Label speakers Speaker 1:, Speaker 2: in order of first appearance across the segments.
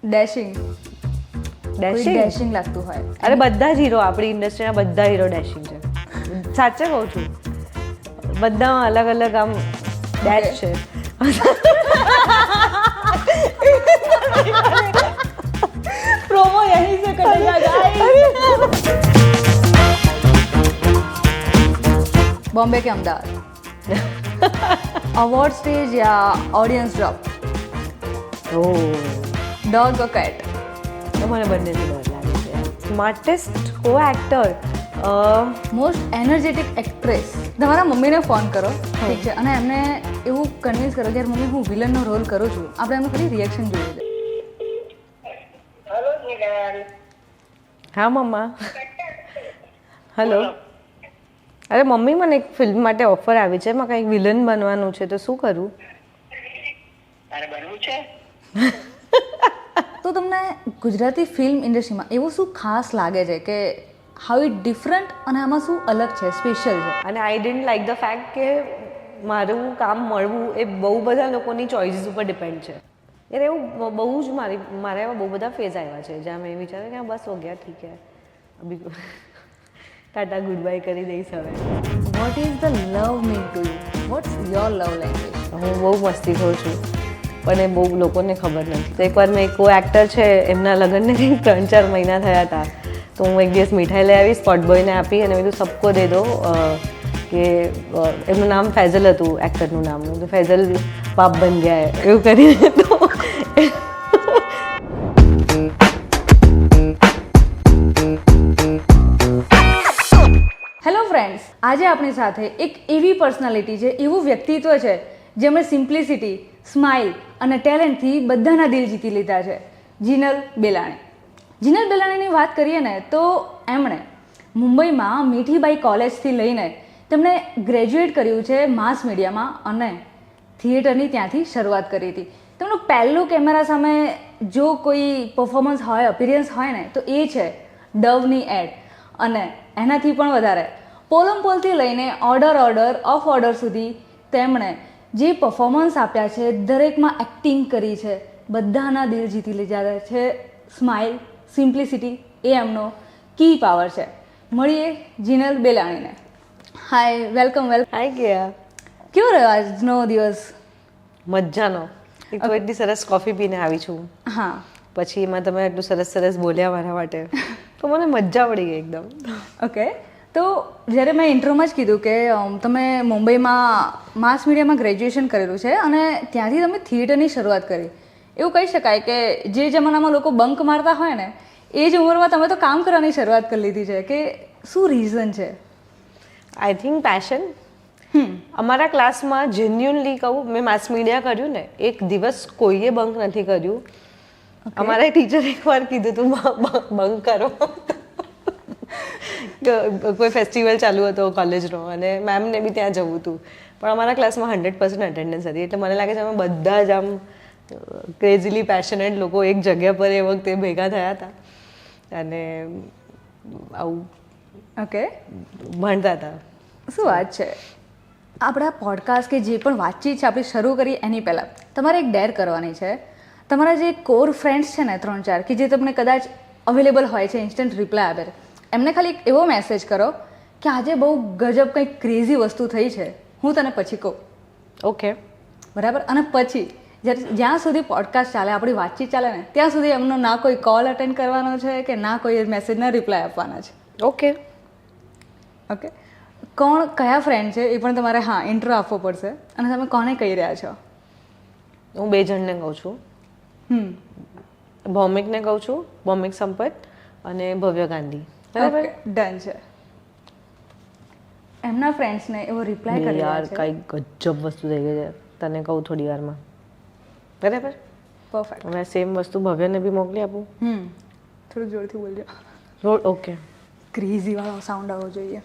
Speaker 1: Dashing લાગતું હોય.
Speaker 2: અરે બધા જ હીરો, આપણી ઇન્ડસ્ટ્રીના બધા હીરો ડેશિંગ છે. સાચે કહું છું, બધામાં અલગ અલગ આમ ડેશ છે.
Speaker 1: प्रोमो यहीं से कटेगा गाइस. बॉम्बे के अहमदाबाद अवार्ड स्टेज या ऑडियंस ड्रॉप, डॉग और कैट?
Speaker 2: તો મને બંનેથી ડર લાગે છે. Smartest co actor,
Speaker 1: most energetic actress. તમારા મમ્મીને ફોન કરો, ઠીક છે, અને એમને એવું કન્વિન્સ કરો કે યાર મમ્મી હું વિલનનો રોલ કરું છું, આપણે એમનું ખાલી રિએક્શન જોઈએ છે.
Speaker 2: હા મમ્મા. હેલો. અરે મમ્મી, મને એક ફિલ્મ માટે ઓફર આવી છે, એમાં કંઈક વિલન બનવાનું છે, તો શું કરું?
Speaker 3: તારે બનવું છે?
Speaker 1: તો તમને ગુજરાતી ફિલ્મ ઇન્ડસ્ટ્રીમાં એવું શું ખાસ લાગે છે કે હાઉ ઇટ ડિફરન્ટ, અને આમાં શું અલગ છે, સ્પેશિયલ છે?
Speaker 2: અને આઈ ડિડન્ટ લાઈક ધ ફેક્ટ કે મારું કામ મળવું એ બહુ બધા લોકોની ચોઇસીસ ઉપર ડિપેન્ડ છે. યાર એવું બહુ જ મારા એવા બહુ બધા ફેઝ આવ્યા છે જ્યાં મેં વિચાર્યું કે બસ હો ગયા, ઠીક હે, અભી ટાટા ગુડ બાય કરી દઈશ હવે.
Speaker 1: Vote is the love mean to you? What's your love language?
Speaker 2: હું બહુ મસ્તી ખોર છું, પણ એ બહુ લોકોને ખબર નથી. તો એકવાર મેં કો એક્ટર છે, એમના લગ્નને કંઈક 3-4 મહિના થયા હતા, તો હું એક દિવસ મીઠાઈ લઈ આવી, સ્પોટ બોયને આપી અને મેં કીધું સબકો દે દો, કે એમનું નામ ફૈઝલ હતું, એક્ટરનું નામ, તો ફૈઝલ બાપ બન ગયા એવું કરીને. તો
Speaker 1: હેલો ફ્રેન્ડ્સ, આજે આપણી સાથે એક એવી પર્સનાલિટી છે, એવું વ્યક્તિત્વ છે જેમણે સિમ્પ્લિસિટી, સ્માઇલ અને ટેલેન્ટથી બધાના દિલ જીતી લીધા છે. જીનલ બેલાણી. જીનલ બેલાણીની વાત કરીએ ને તો એમણે મુંબઈમાં મીઠીબાઈ કોલેજથી લઈને તેમણે ગ્રેજ્યુએટ કર્યું છે માસ મીડિયામાં, અને થિયેટરની ત્યાંથી શરૂઆત કરી હતી. તેમનું પહેલું કેમેરા સામે જો કોઈ પરફોર્મન્સ હોય, અપિયરન્સ હોય ને, તો એ છે ડવની એડ, અને એનાથી પણ વધારે પોલમ પોલથી લઈને ઓર્ડર ઓફ ઓર્ડર સુધી તેમણે જે પરફોર્મન્સ આપ્યા છે, દરેકમાં એક્ટિંગ કરી છે, બધાના દિલ જીતી લીધા છે. સ્માઇલ, સિમ્પ્લિસિટી એ એમનો કી પાવર છે. મળીએ જીનલ બેલાણીને. હાય, વેલકમ.
Speaker 2: હાય ગયા.
Speaker 1: કેવો રહ્યો આજનો દિવસ?
Speaker 2: મજાનો. એક તો એટલી સરસ કોફી પીને આવી છું,
Speaker 1: હા,
Speaker 2: પછી એમાં તમે એટલું સરસ બોલ્યા મારા માટે, તો મને મજા પડી ગઈ એકદમ.
Speaker 1: ઓકે. તો જ્યારે મેં ઇન્ટ્રોમાં જ કીધું કે તમે મુંબઈમાં માસ મીડિયામાં ગ્રેજ્યુએશન કરેલું છે અને ત્યાંથી તમે થિયેટરની શરૂઆત કરી, એવું કહી શકાય કે જે જમાનામાં લોકો બંક મારતા હોય ને, એ જ ઉંમરમાં તમે તો કામ કરવાની શરૂઆત કરી લીધી છે, કે શું રીઝન છે?
Speaker 2: I think passion. અમારા ક્લાસમાં જેન્યુઅનલી કહું, મેં માસ મીડિયા કર્યું ને, એક દિવસ કોઈએ બંક નથી કર્યું. અમારા ટીચર એકવાર કીધું તું બંક કરો, કોઈ ફેસ્ટિવલ ચાલુ હતો કોલેજનો અને મેમને બી ત્યાં જવું હતું, પણ અમારા ક્લાસમાં 100% અટેન્ડન્સ હતી. એટલે મને લાગે છે અમે બધા જ આમ ક્રેઝીલી પેશનેટ લોકો એક જગ્યા પર એ વખતે ભેગા થયા હતા અને આવું
Speaker 1: ઓકે
Speaker 2: ભણતા હતા.
Speaker 1: શું વાત છે. આપણા પોડકાસ્ટ કે જે પણ વાતચીત છે આપણી શરૂ કરી એની પહેલાં તમારે એક ડેર કરવાની છે. તમારા જે કોર ફ્રેન્ડ્સ છે ને 3-4 કે જે તમને કદાચ અવેલેબલ હોય છે, ઇન્સ્ટન્ટ રિપ્લાય આપે, એમને ખાલી એક એવો મેસેજ કરો કે આજે બહુ ગજબ કંઈક ક્રેઝી વસ્તુ થઈ છે, હું તને પછી કહું.
Speaker 2: ઓકે,
Speaker 1: બરાબર? અને પછી જ્યાં સુધી પોડકાસ્ટ ચાલે, આપણી વાતચીત ચાલે ને, ત્યાં સુધી એમનો ના કોઈ કોલ અટેન્ડ કરવાનો છે કે ના કોઈ મેસેજના રિપ્લાય આપવાના છે.
Speaker 2: ઓકે.
Speaker 1: ઓકે. કોણ કયા ફ્રેન્ડ છે એ પણ તમારે ઇન્ટ્રો આપવો પડશે, અને તમે કોને કહી રહ્યા છો?
Speaker 2: હું 2 જણને કહું છું. ભૌમિકને કહું છું, ભૌમિક સંપત અને ભવ્ય ગાંધી. બરાબર,
Speaker 1: ડન છે. એમના ફ્રેન્ડ્સને એવો રિપ્લાય કરી
Speaker 2: યાર
Speaker 1: રહ્યા છે.
Speaker 2: કઈ ગજબ વસ્તુ થઈ ગઈ છે, તને કહું થોડી વારમાં. બરાબર,
Speaker 1: પરફેક્ટ.
Speaker 2: હવે સેમ વસ્તુ ભવ્યને બી મોકલી આપું.
Speaker 1: થોડું જોરથી બોલજો.
Speaker 2: ઓકે.
Speaker 1: ક્રેઝી વાળો સાઉન્ડ આવવો જોઈએ.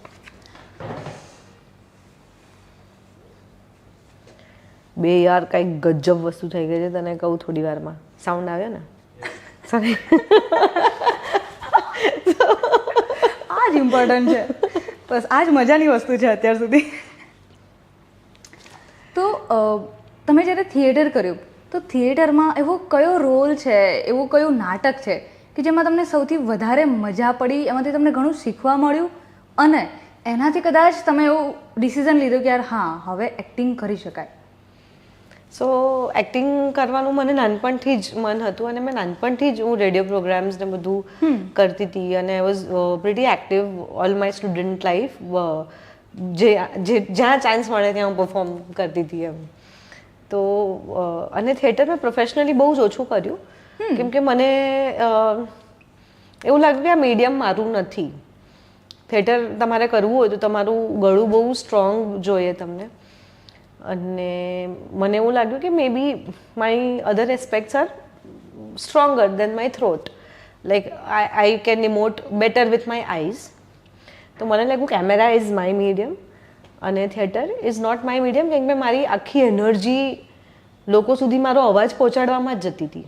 Speaker 2: બે યાર કઈ ગજબ વસ્તુ થઈ ગઈ છે, તને કહું થોડી વારમાં. સાઉન્ડ આવ્યો ને? સોરી.
Speaker 1: આ જ ઇમ્પોર્ટન્ટ છે, બસ આ જ મજાની વસ્તુ છે અત્યાર સુધી. તો તમે જ્યારે થિયેટર કર્યું તો થિયેટરમાં એવો કયો રોલ છે, એવું કયું નાટક છે કે જેમાં તમને સૌથી વધારે મજા પડી, એમાંથી તમને ઘણું શીખવા મળ્યું અને એનાથી કદાચ તમે એવું ડિસિઝન લીધું કે યાર હા હવે એક્ટિંગ કરી શકાય?
Speaker 2: સો એક્ટિંગ કરવાનું મને નાનપણથી જ મન હતું અને મેં નાનપણથી જ હું રેડિયો પ્રોગ્રામ્સ ને બધું કરતી હતી અને I was pretty active all my student life. જ્યાં ચાન્સ મળે ત્યાં હું પરફોર્મ કરતી હતી એમ. તો અને થિયેટર મેં પ્રોફેશનલી બહુ જ ઓછું કર્યું કેમ કે મને એવું લાગ્યું કે આ મીડિયમ મારું નથી. થિયેટર તમારે કરવું હોય તો તમારું ગળું બહુ સ્ટ્રોંગ જોઈએ તમને, અને મને એવું લાગ્યું કે may be my other aspects are stronger than my throat, like I can emote better with my eyes. તો મને લાગ્યું કેમેરા ઇઝ માય મીડિયમ અને theatre is not my medium, કેમ કે મારી આખી એનર્જી લોકો સુધી મારો અવાજ પહોંચાડવામાં જ જતી હતી.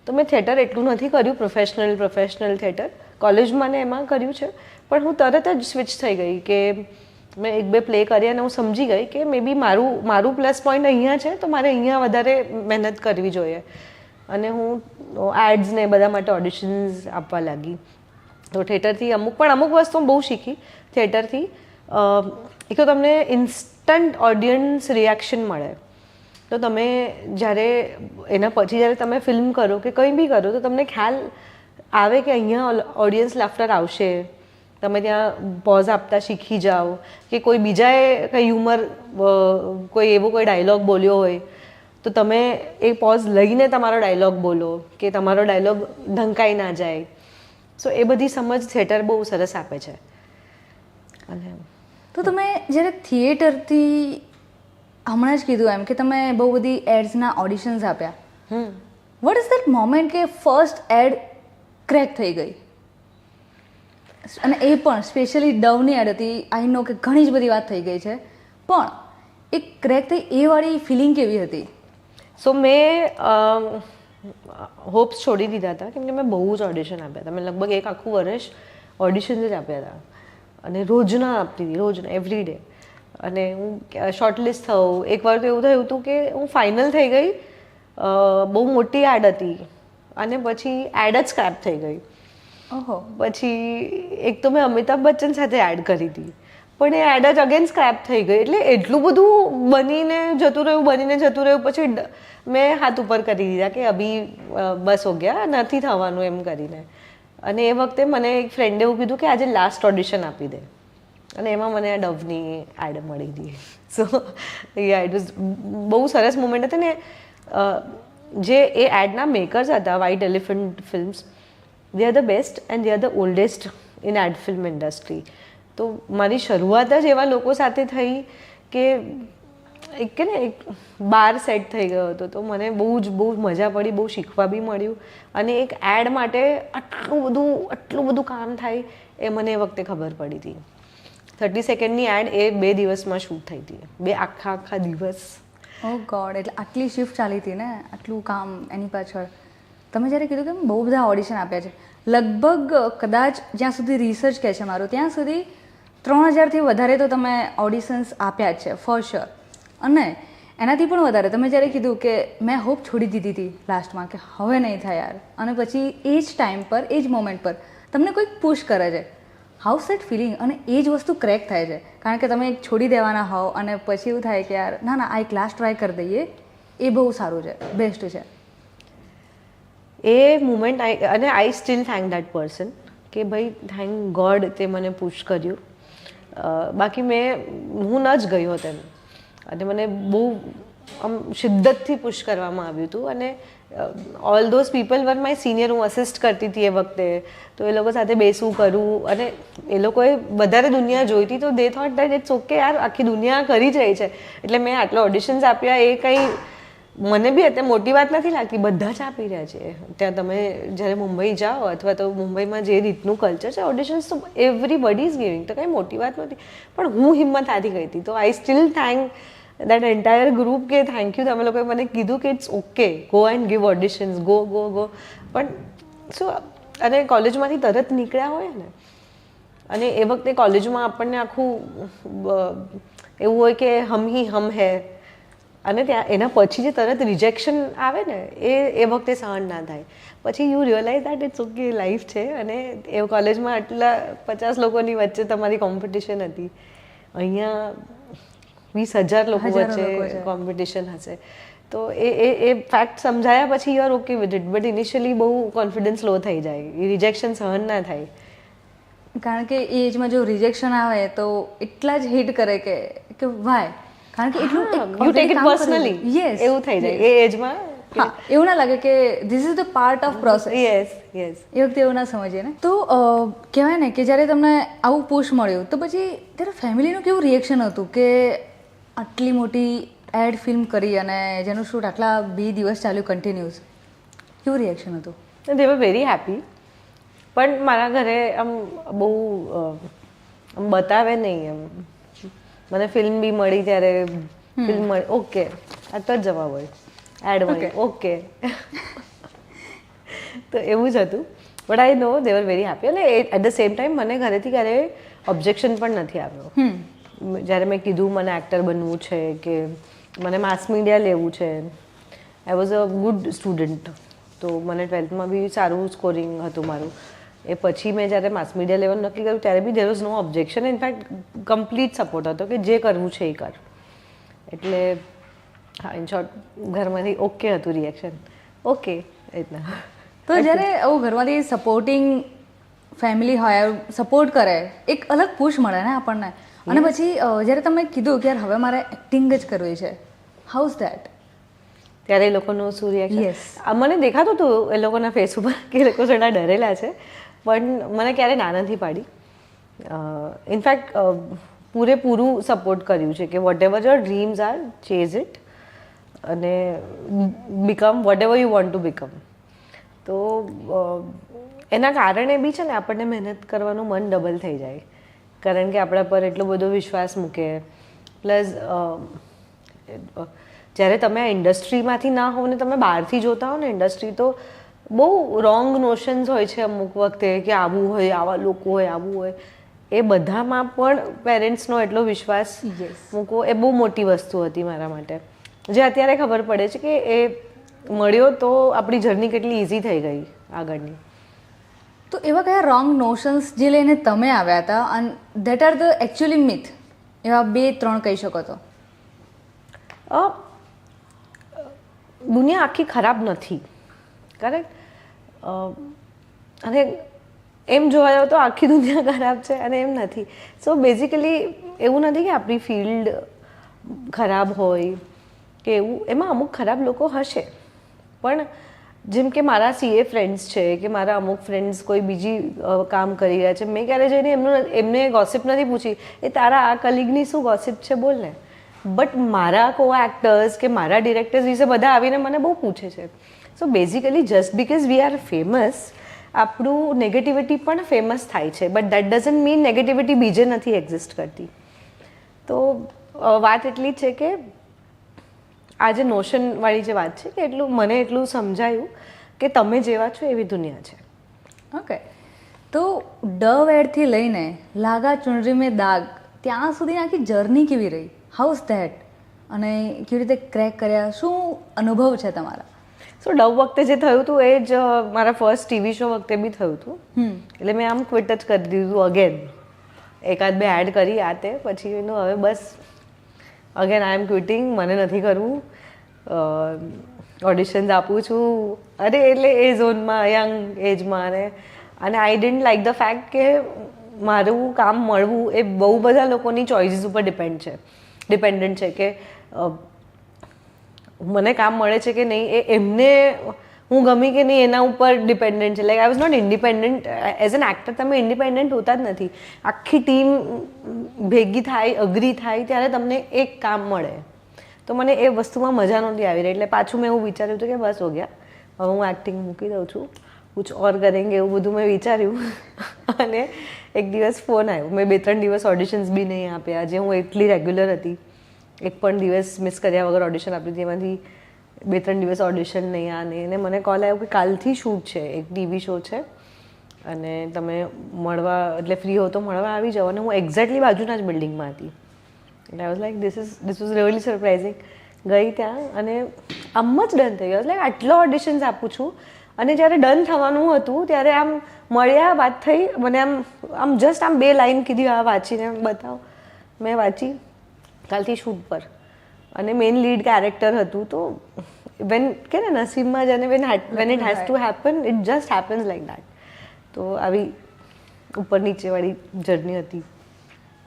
Speaker 2: તો મેં થિયેટર એટલું નથી કર્યું પ્રોફેશનલ થિયેટર, કોલેજમાં ને એમાં કર્યું છે, પણ હું તરત જ સ્વિચ થઈ ગઈ કે મેં 1-2 પ્લે કર્યા અને હું સમજી ગઈ કે મે બી મારું પ્લસ પોઈન્ટ અહીંયા છે તો મારે અહીંયા વધારે મહેનત કરવી જોઈએ. અને હું એડ્સ ને બધા માટે ઓડિશન્સ આપવા લાગી. તો થિયેટરથી અમુક વસ્તુ બહુ શીખી થિયેટરથી. એક તો તમને ઇન્સ્ટન્ટ ઓડિયન્સ રિએક્શન મળે, તો તમે જ્યારે એના પછી જ્યારે તમે ફિલ્મ કરો કે કંઈ બી કરો તો તમને ખ્યાલ આવે કે અહીંયા ઓડિયન્સ લાફ્ટર આવશે. તમે ત્યાં પોઝ આપતા શીખી જાઓ કે કોઈ બીજાએ કંઈ હ્યુમર કોઈ એવો કોઈ ડાયલોગ બોલ્યો હોય તો તમે એ પોઝ લઈને તમારો ડાયલોગ બોલો કે તમારો ડાયલોગ ઢંકાઈ ના જાય. સો એ બધી સમજ થિયેટર બહુ સરસ આપે છે. અને
Speaker 1: તો તમે જ્યારે થિયેટરથી હમણાં જ કીધું એમ કે તમે બહુ બધી એડ્સના ઓડિશન્સ આપ્યા, વોટ ઇઝ દેટ મોમેન્ટ કે ફર્સ્ટ એડ ક્રેક થઈ ગઈ? અને એ પણ સ્પેશિયલી ડવની એડ હતી. આઈ નો કે ઘણી જ બધી વાત થઈ ગઈ છે, પણ એક ક્રેક થઈ એ વાળી ફિલિંગ કેવી હતી?
Speaker 2: સો મેં હોપ્સ છોડી દીધા હતા કેમ કે મેં બહુ જ ઓડિશન આપ્યા હતા. મેં લગભગ એક આખું વર્ષ ઓડિશન્સ જ આપ્યા હતા અને રોજના આપતી હતી, રોજના એવરી ડે. અને હું શોર્ટલિસ્ટ થયું. એકવાર તો એવું થયું હતું કે હું ફાઇનલ થઈ ગઈ, બહુ મોટી એડ હતી અને પછી એડ જ સ્ક્રેપ થઈ ગઈ.
Speaker 1: ઓહો.
Speaker 2: પછી એક તો મેં અમિતાભ બચ્ચન સાથે એડ કરી હતી પણ એ એડ જ અગેન સ્ક્રેપ થઈ ગઈ. એટલે એટલું બધું બનીને જતું રહ્યું. પછી મેં હાથ ઉપર કરી દીધા કે અભી બસ હો ગયા, નથી થવાનું એમ કરીને. અને એ વખતે મને એક ફ્રેન્ડે એવું કીધું કે આજે લાસ્ટ ઓડિશન આપી દે, અને એમાં મને આ ડવની એડ મળી હતી. સો ઇટ વોઝ બહુ સરસ મુમેન્ટ હતી. ને જે એ એડના મેકર્સ હતા white elephant films, they are the best and they are the oldest in ad film industry. તો મારી શરૂઆત જ એવા લોકો સાથે થઈ કે એક બાર સેટ થઈ ગયો હતો. તો મને બહુ મજા પડી, બહુ શીખવા બી મળ્યું. અને એક એડ માટે આટલું બધું કામ થાય એ મને એ વખતે ખબર પડી હતી. 30 સેકન્ડની એડ એ 2 દિવસમાં શૂટ થઈ હતી, 2 આખા દિવસ.
Speaker 1: ઓ ગોડ, એટલે આટલી શિફ્ટ ચાલી હતી ને, આટલું કામ એની પાછળ. તમે જ્યારે કીધું કે બહુ બધા ઓડિશન આપ્યા છે, લગભગ કદાચ જ્યાં સુધી રિસર્ચ કહે છે મારું ત્યાં સુધી 3000થી વધારે તો તમે ઓડિશન્સ આપ્યા જ છે ફોર શ્યોર. અને એનાથી પણ વધારે તમે જ્યારે કીધું કે મેં હોપ છોડી દીધી હતી લાસ્ટમાં કે હવે નહીં થાય યાર, અને પછી એ જ ટાઈમ પર એ જ મોમેન્ટ પર તમને કોઈક પુશ કરે છે, હાઉ સેટ ફિલિંગ? અને એ જ વસ્તુ ક્રેક થાય છે કારણ કે તમે એક છોડી દેવાના હોવ અને પછી એવું થાય કે યાર ના આ એક લાસ્ટ ટ્રાય કરી દઈએ, એ બહુ સારું છે, બેસ્ટ છે.
Speaker 2: એ મુમેન્ટ અને આઈ સ્ટીલ થેન્ક દેટ પર્સન કે ભાઈ થેન્ક ગોડ તે મને પુશ કર્યું. બાકી હું ન જ ગઈ હોત એમ. અને મને બહુ આમ શિદ્દતથી પુશ કરવામાં આવ્યું હતું. અને all those people var my senior. હું અસિસ્ટ કરતી હતી એ વખતે, તો એ લોકો સાથે બેસવું કરું. અને એ લોકોએ વધારે દુનિયા જોઈતી, તો they thought that it's okay યાર, આખી દુનિયા કરી જ રહી છે. એટલે મેં આટલા ઓડિશન્સ આપ્યા એ કંઈ મને બી અત્યારે મોટી વાત નથી લાગતી. બધા જ આપી રહ્યા છે ત્યાં. તમે જ્યારે મુંબઈ જાઓ અથવા તો મુંબઈમાં જે રીતનું કલ્ચર છે ઓડિશન્સ, તો એવરીબડી ઇઝ ગિવિંગ, તો કંઈ મોટી વાત નહોતી. પણ હું હિંમત હારી ગઈ હતી. તો I still thank that entire group કે થેન્ક યુ, તમે લોકોએ મને કીધું કે it's okay, go and give auditions, go. પણ શું, અને કોલેજમાંથી તરત નીકળ્યા હોય ને, અને એ વખતે કોલેજમાં આપણને આખું એવું હોય કે હમ હી હમ હે, અને ત્યાં એના પછી જે તરત રિજેક્શન આવે ને એ વખતે સહન ના થાય. પછી you realise that it's okay, life છે. અને એ કોલેજમાં આટલા 50 લોકોની વચ્ચે તમારી કોમ્પિટિશન હતી, અહીંયા 20,000 લોકો
Speaker 1: હજારો લોકો
Speaker 2: વચ્ચે
Speaker 1: છે.
Speaker 2: કોમ્પિટિશન હશે. તો એ ફેક્ટ સમજાયા પછી you are okay with it. But initially બહુ કોન્ફિડન્સ લો થઈ જાય, એ રિજેક્શન સહન ના થાય.
Speaker 1: કારણ કે એ એજમાં જો રિજેક્શન આવે તો એટલા જ હિટ કરે કે વાય, કારણ કે એટલું
Speaker 2: you take it personally,
Speaker 1: yes
Speaker 2: એવું થઈ જાય એ એજમાં.
Speaker 1: હા, એવું ના લાગે કે this is the part of process.
Speaker 2: Yes yes.
Speaker 1: એ વખતે એવું ના સમજીએ ને. તો કહેવાય ને કે જ્યારે તમને આવું પુશ મળ્યું તો પછી ત્યારે ફેમિલીનું કેવું રિએક્શન હતું કે આટલી મોટી એડ ફિલ્મ કરી અને જેનું શૂટ આટલા 2 દિવસ ચાલ્યું કન્ટિન્યુઅસ, કેવું રિએક્શન હતું?
Speaker 2: દે વર વેરી હેપી. પણ મારા ઘરે આમ બહુ આમ બતાવે નહીં એમ. મને ફિલ્મ બી મળી ત્યારે ફિલ્મ મળી ઓકે, આ તો જ જવાબ હોય. એડ મળી ઓકે. તો એવું જ હતું. But I know they were very happy. અને એટ ધ સેમ ટાઈમ મને ઘરેથી ક્યારેય ઓબ્જેક્શન પણ નથી આવ્યો. જ્યારે મેં કીધું મને એક્ટર બનવું છે કે મને માસ મીડિયા લેવું છે. I was a good student. તો મને 12th બી સારું સ્કોરિંગ હતું મારું. એ પછી મેં જ્યારે માસ મીડિયા લેવલ નક્કી કર્યું ત્યારે બી there was no objection. Infact complete support હતો કે જે કરવું છે એ કર. એટલે હા, ઇન શોર્ટ ઘરમાંથી ઓકે હતું રિએક્શન. ઓકે એટલા.
Speaker 1: તો જ્યારે આવું ઘરમાંથી સપોર્ટિંગ ફેમિલી હોય, સપોર્ટ કરે, એક અલગ પુશ મળે ને આપણને. અને પછી જ્યારે તમે કીધું કે યાર હવે મારે એક્ટિંગ જ કરવી છે, હાઉઝ ધેટ?
Speaker 2: ત્યારે એ લોકોનું શું રિએક્શન?
Speaker 1: Yes.
Speaker 2: મને દેખાતું હતું એ લોકોના ફેસ ઉપર કે એ લોકો થોડા ડરેલા છે. પણ મને ક્યારે ના નથી પાડી. ઇનફેક્ટ પૂરેપૂરું સપોર્ટ કર્યું છે કે whatever your dreams are, chase it અને become whatever you want to become. તો એના કારણે બી છે ને આપણને મહેનત કરવાનું મન ડબલ થઈ જાય. કારણ કે આપણા પર એટલો બધો વિશ્વાસ મૂકે. પ્લસ જ્યારે તમે આ ઇન્ડસ્ટ્રીમાંથી ના હોવ ને તમે બહારથી જોતા હો ને ઇન્ડસ્ટ્રી, તો બહુ રોંગ નોશન્સ હોય છે અમુક વખતે કે આવું હોય, આવા લોકો હોય, આવું હોય. એ બધામાં પણ પેરેન્ટ્સનો એટલો વિશ્વાસ મૂકવો એ બહુ મોટી વસ્તુ હતી મારા માટે. જે અત્યારે ખબર પડે છે કે એ મળ્યો તો આપણી જર્ની કેટલી ઇઝી થઈ ગઈ આગળની.
Speaker 1: તો એવા કયા રોંગ નોશન્સ જે લઈને તમે આવ્યા હતા અને that are the actually myth, એવા 2-3 કહી શકો તો?
Speaker 2: દુનિયા આખી ખરાબ નથી, કરેક્ટ. અને એમ જોવા જાવ તો આખી દુનિયા ખરાબ છે અને એમ નથી. સો બેઝિકલી એવું નથી કે આપણી ફિલ્ડ ખરાબ હોય કે એવું. એમાં અમુક ખરાબ લોકો હશે, પણ જેમ કે મારા CA ફ્રેન્ડ્સ છે કે મારા અમુક ફ્રેન્ડ્સ કોઈ બીજી કામ કરી રહ્યા છે, મેં ક્યારે જઈને એમને ગોસિપ નથી પૂછી એ તારા આ કલીગની શું ગોસિપ છે બોલ ને. બટ મારા કો એક્ટર્સ કે મારા ડિરેક્ટર્સ વિશે બધા આવીને મને બહુ પૂછે છે. So basically just because we are famous આપણું નેગેટિવિટી પણ ફેમસ થાય છે. But that doesn't mean negativity બીજે નથી એક્ઝિસ્ટ કરતી. તો વાત એટલી જ છે કે આ જે નોશનવાળી જે વાત છે કે એટલું મને એટલું સમજાયું કે તમે જેવા છો એવી દુનિયા છે.
Speaker 1: ઓકે. તો ડવ એડથી લઈને લાગા ચુનરી મેં દાગ ત્યાં સુધી આખી જર્ની કેવી રહી? How's that? અને કેવી રીતે ક્રેક કર્યા? શું અનુભવ છે તમારા?
Speaker 2: સો ડવ વખતે જે થયું હતું એ જ મારા ફર્સ્ટ ટીવી શો વખતે બી થયું હતું. એટલે મેં આમ ક્વિટ જ કરી દીધું અગેન. 1-2 એડ કરી આ તે પછી એનું હવે બસ અગેન આઈ એમ ક્વિટિંગ, મને નથી કરવું. ઓડિશન્સ આપું છું અરે એટલે એ ઝોનમાં યંગ એજમાં. અને આઈ ડિડન્ટ લાઈક ધ ફેક્ટ કે મારું કામ મળવું એ બહુ બધા લોકોની ચોઇસીસ ઉપર ડિપેન્ડન્ટ છે કે મને કામ મળે છે કે નહીં એ એમને હું ગમી કે નહીં એના ઉપર ડિપેન્ડન્ટ છે. Like I was not independent. As an actor તમે ઇન્ડિપેન્ડન્ટ હોતા જ નથી. આખી ટીમ ભેગી થાય, અગ્રી થાય ત્યારે તમને એક કામ મળે. તો મને એ વસ્તુમાં મજા નહોતી આવી રહી. એટલે પાછું મેં એવું વિચાર્યું હતું કે બસ હો ગયા, હવે હું એક્ટિંગ મૂકી દઉં છું, કુછ ઓર કરેંગે એવું બધું મેં વિચાર્યું. અને એક દિવસ ફોન આવ્યો. મેં 2-3 દિવસ ઓડિશન્સ બી નહીં આપ્યા. જે હું એટલી રેગ્યુલર હતી, એક પણ દિવસ મિસ કર્યા વગર ઓડિશન આપી હતી. એમાંથી 2-3 દિવસ ઓડિશન નહીં આ નહીં. અને મને કોલ આવ્યો કે કાલથી શૂટ છે, એક ટીવી શો છે અને તમે મળવા એટલે ફ્રી હો તો મળવા આવી જાઓ. અને હું એક્ઝેક્ટલી બાજુના જ બિલ્ડિંગમાં હતી. એટલે I was like this was really surprising ગઈ ત્યાં અને આમ જ ડન થઈ ગયો. એટલે આટલો ઓડિશન્સ આપું છું અને જ્યારે ડન થવાનું હતું ત્યારે આમ મળ્યા, વાત થઈ, મને આમ જસ્ટ આમ 2 લાઈન કીધી, આ વાંચીને બતાવો. મેં વાંચી, કાલથી શૂટ પર, અને મેઇન લીડ કેરેક્ટર હતું. તો વેન કે ને નસીબમાં જ, અને when it has to happen, it just happens like that. તો આવી ઉપર નીચેવાળી જર્ની હતી.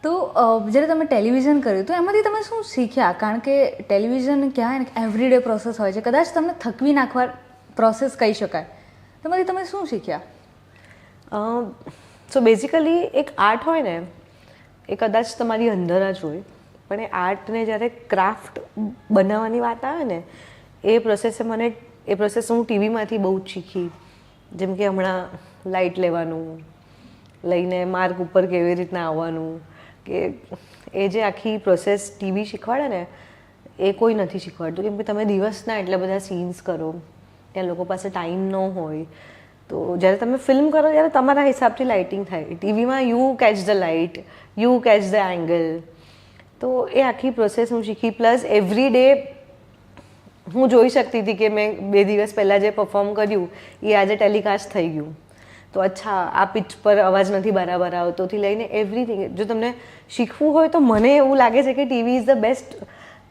Speaker 1: તો જ્યારે તમે ટેલિવિઝન કર્યું તો એમાંથી તમે શું શીખ્યા? કારણ કે ટેલિવિઝન ક્યાં એવરીડે પ્રોસેસ હોય છે, કદાચ તમને થકવી નાખવા પ્રોસેસ કહી શકાય. તેમાંથી તમે શું શીખ્યા?
Speaker 2: સો બેઝિકલી એક આર્ટ હોય ને, એ કદાચ તમારી અંદર જ હોય, પણ એ આર્ટને જ્યારે ક્રાફ્ટ બનાવવાની વાત આવે ને, એ પ્રોસેસ હું ટીવીમાંથી બહુ જ શીખી. જેમ કે હમણાં લાઇટ લેવાનું, લઈને માર્ક ઉપર કેવી રીતના આવવાનું, કે એ જે આખી પ્રોસેસ ટીવી શીખવાડે ને, એ કોઈ નથી શીખવાડતું. કેમ કે તમે દિવસના એટલા બધા સીન્સ કરો, ત્યાં લોકો પાસે ટાઈમ ન હોય. તો જ્યારે તમે ફિલ્મ કરો ત્યારે તમારા હિસાબથી લાઇટિંગ થાય. ટીવીમાં you catch the light, you catch the angle. તો એ આખી પ્રોસેસ હું શીખી. પ્લસ એવરી ડે હું જોઈ શકતી હતી કે મેં 2 દિવસ પહેલાં જે પરફોર્મ કર્યું એ આજે ટેલિકાસ્ટ થઈ ગયું. તો અચ્છા, આ પિચ પર અવાજ નથી બરાબર આવતોથી લઈને એવરીથિંગ. જો તમને શીખવું હોય તો મને એવું લાગે છે કે TV is the best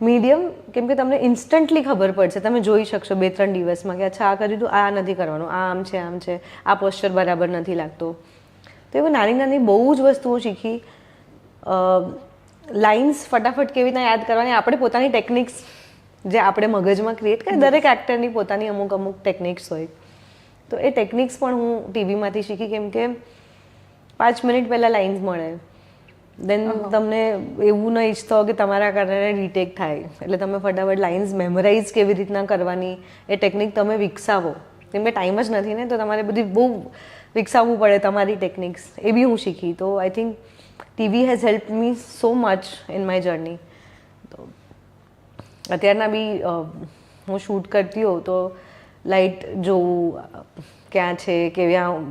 Speaker 2: medium. કેમ કે તમને ઇન્સ્ટન્ટલી ખબર પડશે, તમે જોઈ શકશો 2-3 દિવસમાં કે અચ્છા આ કર્યું હતું, આ નથી કરવાનું, આ આમ છે, આ પોસ્ચર બરાબર નથી લાગતો. તો એવી નાની નાની બહુ જ વસ્તુઓ શીખી. લાઇન્સ ફટાફટ કેવી રીતના યાદ કરવાની, આપણે પોતાની ટેકનિક્સ જે આપણે મગજમાં ક્રિએટ કરીએ, દરેક એક્ટરની પોતાની અમુક ટેકનિક્સ હોય. તો એ ટેકનિક્સ પણ હું ટીવીમાંથી શીખી. કેમ કે 5 મિનિટ પહેલાં લાઇન્સ મળે, દેન તમને એવું ન ઈચ્છતો કે તમારા કારણે રીટેક થાય, એટલે તમે ફટાફટ લાઇન્સ મેમરાઇઝ કેવી રીતના કરવાની એ ટેકનિક તમે વિકસાવો. કેમ કે ટાઈમ જ નથી ને, તો તમારે બધી બહુ વિકસાવવું પડે તમારી ટેકનિક્સ. એ બી હું શીખી. તો I think TV has help me so much in my journey. તો અત્યારના બી હું શૂટ કરતી હોઉં તો લાઇટ જોવું ક્યાં છે,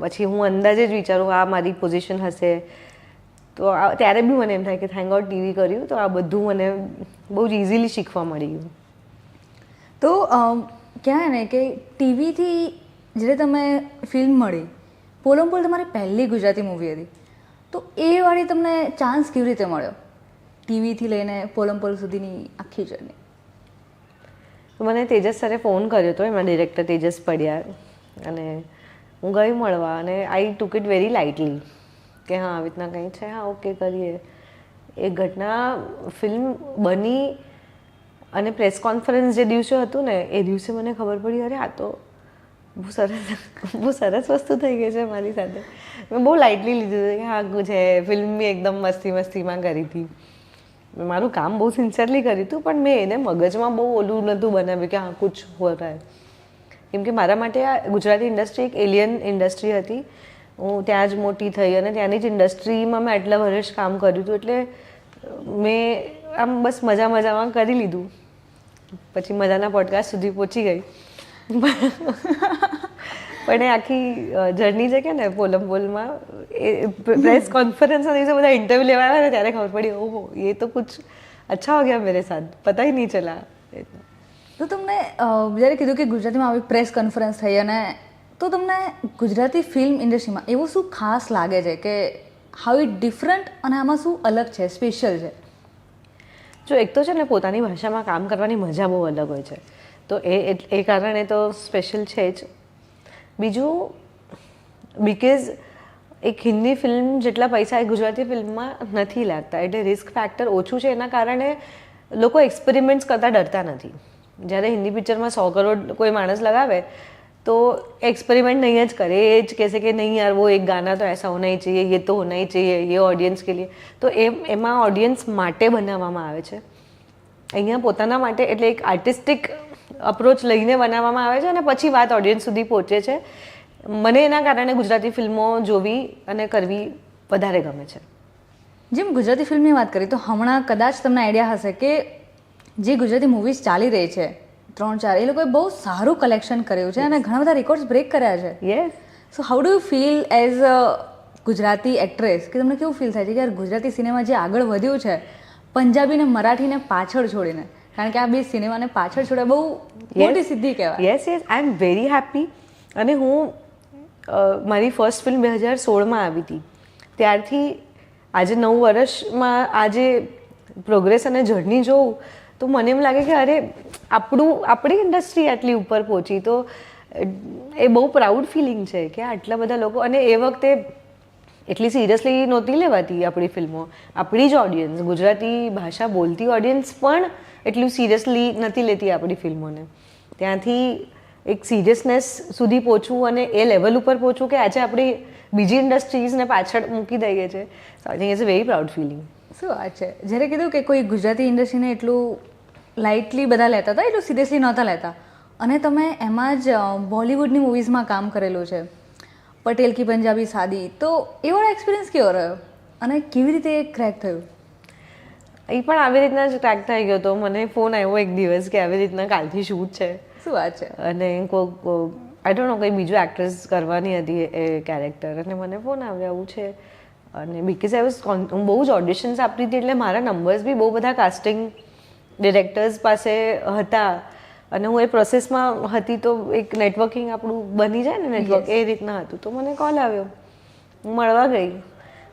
Speaker 2: પછી હું અંદાજે જ વિચારું આ મારી પોઝિશન હશે. તો ત્યારે બી મને એમ થાય કે થેન્ક ગોડ ટીવી કર્યું, તો આ બધું મને બહુ જ ઇઝીલી શીખવા મળી ગયું.
Speaker 1: તો કહેવાય ને કે ટીવીથી જ્યારે તમે ફિલ્મ મળી, પોલમ પોલ તમારી પહેલી ગુજરાતી મૂવી હતી, તો એ વાળી તમને ચાન્સ કેવી રીતે મળ્યો ટીવીથી લઈને પોલમ પોલ સુધીની આખી જર્ની?
Speaker 2: મને તેજસ સરે ફોન કર્યો હતો, એમાં ડિરેક્ટર તેજસ પડિયાર, અને હું ગઈ મળવા, અને આઈ ટુક ઇટ વેરી લાઇટલી કે હા આવી રીતના કંઈ છે, હા ઓકે કરીએ. એ ઘટના ફિલ્મ બની અને પ્રેસ કોન્ફરન્સ જે દિવસે હતું ને, એ દિવસે મને ખબર પડી, અરે આ તો બહુ સરસ વસ્તુ થઈ ગઈ છે મારી સાથે. મેં બહુ લાઇટલી લીધું હતું કે હા છે, ફિલ્મ બી એકદમ મસ્તીમાં કરી હતી. મેં મારું કામ બહુ સિન્સિયરલી કર્યું હતું, પણ મેં એને મગજમાં બહુ ઓલું નહોતું બનાવ્યું કે હા કુછ હો રહા હૈ. કેમ કે મારા માટે આ ગુજરાતી ઇન્ડસ્ટ્રી એક એલિયન ઇન્ડસ્ટ્રી હતી. હું ત્યાં જ મોટી થઈ અને ત્યાંની જ ઇન્ડસ્ટ્રીમાં મેં આટલા વર્ષ કામ કર્યું હતું, એટલે મેં આમ બસ મજામાં કરી લીધું. પછી મજાના પોડકાસ્ટ સુધી પહોંચી ગઈ. પણ એ આખી જર્ની છે કે ને પોલમ પોલમાં, એ પ્રેસ કોન્ફરન્સના દિવસે બધા ઇન્ટરવ્યૂ લેવા આવ્યા ને ત્યારે ખબર પડી, ઓહો એ તો કુછ અચ્છા હો ગયા મેરે સાથ, પતા હી નહીં ચલા.
Speaker 1: તો તમને જ્યારે કીધું કે ગુજરાતીમાં આવી પ્રેસ કોન્ફરન્સ થઈ, અને તો તમને ગુજરાતી ફિલ્મ ઇન્ડસ્ટ્રીમાં એવું શું ખાસ લાગે છે કે હાઉ ઇટ ડિફરન્ટ, અને આમાં શું અલગ છે, સ્પેશિયલ છે?
Speaker 2: જો એક તો છે ને પોતાની ભાષામાં કામ કરવાની મજા બહુ અલગ હોય છે, તો એ કારણે તો સ્પેશિયલ છે જ. બીજું બિકોઝ એક હિન્દી ફિલ્મ જેટલા પૈસા એ ગુજરાતી ફિલ્મમાં નથી લાગતા, એટલે રિસ્ક ફેક્ટર ઓછું છે. એના કારણે લોકો એક્સપેરિમેન્ટ્સ કરતાં ડરતા નથી. જ્યારે હિન્દી પિક્ચરમાં 100 કરોડ કોઈ માણસ લગાવે તો એક્સपेरिमेंट नहीं જ करे, એ જ કહેશે કે નહીં યાર वो एक गाना तो ऐसा होना ही चाहिए, ये तो होना ही चाहिए, ये ऑडियंस के लिए. તો એમાં ઓડિયન્સ માટે બનાવવામાં આવે છે. અહીંયા પોતાના માટે, એટલે એક આર્ટિસ્ટિક અપ્રોચ લઈને બનાવવામાં આવે છે, અને પછી વાત ઓડિયન્સ સુધી પહોંચે છે. મને એના કારણે ગુજરાતી ફિલ્મો જોવી અને કરવી વધારે ગમે છે.
Speaker 1: જેમ ગુજરાતી ફિલ્મની વાત કરી, તો હમણાં કદાચ તમને આઈડિયા હશે કે જે ગુજરાતી મૂવીઝ ચાલી રહી છે 3-4, એ લોકોએ બહુ સારું કલેક્શન કર્યું છે અને ઘણા બધા રેકોર્ડ્સ બ્રેક કર્યા છે.
Speaker 2: Yes.
Speaker 1: So how do you feel as a Gujarati actress, કે તમને કેવું ફીલ થાય છે કે યાર ગુજરાતી સિનેમા જે આગળ વધ્યું છે પંજાબી ને મરાઠીને પાછળ છોડીને, કારણ કે આ બે સિનેમાને પાછળ છોડે બહુ મોટી સિદ્ધિ કહેવાય.
Speaker 2: Yes I am very happy. અને હું મારી ફર્સ્ટ ફિલ્મ 2016માં આવી હતી, ત્યારથી આજે 9 વર્ષમાં આજે પ્રોગ્રેસ અને જર્ની જોઉં તો મને એમ લાગે કે અરે આપણી ઇન્ડસ્ટ્રી આટલી ઉપર પહોંચી, તો એ બહુ પ્રાઉડ ફિલિંગ છે કે આટલા બધા લોકો. અને એ વખતે એટલી સિરિયસલી નહોતી લેવાતી આપણી ફિલ્મો. આપણી જ ઓડિયન્સ, ગુજરાતી ભાષા બોલતી ઓડિયન્સ પણ એટલું સિરિયસલી નથી લેતી આપણી ફિલ્મોને. ત્યાંથી એક સિરિયસનેસ સુધી પહોંચવું અને એ લેવલ ઉપર પહોંચવું કે આજે આપણી બીજી ઇન્ડસ્ટ્રીઝને પાછળ મૂકી દઈએ છે. So I think it's a very proud feeling.
Speaker 1: શું વાત છે. જ્યારે કીધું કે કોઈ ગુજરાતી ઇન્ડસ્ટ્રીને એટલું લાઇટલી બધા લેતા હતા, એટલું સિરિયસલી નહોતા લેતા, અને તમે એમાં જ બોલિવૂડની મૂવીઝમાં કામ કરેલું છે, પટેલ કી પંજાબી શાદી, તો એ વાળો એક્સપિરિયન્સ કેવો રહ્યો અને કેવી રીતે એ ક્રેક થયું?
Speaker 2: એ પણ આવી રીતના જ ક્રેક થઈ ગયો હતો. મને ફોન આવ્યો એક દિવસ કે આવી રીતના કાલથી શૂટ છે.
Speaker 1: શું વાત છે.
Speaker 2: અને આઈ ડોન્ટ નો કંઈ બીજું એક્ટ્રેસ કરવાની હતી એ કેરેક્ટર, અને મને ફોન આવ્યો આવું છે. અને બીકોઝ હું બહુ જ ઓડિશન્સ આપતી હતી, એટલે મારા નંબર્સ બી બહુ બધા કાસ્ટિંગ ડિરેક્ટર્સ પાસે હતા, અને હું એ પ્રોસેસમાં હતી. તો એક નેટવર્કિંગ આપણું બની જાય ને, નેટવર્ક એ રીતના હતું. તો મને કોલ આવ્યો, હું મળવા ગઈ,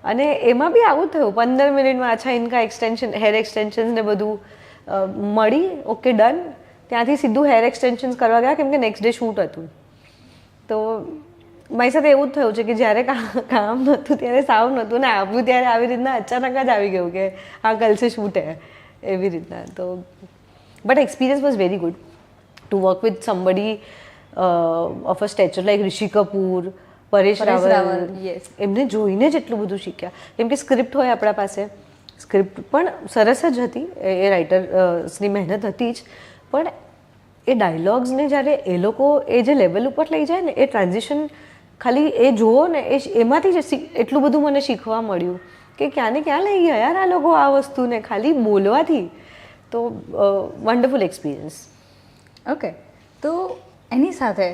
Speaker 2: અને એમાં બી આવું થયું 15 મિનિટમાં. અચ્છા ઇનકા એક્સટેન્શન, હેર એક્સટેન્શન્સ ને બધું મળી, ઓકે ડન. ત્યાંથી સીધું હેર એક્સટેન્શન્સ કરવા ગયા, કેમ કે નેક્સ્ટ ડે શૂટ હતું. તો મારી સાથે એવું જ થયું છે કે જ્યારે કામ નહોતું ત્યારે સાવ નહોતું, ને આવ્યું ત્યારે આવી રીતના અચાનક જ આવી ગયું કે હા કલસે શૂટ હે, એવી રીતના. તો but experience was very good to work with somebody of a stature like Rishi Kapoor, Paresh Rawal. એમને જોઈને જ એટલું બધું શીખ્યા, કેમ કે સ્ક્રિપ્ટ હોય આપણા પાસે, સ્ક્રિપ્ટ પણ સરસ જ હતી, એ રાઇટર્સની મહેનત હતી જ, પણ એ ડાયલોગ્સને જ્યારે એ લોકો એ જે લેવલ ઉપર લઈ જાય ને, એ ટ્રાન્ઝિશન ખાલી એ જુઓ ને, એમાંથી જ એટલું બધું મને શીખવા મળ્યું કે ક્યાં ને ક્યાં લઈ ગયા યાર આ લોકો આ વસ્તુને, ખાલી બોલવાથી. તો વન્ડરફુલ એક્સપિરિયન્સ.
Speaker 1: ઓકે, તો એની સાથે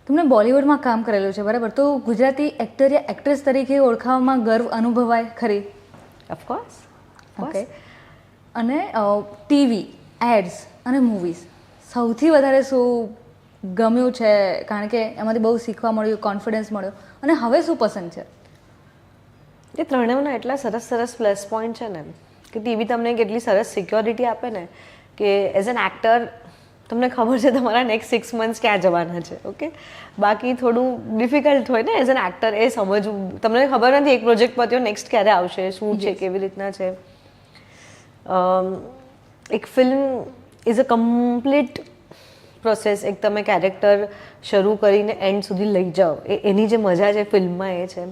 Speaker 1: તમને બોલિવૂડમાં કામ કરેલું છે, બરાબર? તો ગુજરાતી એક્ટર યા એક્ટ્રેસ તરીકે ઓળખાવામાં ગર્વ અનુભવાય ખરી?
Speaker 2: ઓફકોર્સ.
Speaker 1: ઓકે. અને ટીવી, એડ્સ અને મૂવીઝ સૌથી વધારે શું ગમ્યું છે? કારણ કે એમાંથી બહુ શીખવા મળ્યું, કોન્ફિડન્સ મળ્યો, અને હવે શું પસંદ છે?
Speaker 2: એ ત્રણેયના એટલા સરસ સરસ પ્લસ પોઈન્ટ છે ને, કે ટીવી તમને કેટલી સરસ સિક્યોરિટી આપે ને, કે એઝ એન એક્ટર તમને ખબર છે તમારા નેક્સ્ટ 6 months ક્યાં જવાના છે. ઓકે, બાકી થોડું ડિફિકલ્ટ હોય ને એઝ એન એક્ટર એ સમજવું. તમને ખબર નથી એક પ્રોજેક્ટ પત્યો, નેક્સ્ટ ક્યારે આવશે, શું છે, કેવી રીતના છે. એક film is a complete process. એક તમે કેરેક્ટર શરૂ કરીને એન્ડ સુધી લઈ જાઓ, એની જે મજા છે ફિલ્મમાં એ છે.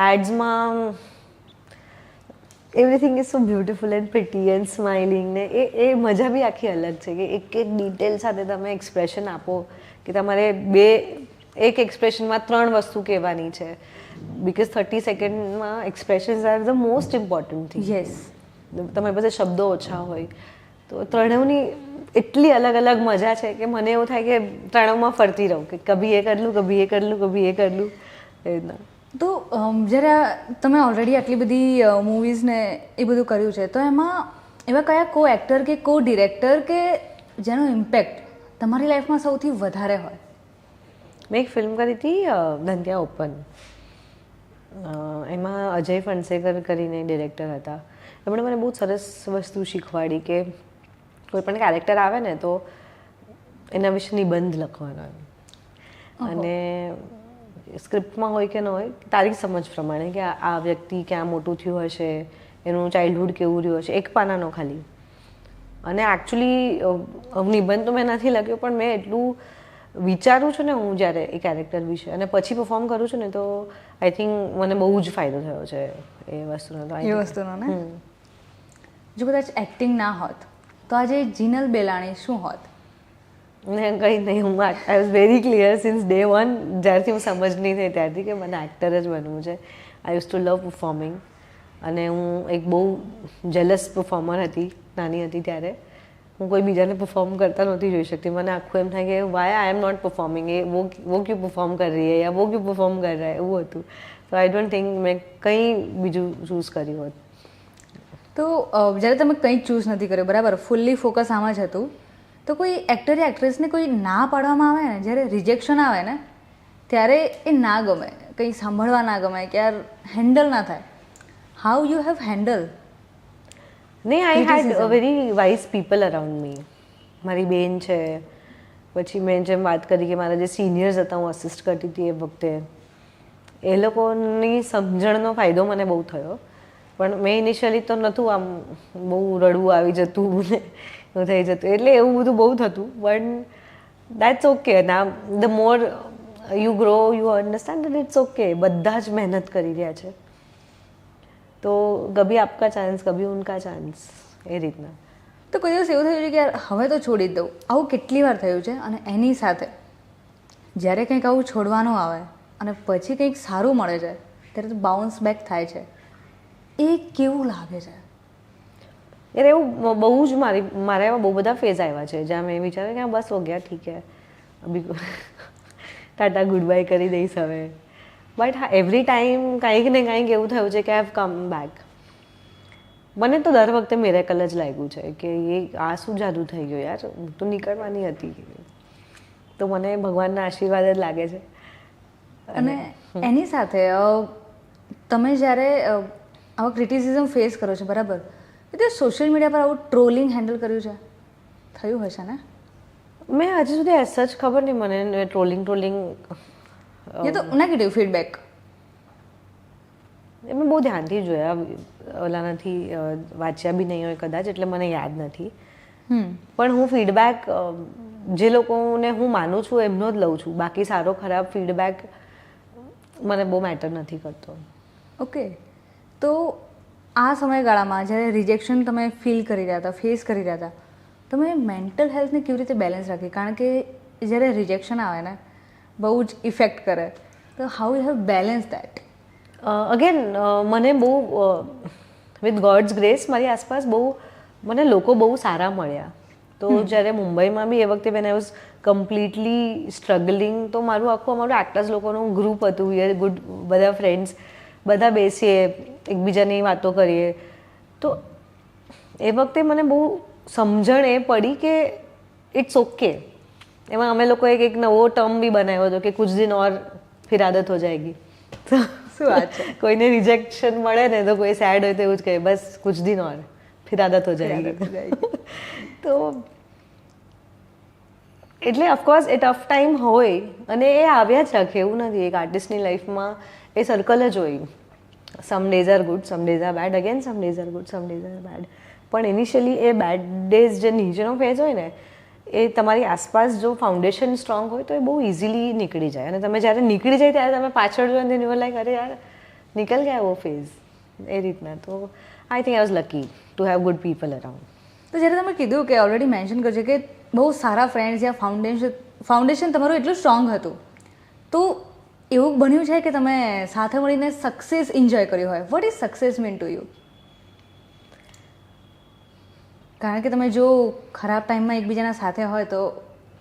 Speaker 2: એડ્સમાં everything is so beautiful and pretty and smiling, ને એ મજા બી આખી અલગ છે કે એક એક ડિટેલ સાથે તમે એક્સપ્રેશન આપો, કે તમારે એક એક્સપ્રેશનમાં 3 વસ્તુ કહેવાની છે, બિકોઝ 30 સેકન્ડમાં expressions are the most important thing.
Speaker 1: Yes.
Speaker 2: તમારી પાસે શબ્દો ઓછા હોય, તો ત્રણેયની એટલી અલગ અલગ મજા છે કે મને એવું થાય કે ત્રણેયમાં ફરતી રહું, કે કભી એ કરી લઉં, કભી એ કરી લઉં, કભી એ કરી લઉં, એ રીતના.
Speaker 1: તો જ્યારે તમે ઓલરેડી આટલી બધી મૂવીઝને એ બધું કર્યું છે, તો એમાં એવા કયા કો એક્ટર કે કો ડિરેક્ટર કે જેનો ઇમ્પેક્ટ તમારી લાઈફમાં સૌથી વધારે હોય?
Speaker 2: મેં એક ફિલ્મ કરી હતી ધંધ્યા ઓપન. એમાં અજય ફણસેકર કરીને ડિરેક્ટર હતા. એમણે મને બહુ સરસ વસ્તુ શીખવાડી કે કોઈ પણ કેરેક્ટર આવે ને તો એના વિશે નિબંધ લખવાનો, અને સ્ક્રિપ્ટમાં હોય કે ન હોય, તારી સમજ પ્રમાણે કે આ વ્યક્તિ ક્યાં મોટું થયું હશે, એનું ચાઇલ્ડહુડ કેવું રહ્યું હશે, એક પાનાનો ખાલી. અને એકચ્યુઅલી નિબંધ તો મેં નથી લખ્યો, પણ મેં એટલું વિચારું છું ને હું જ્યારે એ કેરેક્ટર વિશે, અને પછી પરફોર્મ કરું છું ને, તો આઈ થિંક મને બહુ જ ફાયદો થયો છે એ વસ્તુનો. તો
Speaker 1: એ વસ્તુનો ને, જો કદાચ એક્ટિંગ ના હોત તો આજે જીનલ બેલાણી શું હોત?
Speaker 2: ને કંઈ નહીં, હું આઈ was very clear since day 1, જ્યારથી હું સમજણી થઈ ત્યારથી કે મને એક્ટર જ બનવું છે. આઈ યુઝ ટુ લવ પરફોર્મિંગ, અને હું એક બહુ જેલસ પરફોર્મર હતી નાની હતી ત્યારે. હું કોઈ બીજાને પરફોર્મ કરતા નહોતી જોઈ શકતી. મને આખું એમ થાય કે why I am not performing, એ વો ક્યું પરફોર્મ કર રહી હૈ યા વો ક્યું પરફોર્મ કર રહા હૈ, એવું હતું. તો આઈ ડોન્ટ થિંક મેં કંઈ બીજું ચૂઝ કર્યું હોત.
Speaker 1: તો જ્યારે તમે કંઈ ચૂઝ નથી કર્યો બરાબર, ફૂલ્લી ફોકસ આમાં જ હતું, તો કોઈ એક્ટર યા એક્ટ્રેસને કોઈ ના પાડવામાં આવે ને, જ્યારે રિજેક્શન આવે ને ત્યારે એ ના ગમે, કંઈ સાંભળવા ના ગમે કે યાર હેન્ડલ ના થાય. How you have handle?
Speaker 2: નહીં, I had very wise people around me. મારી બેન છે, પછી મેં જેમ વાત કરી કે મારા જે સિનિયર્સ હતા, હું અસિસ્ટ કરતી હતી એ વખતે, એ લોકોની સમજણનો ફાયદો મને બહુ થયો. પણ મેં ઇનિશિયલી તો નહોતું, આમ બહુ રડવું આવી જતું ને એવું થઈ જતું, એટલે એવું બધું બહુ થતું. પણ દેટ્સ ઓકે. ના, the more you grow you understand that it's okay. બધા જ મહેનત કરી રહ્યા છે, તો કભી આપકા ચાન્સ કભી ઉનકા ચાન્સ, એ રીતના.
Speaker 1: તો કોઈ દિવસ એવું થયું છે કે યાર હવે તો છોડી જ દઉં? આવું કેટલી વાર થયું છે? અને એની સાથે જ્યારે કંઈક આવું છોડવાનું આવે અને પછી કંઈક સારું મળે છે ત્યારે તો બાઉન્સ બેક થાય છે, એ કેવું લાગે છે?
Speaker 2: યાર એવું બહુ જ મારા એવા બહુ બધા ફેઝ આવ્યા છે જ્યાં મેં વિચાર્યું કે બસ હો ગયા, ઠીક હે, અભી ટાટા ગુડ બાય કરી દઈશ હવે. બટ હા, એવરી ટાઈમ કંઈક ને કંઈક એવું થયું છે કે આઈ હેવ કમ બેક. મને તો દર વખતે મિરેકલ જ લાગ્યું છે કે આ શું જાદુ થઈ ગયો યાર, હું તો નીકળવાની હતી. તો મને ભગવાનના આશીર્વાદ જ લાગે છે.
Speaker 1: અને એની સાથે તમે જ્યારે આવા ક્રિટિસિઝમ ફેસ કરો છો બરાબર, તો સોશિયલ મીડિયા પર આવું ટ્રોલિંગ હેન્ડલ કર્યું છે? થયું હશે ને? મેં
Speaker 2: હજી સુધી એસ જ ખબર નહીં મને ટ્રોલિંગ
Speaker 1: એ તો નેગેટિવ ફીડબેક
Speaker 2: મેં બહુ ધ્યાનથી જોયા, ઓલા નથી વાંચ્યા બી નહીં હોય કદાચ, એટલે મને યાદ નથી. પણ હું ફીડબેક જે લોકોને હું માનું છું એમનો જ લઉં છું. બાકી સારો ખરાબ ફીડબેક મને બહુ મેટર નથી કરતો.
Speaker 1: ઓકે. તો આ સમયગાળામાં જ્યારે રિજેક્શન તમે ફીલ કરી રહ્યા હતા, ફેસ કરી રહ્યા હતા, તમે મેન્ટલ હેલ્થને કેવી રીતે બેલેન્સ રાખી? કારણ કે જ્યારે રિજેક્શન આવે ને બહુ જ ઇફેક્ટ કરે, તો how you have balance that?
Speaker 2: Again મને બહુ વિથ ગોડ્સ ગ્રેસ મારી આસપાસ બહુ મને લોકો બહુ સારા મળ્યા. તો જ્યારે મુંબઈમાં બી એ વખતે when I was completely struggling, તો અમારું એક્ટર્સ લોકોનું ગ્રુપ હતું, વી આર ગુડ, બધા ફ્રેન્ડ્સ, બધા બેસીએ, એકબીજાની વાતો કરીએ. તો એ વખતે મને બહુ સમજણ એ પડી કે ઇટ્સ ઓકે. એમાં અમે લોકોએ એક નવો ટર્મ બી બનાવ્યો હતો કે કુછ દિન ઓર ફિર આદત હો જાયગી.
Speaker 1: શું વાત છે?
Speaker 2: કોઈને રિજેક્શન મળે ને તો કોઈ સેડ હોય તો એવું જ કહે, બસ કુછ દિન ઓર ફિર આદત હો જાયગી. તો એટલે ઓફકોર્સ એ ટફ ટાઈમ હોય અને એ આવ્યા જ રાખે, એવું નથી. એક આર્ટિસ્ટની લાઈફમાં એ સર્કલ જ હોય. Some days are good, some days are bad, again some days are good, some days are bad. પણ ઇનિશિયલી એ બેડ ડેઝ જે નીચેનો ફેઝ હોય ને, એ તમારી આસપાસ જો ફાઉન્ડેશન સ્ટ્રોંગ હોય તો એ બહુ ઇઝીલી નીકળી જાય. અને તમે જ્યારે નીકળી જાય ત્યારે તમે પાછળ જો અને યુ લાઈક અરે યાર નીકળ ગયા વો ફેઝ, એ રીતના. તો I think I was lucky to have good people around.
Speaker 1: તો જ્યારે તમે કીધું કે ઓલરેડી મેન્શન કરજો કે બહુ સારા ફ્રેન્ડ્સ યા ફાઉન્ડેશન તમારું એટલું સ્ટ્રોંગ હતું, તો એવું બન્યું છે કે તમે સાથે મળીને સક્સેસ એન્જોય કર્યું હોય? What is success mean to you? કારણ કે તમે જો ખરાબ ટાઈમમાં એકબીજાના સાથે હોય તો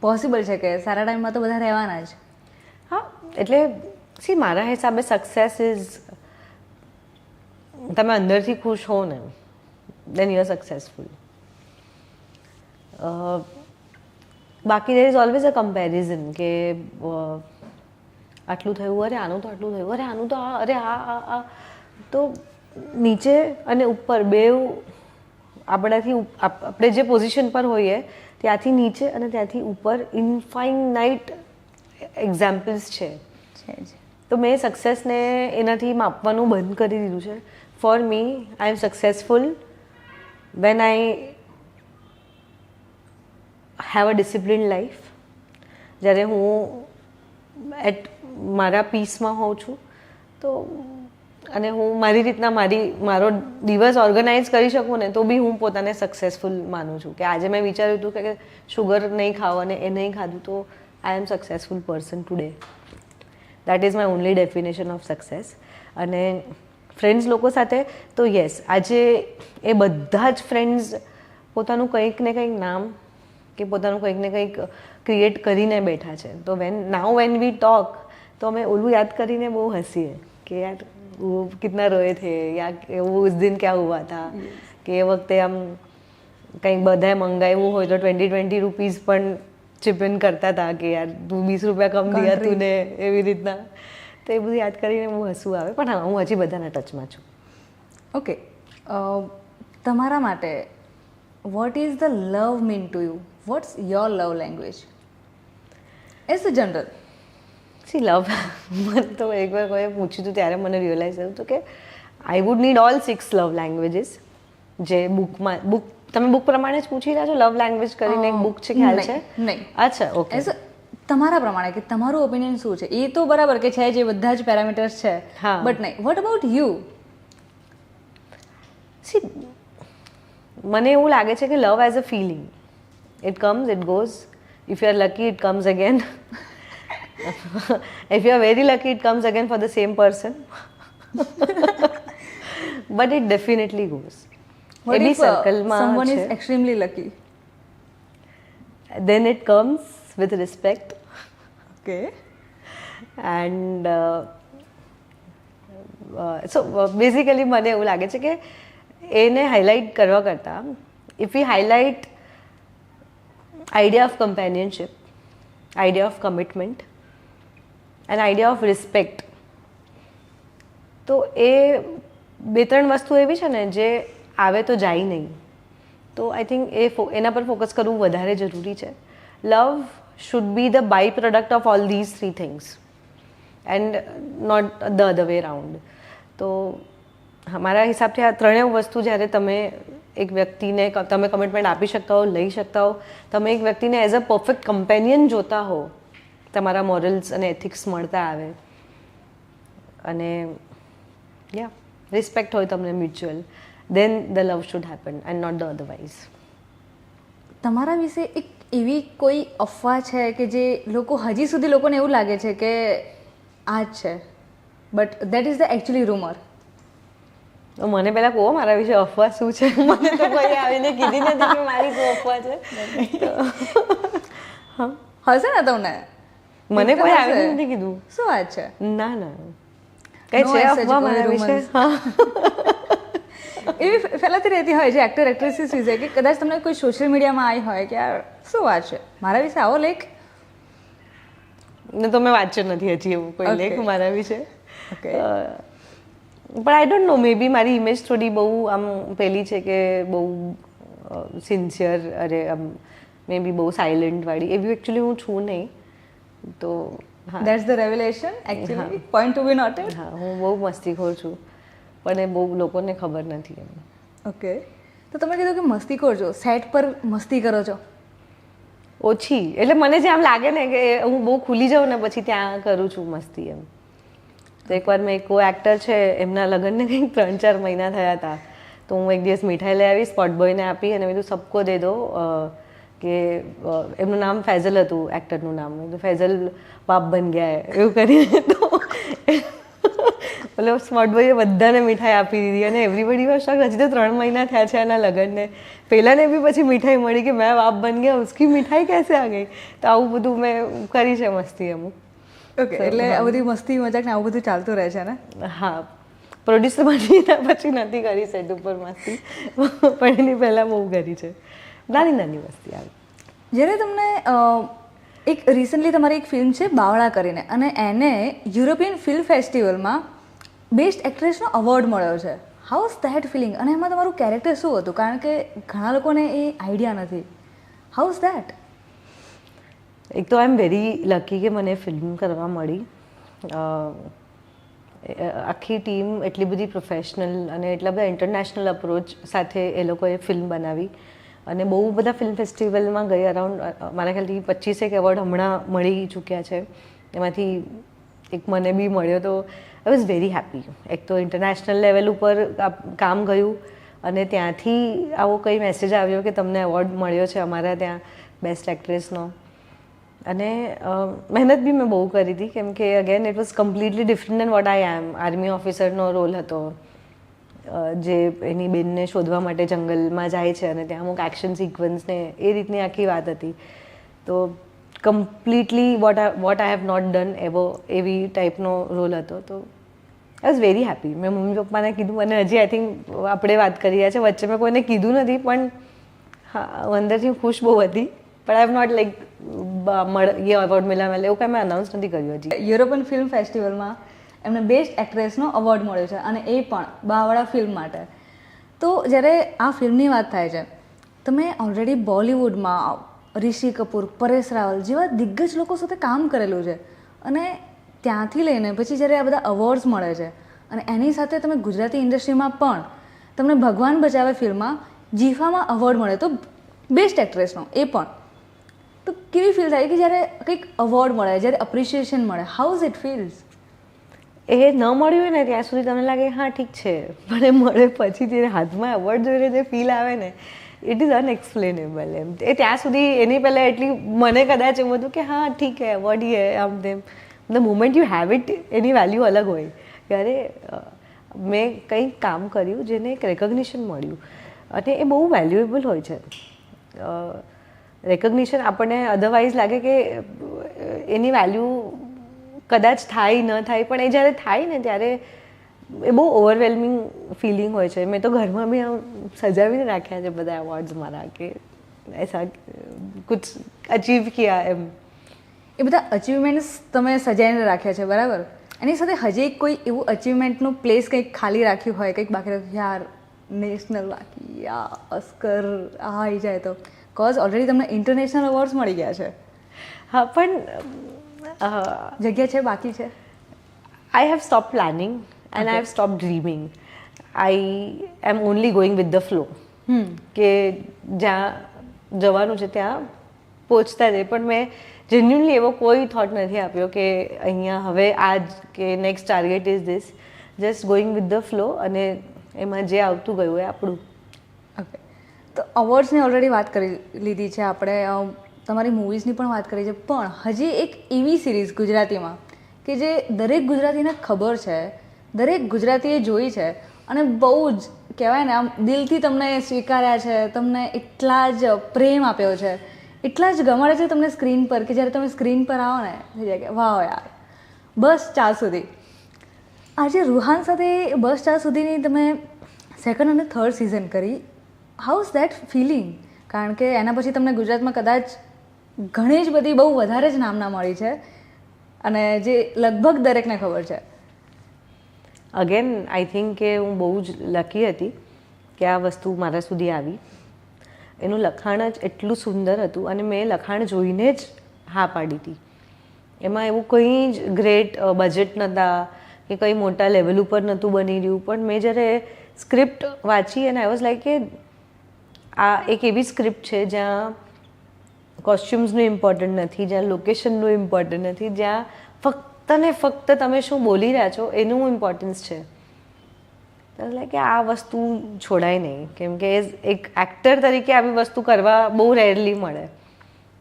Speaker 1: પોસિબલ છે કે સારા ટાઈમમાં તો બધા રહેવાના જ.
Speaker 2: હા, એટલે સી મારા હિસાબે સક્સેસ ઇઝ તમે અંદરથી ખુશ હો ને, દેન યુ આર સક્સેસફુલ. બાકી there is always a comparison કે આટલું થયું, અરે આનું તો આટલું થયું, અરે આનું તો અરે આ. તો નીચે અને ઉપર બેવ આપણાથી આપણે જે પોઝિશન પર હોઈએ ત્યાંથી નીચે અને ત્યાંથી ઉપર ઇન્ફાઇનાઇટ એક્ઝામ્પલ્સ છે. તો મેં સક્સેસને એનાથી માપવાનું બંધ કરી દીધું છે. For me I am successful when I have a discipline life. જ્યારે હું મારા પીસમાં હોઉં છું તો, અને હું મારી રીતના મારો દિવસ ઓર્ગેનાઇઝ કરી શકું ને, તો બી હું પોતાને સક્સેસફુલ માનું છું. કે આજે મેં વિચાર્યું હતું કે શુગર નહીં ખાવ અને એ નહીં ખાધું, તો I am successful person today. That is my only definition of success. અને ફ્રેન્ડ્સ લોકો સાથે તો યસ, આજે એ બધા જ ફ્રેન્ડ્સ પોતાનું કંઈક ને કંઈક નામ કે પોતાનું કંઈક ને કંઈક ક્રિએટ કરીને બેઠા છે. તો નાઉ વેન વી ટોક તો અમે ઓલું યાદ કરીને બહુ હસીએ કે યાર वो कितना रोए थे या वो उस दिन क्या हुआ था, કે એ વખતે આમ કંઈક બધાએ મંગાવ્યું હોય તો 20 રૂપીઝ પણ ચિપિન કરતા હતા કે યાર તું 20 રૂપિયા કમ દિયા તું ને એવી રીતના. તો એ બધું યાદ કરીને બહુ હસવું આવે. પણ હા, હું હજી બધાના ટચમાં છું.
Speaker 1: ઓકે, તમારા માટે what is the love mean to you? What's your love language as a general?
Speaker 2: See love, મને તો એકવાર કોઈએ પૂછ્યું હતું ત્યારે મને રિયલાઇઝ થયું હતું કે I would need all 6 love languages. જે બુક તમે બુક પ્રમાણે જ પૂછી રહ્યા છો? લવ લેંગ્વેજ કરીને એક બુક છે, ખ્યાલ છે?
Speaker 1: નહીં.
Speaker 2: અચ્છા, ઓકે.
Speaker 1: એઝ તમારા પ્રમાણે કે તમારું ઓપિનિયન શું છે? એ તો બરાબર કે છે જે બધા જ પેરામીટર્સ છે,
Speaker 2: હા.
Speaker 1: બટ નહીં, વોટ અબાઉટ યુ?
Speaker 2: સી, મને એવું લાગે છે કે love as a feeling, it comes, it goes. If you are lucky it comes again. If you are very lucky it comes again for the same person. But it definitely goes.
Speaker 1: What
Speaker 2: એ બી
Speaker 1: if
Speaker 2: સર્કલમાં
Speaker 1: someone is
Speaker 2: છે.
Speaker 1: extremely lucky?
Speaker 2: Then it comes with respect.
Speaker 1: Okay.
Speaker 2: And so basically મને એવું લાગે છે કે એને હાઇલાઇટ કરવા કરતાં if you highlight idea of companionship, idea of commitment and idea of respect, તો એ 2-3 વસ્તુ એવી છે ને જે આવે તો જાય નહીં. તો આઈ થિંક એના પર ફોકસ કરવું વધારે જરૂરી છે. Love should be the by product of all these 3 things and not the other way round. તો મારા હિસાબથી આ 3 વસ્તુ જ્યારે તમે એક વ્યક્તિને તમે કમિટમેન્ટ આપી શકતા હો, લઈ શકતા હો, તમે એક વ્યક્તિને એઝ અ પરફેક્ટ કમ્પેનિયન જોતા હો, તમારા મોરલ્સ અને એથિક્સ મળતા આવે, અને યા રિસ્પેક્ટ હોય તમને mutual, then the love should happen and not the otherwise.
Speaker 1: તમારા વિશે એક એવી કોઈ અફવા છે કે જે લોકો હજી સુધી લોકોને એવું લાગે છે કે આ જ છે, but that is the actually rumour?
Speaker 2: તો મને પહેલા કહો મારા વિશે અફવા શું છે. મને તો કોઈ આવીને કીધી નથી કે મારી શું અફવા છે.
Speaker 1: હશે ને તમને?
Speaker 2: મને કોઈ આવીને નથી કીધું.
Speaker 1: શું વાત છે?
Speaker 2: ના ના, કઈ છે અફવા મારા વિશે?
Speaker 1: એવી પહેલાંથી રહેતી હોય છે એક્ટર એક્ટ્રેસીસ વિશે કે કદાચ તમને કોઈ સોશિયલ મીડિયામાં આવી હોય કે યાર શું વાત છે મારા વિશે આવો લેખ?
Speaker 2: ને તો મેં વાંચ્યો નથી હજી એવું કોઈ લેખ મારા વિશે.
Speaker 1: ઓકે.
Speaker 2: પણ આઈ ડોન્ટ નો, મે બી મારી ઇમેજ થોડી બહુ આમ પેલી છે કે બહુ સિન્સિયર, અરે આમ મે બી બહુ સાયલન્ટ વાળી, એવી એકચ્યુઅલી હું છું નહીં. તો હા,
Speaker 1: that's the revelation actually, point to be noted.
Speaker 2: હા, હું બહુ મસ્તીખોર છું, પણ એ બહુ લોકોને ખબર નથી એમ.
Speaker 1: ઓકે. તો તમે કીધું કે મસ્તીખોર છો, સેટ પર મસ્તી કરો છો?
Speaker 2: ઓછી, એટલે મને જે આમ લાગે ને કે હું બહુ ખુલી જાઉં ને પછી ત્યાં કરું છું મસ્તી એમ. તો એકવાર મેં કો એક્ટર છે, એમના લગ્નને કંઈક 3-4 મહિના થયા હતા. તો હું એક દિવસ મીઠાઈ લઈ આવી, સ્પોટ બોયને આપી અને મેં કીધું સબકો દે દો, કે એમનું નામ ફૈઝલ હતું, એક્ટરનું નામ. મેં કીધું ફૈઝલ બાપ બન ગયા એવું કરીને. તો એટલે સ્પોટ બોયે બધાને મીઠાઈ આપી દીધી અને એવરીબડી વોઝ શોક્ડ. હજી તો 3 મહિના થયા છે એના લગ્નને. પહેલાંને બી પછી મીઠાઈ મળી કે મેં બાપ બન ગયા, ઉસકી મીઠાઈ કેસે આ ગઈ. તો આવું બધું મેં કરી છે મસ્તી અમુક.
Speaker 1: ઓકે, એટલે આ બધી મસ્તી મજાક ને આવું બધું ચાલતું રહે છે ને?
Speaker 2: હા, પ્રોડ્યુસર બની પછી નથી કરી સેટ ઉપર મસ્તી, પણ એની પહેલાં બહુ કરી છે, નાની નાની મસ્તી આવે.
Speaker 1: જ્યારે તમને એક રિસન્ટલી તમારી એક ફિલ્મ છે બાવળા કરીને, અને એને યુરોપિયન ફિલ્મ ફેસ્ટિવલમાં બેસ્ટ એક્ટ્રેસનો અવોર્ડ મળ્યો છે. How is that feeling? અને એમાં તમારું કેરેક્ટર શું હતું? કારણ કે ઘણા લોકોને એ આઈડિયા નથી. How is that?
Speaker 2: એક તો આઈ એમ વેરી લકી કે મને ફિલ્મ કરવા મળી. આખી ટીમ એટલી બધી પ્રોફેશનલ અને એટલા બધા ઇન્ટરનેશનલ અપ્રોચ સાથે એ લોકોએ ફિલ્મ બનાવી અને બહુ બધા ફિલ્મ ફેસ્ટિવલમાં ગઈ. અરાઉન્ડ મારા ખ્યાલથી 25 એવોર્ડ હમણાં મળી ચૂક્યા છે. એમાંથી એક મને બી મળ્યો, તો આઈ વોઝ વેરી હેપી. એક તો ઇન્ટરનેશનલ લેવલ ઉપર કામ ગયું અને ત્યાંથી આવો કંઈ મેસેજ આવ્યો કે તમને એવોર્ડ મળ્યો છે અમારા ત્યાં બેસ્ટ એક્ટ્રેસનો. અને મહેનત બી મેં બહુ કરી હતી, કેમ કે again it was completely different than what I am. Army ઓફિસરનો રોલ હતો, જે એની બેનને શોધવા માટે જંગલમાં જાય છે અને ત્યાં અમુક એક્શન સિક્વન્સને એ રીતની આખી વાત હતી. તો completely what I have not done એવો એવી ટાઈપનો રોલ હતો. તો આઈ વોઝ વેરી હેપી. મેં મમ્મી પપ્પાને કીધું અને હજી આઈ થિંક આપણે વાત કરી રહ્યા છે વચ્ચે મેં કોઈને કીધું નથી પણ હા અંદરથી હું ખુશ બહુ હતી પણ આઈ હેવ નોટ લાઈક ये अवॉर्ड मिला मैंने એવું કાંઈ મેં અનાઉન્સ નથી કર્યું હજી.
Speaker 1: યુરોપિયન ફિલ્મ ફેસ્ટિવલમાં એમને બેસ્ટ એક્ટ્રેસનો અવોર્ડ મળ્યો છે અને એ પણ બાવાળા ફિલ્મ માટે. તો જ્યારે આ ફિલ્મની વાત થાય છે તમે ઓલરેડી બોલિવૂડમાં ઋષિ કપૂર, પરેશ રાવલ જેવા દિગ્ગજ લોકો સાથે કામ કરેલું છે અને ત્યાંથી લઈને પછી જ્યારે આ બધા અવોર્ડ્સ મળે છે અને એની સાથે તમે ગુજરાતી ઇન્ડસ્ટ્રીમાં પણ તમને ભગવાન બચાવે ફિલ્મમાં જીફામાં અવોર્ડ મળે તો બેસ્ટ એક્ટ્રેસનો એ પણ, તો કેવી ફીલ થાય કે જ્યારે કંઈક અવોર્ડ મળે, જ્યારે અપ્રિશિએશન મળે, હાઉ ઇઝ ઇટ ફીલ્સ?
Speaker 2: એ ન મળ્યું હોય ને ત્યાં સુધી તમને લાગે હા ઠીક છે પણ એ મળે પછી જ્યારે હાથમાં એવોર્ડ જોઈને જે ફીલ આવે ને ઇટ ઇઝ અનએક્સપ્લેનેબલ. એમ એ ત્યાં સુધી એની પહેલાં એટલી મને કદાચ એવું હતું કે હા ઠીક હે એવોર્ડ હી હે આમ તેમ. The moment you have it any value અલગ હોય કે અરે મેં કંઈક કામ કર્યું જેને એક રેકગ્નિશન મળ્યું અને એ બહુ વેલ્યુએબલ હોય છે. રેકગ્નિશન આપણને અધરવાઇઝ લાગે કે એની વેલ્યુ કદાચ થાય ન થાય પણ એ જ્યારે થાય ને ત્યારે એ બહુ ઓવરવેલ્મિંગ ફિલિંગ હોય છે. મેં તો ઘરમાં બી આમ સજાવીને રાખ્યા છે બધા એવોર્ડ્સ મારા કે એસા કુછ અચીવ કિયા એમ.
Speaker 1: એ બધા અચીવમેન્ટ્સ તમે સજાઈને રાખ્યા છે બરાબર, એની સાથે હજી કોઈ એવું અચીવમેન્ટનું પ્લેસ કંઈક ખાલી રાખ્યું હોય, કંઈક બાકી રાખ્યું યાર નેશનલ બાકી યા ઓસ્કર આ આવી જાય તો કોઝ ઓલરેડી તમને ઇન્ટરનેશનલ અવોર્ડ્સ મળી ગયા છે.
Speaker 2: હા પણ
Speaker 1: જગ્યા છે બાકી છે?
Speaker 2: I have stop planning and I have stop dreaming. I M only going with the flow કે જ્યાં જવાનું છે ત્યાં પહોંચતા જાય. પણ મેં જેન્યુઅનલી એવો કોઈ થોટ નથી આપ્યો કે અહીંયા હવે આ જ કે next target is this. Just going with the flow અને એમાં જે આવતું ગયું એ આપણું.
Speaker 1: ઓકે, તો અવોર્ડ્સની ઓલરેડી વાત કરી લીધી છે આપણે, તમારી મૂવીઝની પણ વાત કરી છે, પણ હજી એક એવી સિરીઝ ગુજરાતીમાં કે જે દરેક ગુજરાતીને ખબર છે, દરેક ગુજરાતીએ જોઈ છે અને બહુ જ કહેવાય ને આમ દિલથી તમને સ્વીકાર્યા છે, તમને એટલા જ પ્રેમ આપ્યો છે, એટલા જ ગમાડે છે તમને સ્ક્રીન પર કે જ્યારે તમે સ્ક્રીન પર આવો ને થઈ જાય કે વાહ યાર બસ ચાર સુધી. આજે રૂહાન સાથે બસ ચાર સુધીની તમે સેકન્ડ અને થર્ડ સિઝન કરી, હાઉ ઇઝ દેટ ફિલિંગ? કારણ કે એના પછી તમને ગુજરાતમાં કદાચ ઘણી જ બધી બહુ વધારે જ નામના મળી છે અને જે લગભગ દરેકને ખબર છે.
Speaker 2: અગેન આઈ થિંક કે હું બહુ જ લકી હતી કે આ વસ્તુ મારા સુધી આવી. એનું લખાણ જ એટલું સુંદર હતું અને મેં લખાણ જોઈને જ હા પાડી હતી. એમાં એવું કંઈ જ ગ્રેટ બજેટ નહોતા કે કંઈ મોટા લેવલ ઉપર નહોતું બની રહ્યું, પણ મેં જ્યારે સ્ક્રિપ્ટ વાંચી અને આઈ વોઝ લાઈક કે આ એક એવી સ્ક્રિપ્ટ છે જ્યાં કોસ્ચ્યુમ્સનું ઇમ્પોર્ટન્ટ નથી, જ્યાં લોકેશનનું ઇમ્પોર્ટન્ટ નથી, જ્યાં ફક્ત ને ફક્ત તમે શું બોલી રહ્યા છો એનું ઇમ્પોર્ટન્સ છે. લાઈક કે આ વસ્તુ છોડાય નહીં, કેમ કે એક એક્ટર તરીકે આવી વસ્તુ કરવા બહુ રેરલી મળે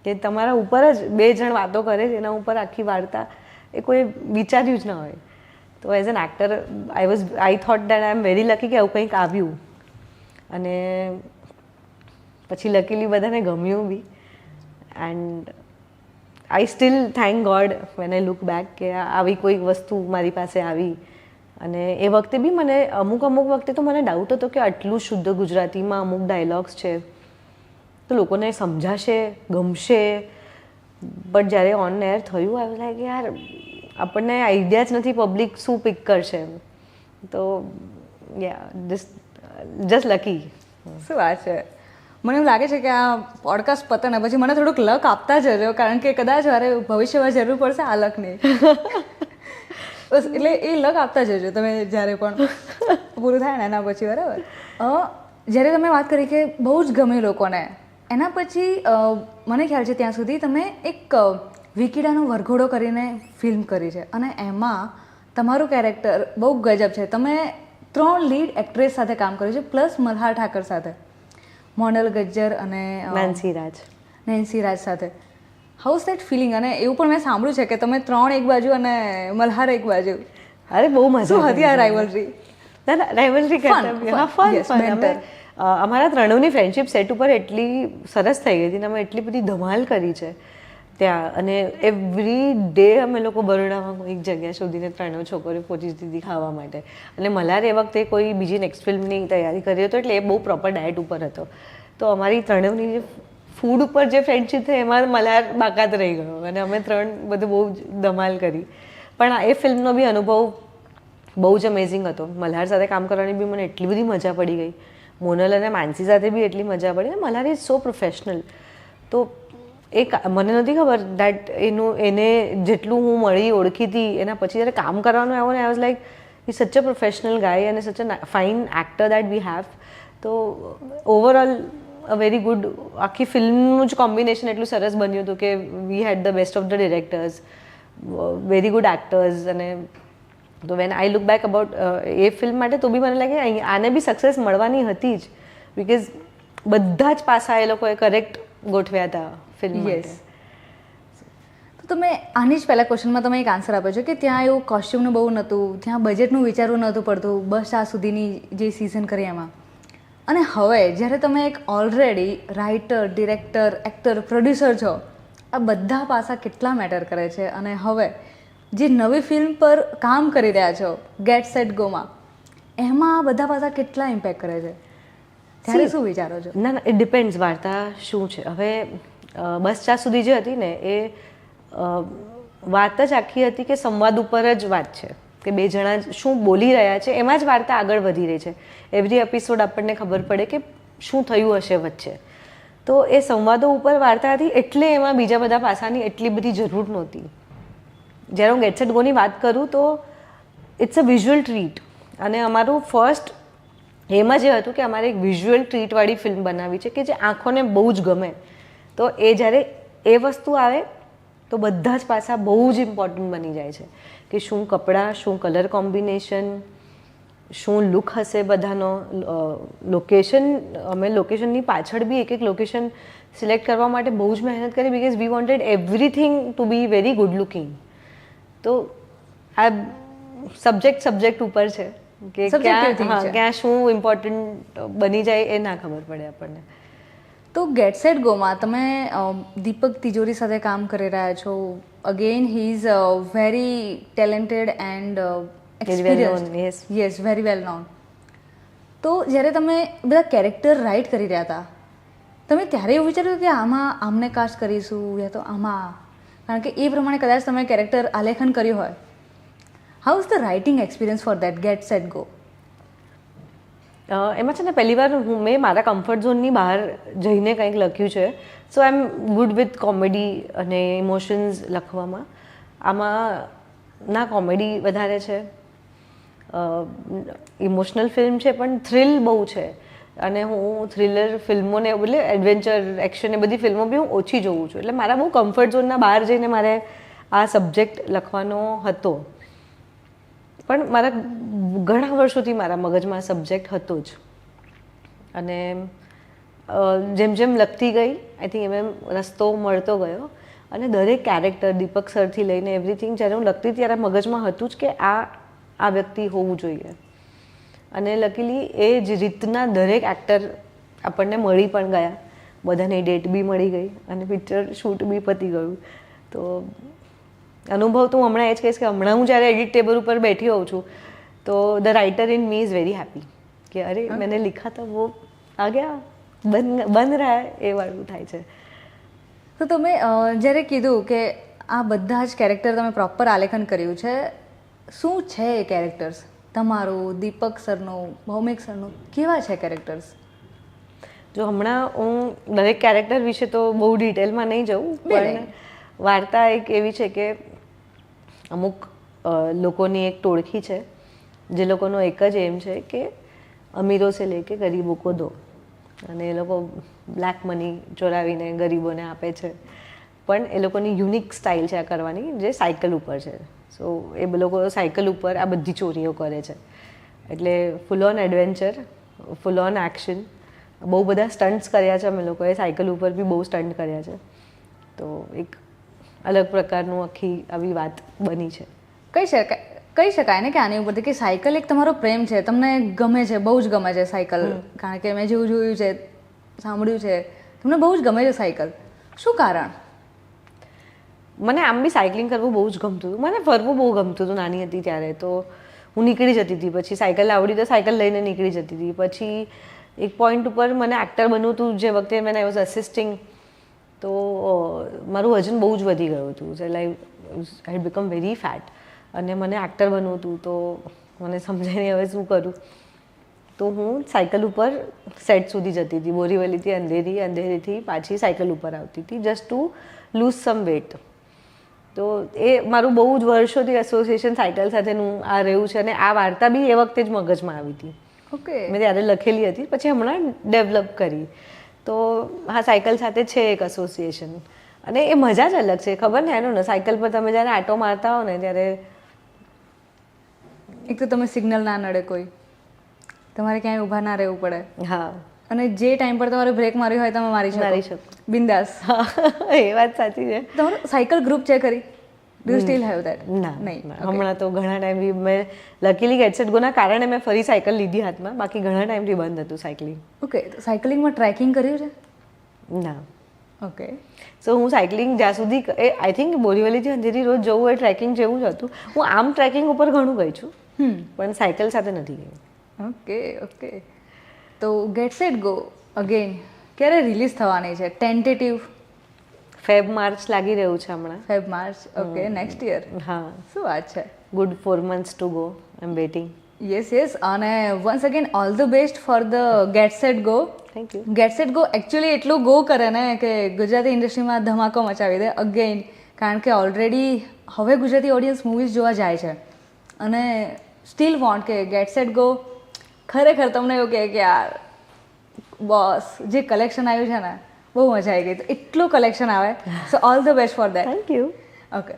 Speaker 2: કે તમારા ઉપર જ બે જણ વાતો કરે છે એના ઉપર આખી વાર્તા એ કોઈ વિચાર્યું જ ના હોય. તો as an actor I thought that I am very lucky કે આવું કંઈક આવ્યું અને પછી લકીલી બધાને ગમ્યું બી. And I still thank God when I look back કે આવી કોઈક વસ્તુ મારી પાસે આવી. અને એ વખતે બી મને અમુક વખતે તો મને ડાઉટ હતો કે આટલું શુદ્ધ ગુજરાતીમાં અમુક ડાયલોગ્સ છે તો લોકોને સમજાશે, ગમશે, બટ જ્યારે ઓન એર થયું આવી લાગે કે યાર આપણને આઈડિયા જ નથી પબ્લિક શું પિક કરશે. તો જસ્ટ લકી.
Speaker 1: શું વાત છે. મને એવું લાગે છે કે આ પોડકાસ્ટ પતે ને પછી મને થોડુંક લક આપતા જજો, કારણ કે કદાચ મારે ભવિષ્યમાં જરૂર પડશે આ લકની. બસ એટલે એ લક આપતા જજો તમે જ્યારે પણ પૂરું થાય ને એના પછી, બરાબર. જ્યારે તમે વાત કરી કે બહુ જ ગમે લોકોને, એના પછી મને ખ્યાલ છે ત્યાં સુધી તમે એક વિકીડાનો વરઘોડો કરીને ફિલ્મ કરી છે અને એમાં તમારું કેરેક્ટર બહુ ગજબ છે. તમે 3 લીડ એક્ટ્રેસ સાથે કામ કર્યું છે પ્લસ મલ્હાર ઠાકર સાથે, મોનલ ગજ્જર અને નેન્સી રાજ સાથે. How is that feeling? અને એવું પણ મેં સાંભળ્યું છે કે તમે 3 એક બાજુ અને મલ્હાર એક બાજુ.
Speaker 2: અરે બહુ મજા
Speaker 1: હતી આ રાઇવલરી.
Speaker 2: ના ના રાઇવલરી કરતા ફન. અમારા ત્રણેયની ફ્રેન્ડશિપ સેટ ઉપર એટલી સરસ થઈ ગઈ હતી ને અમે એટલી બધી ધમાલ કરી છે ત્યાં અને એવરી ડે અમે લોકો બરોડામાં કોઈક જગ્યા શોધીને ત્રણેય છોકરીઓ પહોંચી જતી ખાવા માટે. અને મલ્હાર એ વખતે કોઈ બીજી નેક્સ્ટ ફિલ્મની તૈયારી કરી હતો એટલે એ બહુ પ્રોપર ડાયટ ઉપર હતો. તો અમારી ત્રણેયની જે ફૂડ ઉપર જે ફ્રેન્ડશીપ થઈ એમાં મલ્હાર બાકાત રહી ગયો અને અમે ત્રણ બધું બહુ જ ધમાલ કરી. પણ એ ફિલ્મનો બી અનુભવ બહુ જ અમેઝિંગ હતો. મલ્હાર સાથે કામ કરવાની બી મને એટલી બધી મજા પડી ગઈ. મોનલ અને માનસી સાથે બી એટલી મજા પડી. Malhar is so professional. તો એક મને નથી ખબર દેટ એને જેટલું હું મળી ઓળખી હતી એના પછી જ્યારે કામ કરવાનું આવ્યું ને આઈ વોઝ લાઈક ઈ સચ અ પ્રોફેશનલ ગાય અને such a fine actor that we have. તો ઓવરઓલ અ વેરી ગુડ આખી ફિલ્મનું જ કોમ્બિનેશન એટલું સરસ બન્યું હતું કે we had the best of the directors, very good actors. અને તો when I look back about એ ફિલ્મ માટે તો બી મને લાગે આને બી સક્સેસ મળવાની હતી જ, બિકોઝ બધા જ પાસા એ લોકોએ કરેક્ટ ગોઠવ્યા હતા ફિલ્મ.
Speaker 1: યસ. તો તમે આની જ પહેલા ક્વેશ્ચનમાં તમે એક આન્સર આપ્યો છે કે ત્યાં એવું કોસ્ટ્યુમનું બહુ નહોતું, ત્યાં બજેટનું વિચારવું નહોતું પડતું, બસ આ સુધીની જે સિઝન કરી એમાં. અને હવે જ્યારે તમે એક already writer, director, actor, producer છો, આ બધા પાસા કેટલા મેટર કરે છે. અને હવે જે નવી ફિલ્મ પર કામ કરી રહ્યા છો ગેટ સેટ ગોમાં, એમાં આ બધા પાસા કેટલા ઇમ્પેક્ટ કરે છે, ત્યારે શું વિચારો છો?
Speaker 2: ના ના, ઇટ ડિપેન્ડ્સ વાર્તા શું છે. હવે બસ ચા સુધી જે હતી ને એ વાત જ આખી હતી કે સંવાદ ઉપર જ વાત છે કે બે જણા શું બોલી રહ્યા છે એમાં જ વાર્તા આગળ વધી રહી છે. એવરી એપિસોડ આપણને ખબર પડે કે શું થયું હશે વચ્ચે. તો એ સંવાદો ઉપર વાર્તા હતી એટલે એમાં બીજા બધા પાસાની એટલી બધી જરૂર નહોતી. જ્યારે હું ગેટ સેટ ગોની વાત કરું તો ઇટ્સ અ વિઝ્યુઅલ ટ્રીટ. અને અમારું ફર્સ્ટ એમાં જે હતું કે અમારે એક વિઝ્યુઅલ ટ્રીટવાળી ફિલ્મ બનાવી છે કે જે આંખોને બહુ જ ગમે. તો એ જ્યારે એ વસ્તુ આવે તો બધા જ પાસા બહુ જ ઇમ્પોર્ટન્ટ બની જાય છે કે શું કપડાં, શું કલર કોમ્બિનેશન, શું લુક હશે બધાનો, લોકેશન. અમે લોકેશનની પાછળ બી એક એક લોકેશન સિલેક્ટ કરવા માટે બહુ જ મહેનત કરી because we wanted everything to be very good looking. તો આ સબ્જેક્ટ ઉપર છે કે ક્યાં શું ઇમ્પોર્ટન્ટ બની જાય એ ના ખબર પડે આપણને.
Speaker 1: તો ગેટ સેટ ગોમાં તમે દીપક તિજોરી સાથે કામ કરી રહ્યા છો. Again he is very talented and experienced. Yes, very well known. તો જ્યારે તમે બધા કેરેક્ટર રાઇટ કરી રહ્યા હતા, તમે ત્યારે એવું વિચાર્યું કે આમાં આમને કાસ્ટ કરીશું યા તો આમાં, કારણ કે એ પ્રમાણે કદાચ તમે કેરેક્ટર આલેખન કર્યું હોય. How is the writing experience for that get set go?
Speaker 2: એમાં છે ને પહેલી વાર મેં મારા કમ્ફર્ટ ઝોનની બહાર જઈને કંઈક લખ્યું છે. So I M good with comedy અને ઇમોશન્સ લખવામાં. આમાં ના કોમેડી વધારે છે, ઇમોશનલ ફિલ્મ છે પણ થ્રિલ બહુ છે. અને હું થ્રિલર ફિલ્મોને એટલે એડવેન્ચર, એક્શન એ બધી ફિલ્મો બી હું ઓછી જોઉં છું. એટલે મારા બહુ કમ્ફર્ટ ઝોનના બહાર જઈને મારે આ સબ્જેક્ટ લખવાનો હતો. પણ મારા ઘણા વર્ષોથી મારા મગજમાં સબ્જેક્ટ હતો જ. અને જેમ જેમ લખતી ગઈ આઈ થિંક એમ એમ રસ્તો મળતો ગયો. અને દરેક કેરેક્ટર દીપક સરથી લઈને એવરીથિંગ જ્યારે હું લખતી ત્યારે મગજમાં હતું જ કે આ વ્યક્તિ હોવું જોઈએ. અને લકીલી એ જ રીતના દરેક એક્ટર આપણને મળી પણ ગયા. બધાની ડેટ બી મળી ગઈ અને પિક્ચર શૂટ બી પતી ગયું. તો અનુભવ તો હું હમણાં એ જ કહીશ કે હમણાં હું જ્યારે એડિટ ટેબલ ઉપર બેઠી હોઉં છું તો the writer in me is very happy કે અરે મેને લિખા था वो आ गया, બન રહા હૈ, એ વાળું થાય છે.
Speaker 1: તો તમે જ્યારે કીધું કે આ બધા જ કેરેક્ટર તમે પ્રોપર આલેખન કર્યું છે, શું છે એ કેરેક્ટર્સ? તમારું, દીપક સરનું, ભૌમિક સરનું, કેવા છે કેરેક્ટર્સ?
Speaker 2: જો હમણાં હું દરેક કેરેક્ટર વિશે તો બહુ ડિટેલમાં નહીં જઉં, પણ વાર્તા એક એવી છે કે અમુક લોકોની એક ટોળકી છે જે લોકોનો એક જ એમ છે કે અમીરો સે લેકે ગરીબો કો દો. અને એ લોકો બ્લેક મની ચોરાવીને ગરીબોને આપે છે. પણ એ લોકોની યુનિક સ્ટાઇલ છે આ કરવાની, જે સાયકલ ઉપર છે. સો એ લોકો સાયકલ ઉપર આ બધી ચોરીઓ કરે છે. એટલે full on adventure, full on action. બહુ બધા સ્ટન્ટ્સ કર્યા છે અમે લોકોએ, સાયકલ ઉપર બી બહુ સ્ટન્ટ કર્યા છે. તો એક અલગ પ્રકારનું આખી આવી વાત બની છે.
Speaker 1: કહી શકાય ને કે આની ઉપરથી કે સાયકલ એક તમારો પ્રેમ છે, તમને ગમે છે, બહુ જ ગમે છે સાયકલ. કારણ કે મેં જેવું જોયું છે, સાંભળ્યું છે, તમને બહુ જ ગમે છે સાયકલ. શું કારણ?
Speaker 2: મને આમ બી સાયકલિંગ કરવું બહુ જ ગમતું હતું, મને ફરવું બહુ ગમતું હતું નાની હતી ત્યારે. તો હું નીકળી જતી હતી, પછી સાયકલ આવડી તો સાયકલ લઈને નીકળી જતી હતી. પછી એક પોઈન્ટ ઉપર મને એક્ટર બનવું હતું, જે વખતે મેં આઈ વોઝ અસિસ્ટિંગ, તો મારું વજન બહુ જ વધી ગયું હતું. આઈ બીકમ વેરી ફેટ અને મને એક્ટર બનવું હતું. તો મને સમજાય નહીં હવે શું કરું. તો હું સાયકલ ઉપર સેટ સુધી જતી હતી, બોરીવલીથી અંધેરી, અંધેરીથી પાછી સાયકલ ઉપર આવતી હતી, just to lose some weight. તો એ મારું બહુ જ વર્ષોથી એસોસિએશન સાયકલ સાથેનું આ રહ્યું છે. અને આ વાર્તા બી એ વખતે જ મગજમાં આવી હતી.
Speaker 1: ઓકે.
Speaker 2: મેં ત્યારે લખેલી હતી, પછી હમણાં ડેવલપ કરી. તો હા, સાયકલ સાથે છે એક એસોસિએશન. અને એ મજા જ અલગ છે, ખબર ને એનું ને. સાયકલ પર તમે જ્યારે આટો મારતા હો ને ત્યારે
Speaker 1: એક તો તમે સિગ્નલ ના નડે કોઈ, તમારે ક્યાંય ઊભા ના રહેવું પડે.
Speaker 2: હા,
Speaker 1: અને જે ટાઈમ પર તમારે બ્રેક મારી હોય તમે મારી શકો બિંદાસ.
Speaker 2: એ વાત સાચી છે.
Speaker 1: તમારું સાયકલ ગ્રુપ છે ખરી? Do you steel have that?
Speaker 2: ના, હમણાં તો ઘણા ટાઈમથી મેં લકીલી ગેટ સેટ ગોના કારણે મેં ફરી સાયકલ લીધી હાથમાં, બાકી ઘણા ટાઈમથી બંધ હતું સાયકલિંગ.
Speaker 1: ઓકે, તો સાયકલિંગમાં ટ્રેકિંગ કર્યું છે?
Speaker 2: ના.
Speaker 1: ઓકે.
Speaker 2: સો હું સાયકલિંગ જ્યાં સુધી આઈ થિંક બોરીવલીથી અંધેરી રોજ જવું એ ટ્રેકિંગ જેવું જ હતું. હું આમ ટ્રેકિંગ ઉપર ઘણું ગઈ છું, પણ સાયકલ સાથે નથી ગઈ.
Speaker 1: Okay okay. તો ગેટ સેટ ગો અગેન ક્યારે રિલીઝ થવાની છે? ટેન્ટેટિવ
Speaker 2: ફેબ માર્ચ લાગી રહ્યું છે હમણાં.
Speaker 1: Feb March. Okay, next year.
Speaker 2: હા.
Speaker 1: શું વાત છે.
Speaker 2: Good 4 months to go. I am waiting.
Speaker 1: Yes yes. અને once again all the best for the get set go.
Speaker 2: Thank you.
Speaker 1: Get set go actually એટલું ગો કરે ને કે ગુજરાતી ઇન્ડસ્ટ્રીમાં ધમાકો મચાવી દે અગેન. કારણ કે ઓલરેડી હવે ગુજરાતી ઓડિયન્સ મૂવીઝ જોવા જાય છે અને સ્ટીલ વોન્ટ કે ગેટ સેટ ગો ખરેખર તમને એવું કહે કે યાર બોસ જે કલેક્શન આવ્યું છે ને બહુ મજા આવી ગઈ. તો એટલું કલેક્શન આવે. સો all the best for that.
Speaker 2: Thank you.
Speaker 1: Okay.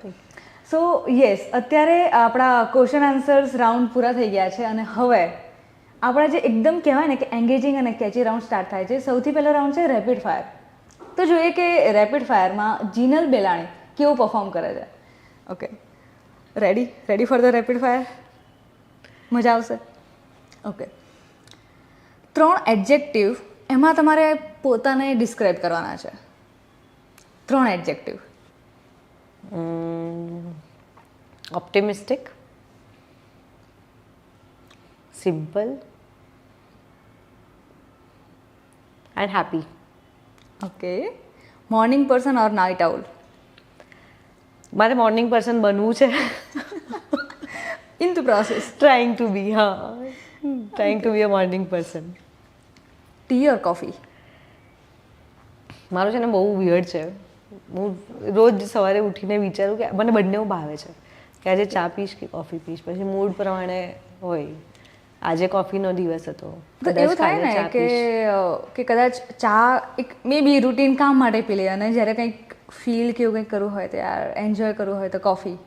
Speaker 1: So yes, અત્યારે આપણા ક્વેશ્ચન આન્સર્સ રાઉન્ડ પૂરા થઈ ગયા છે અને હવે આપણા જે એકદમ કહેવાય ને કે એન્ગેજિંગ અને કેચી રાઉન્ડ સ્ટાર્ટ થાય છે. સૌથી પહેલો રાઉન્ડ છે રેપિડ ફાયર. તો જોઈએ કે રેપિડ ફાયરમાં જીનલ બેલાણી કેવું પરફોર્મ કરે છે. Okay, ready for the rapid fire? મજા આવશે. ઓકે. 3 એડજેક્ટિવ, એમાં તમારે પોતાને ડિસ્ક્રાઇબ કરવાના છે. 3 adjective.
Speaker 2: Optimistic, simple and happy.
Speaker 1: Okay. Morning person or night owl?
Speaker 2: મારે મોર્નિંગ પર્સન બનવું છે.
Speaker 1: In the process.
Speaker 2: Trying to be. હા, trying to be a morning person.
Speaker 1: Tea or coffee?
Speaker 2: મારું છે ને બહુ વિયર્ડ છે. હું રોજ સવારે ઉઠીને વિચારું કે મને બંને ભાવે છે કે આજે ચા પીશ કે કોફી પીશ. પછી મૂડ પ્રમાણે હોય. આજે કોફીનો દિવસ હતો,
Speaker 1: તો એવું થાય ને કે કદાચ ચા એક મે બી રૂટીન કામ માટે પી લે અને જ્યારે કંઈક ફીલ કે એવું કંઈક કરવું હોય તો યાર એન્જોય કરવું હોય તો કોફી.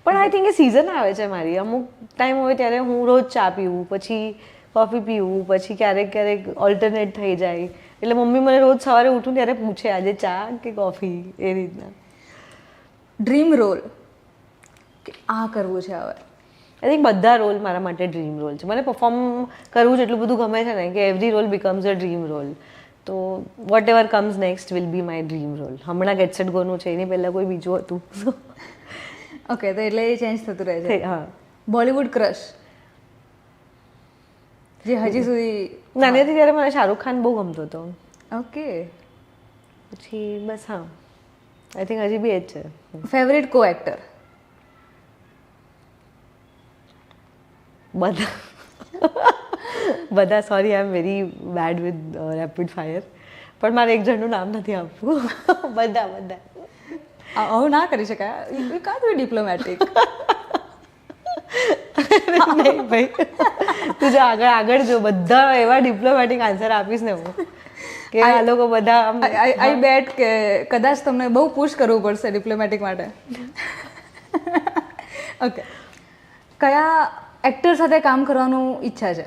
Speaker 2: પણ આઈ થિંક એ સિઝન આવે છે મારી. અમુક ટાઈમ હોય ત્યારે હું રોજ ચા પીવું, પછી કોફી પીવું, પછી ક્યારેક ઓલ્ટરનેટ થઈ જાય. એટલે મમ્મી મને રોજ સવારે ઉઠું ત્યારે પૂછે આજે ચા કે કોફી, એ રીતના.
Speaker 1: ડ્રીમ રોલ કે આ કરવું છે હવે?
Speaker 2: આઈ થિંક બધા રોલ મારા માટે ડ્રીમ રોલ છે. મને પરફોર્મ કરવું જ એટલું બધું ગમે છે ને કે every role becomes a dream role. તો whatever comes next will be my dream role. હમણાં ગેટ સેટ ગોનું છે, એની પહેલાં કોઈ બીજું હતું.
Speaker 1: ઓકે, તો એટલે એ ચેન્જ થતું રહે છે.
Speaker 2: હા.
Speaker 1: બોલિવૂડ ક્રશ જે હજી સુધી?
Speaker 2: નાની હતી ત્યારે મને શાહરુખ ખાન બહુ ગમતો હતો.
Speaker 1: ઓકે.
Speaker 2: પછી બસ હા, આઈ થિંક હજી બી એ જ છે.
Speaker 1: ફેવરેટ કો એક્ટર?
Speaker 2: બધા sorry, I am very bad with rapid fire. પણ મારે એક જણનું નામ નથી આપવું. બધા
Speaker 1: આવું ના કરી શકાય. You can't B diplomatic.
Speaker 2: નહીં ભાઈ, તું જો આગળ જો બધા એવા ડિપ્લોમેટિક આન્સર આપીશ ને હું કે આ લોકો બધા
Speaker 1: આઈ બેટ કે કદાચ તમને બહુ પુશ કરવું પડશે ડિપ્લોમેટિક માટે. ઓકે. કયા એક્ટર સાથે કામ કરવાનું ઈચ્છા છે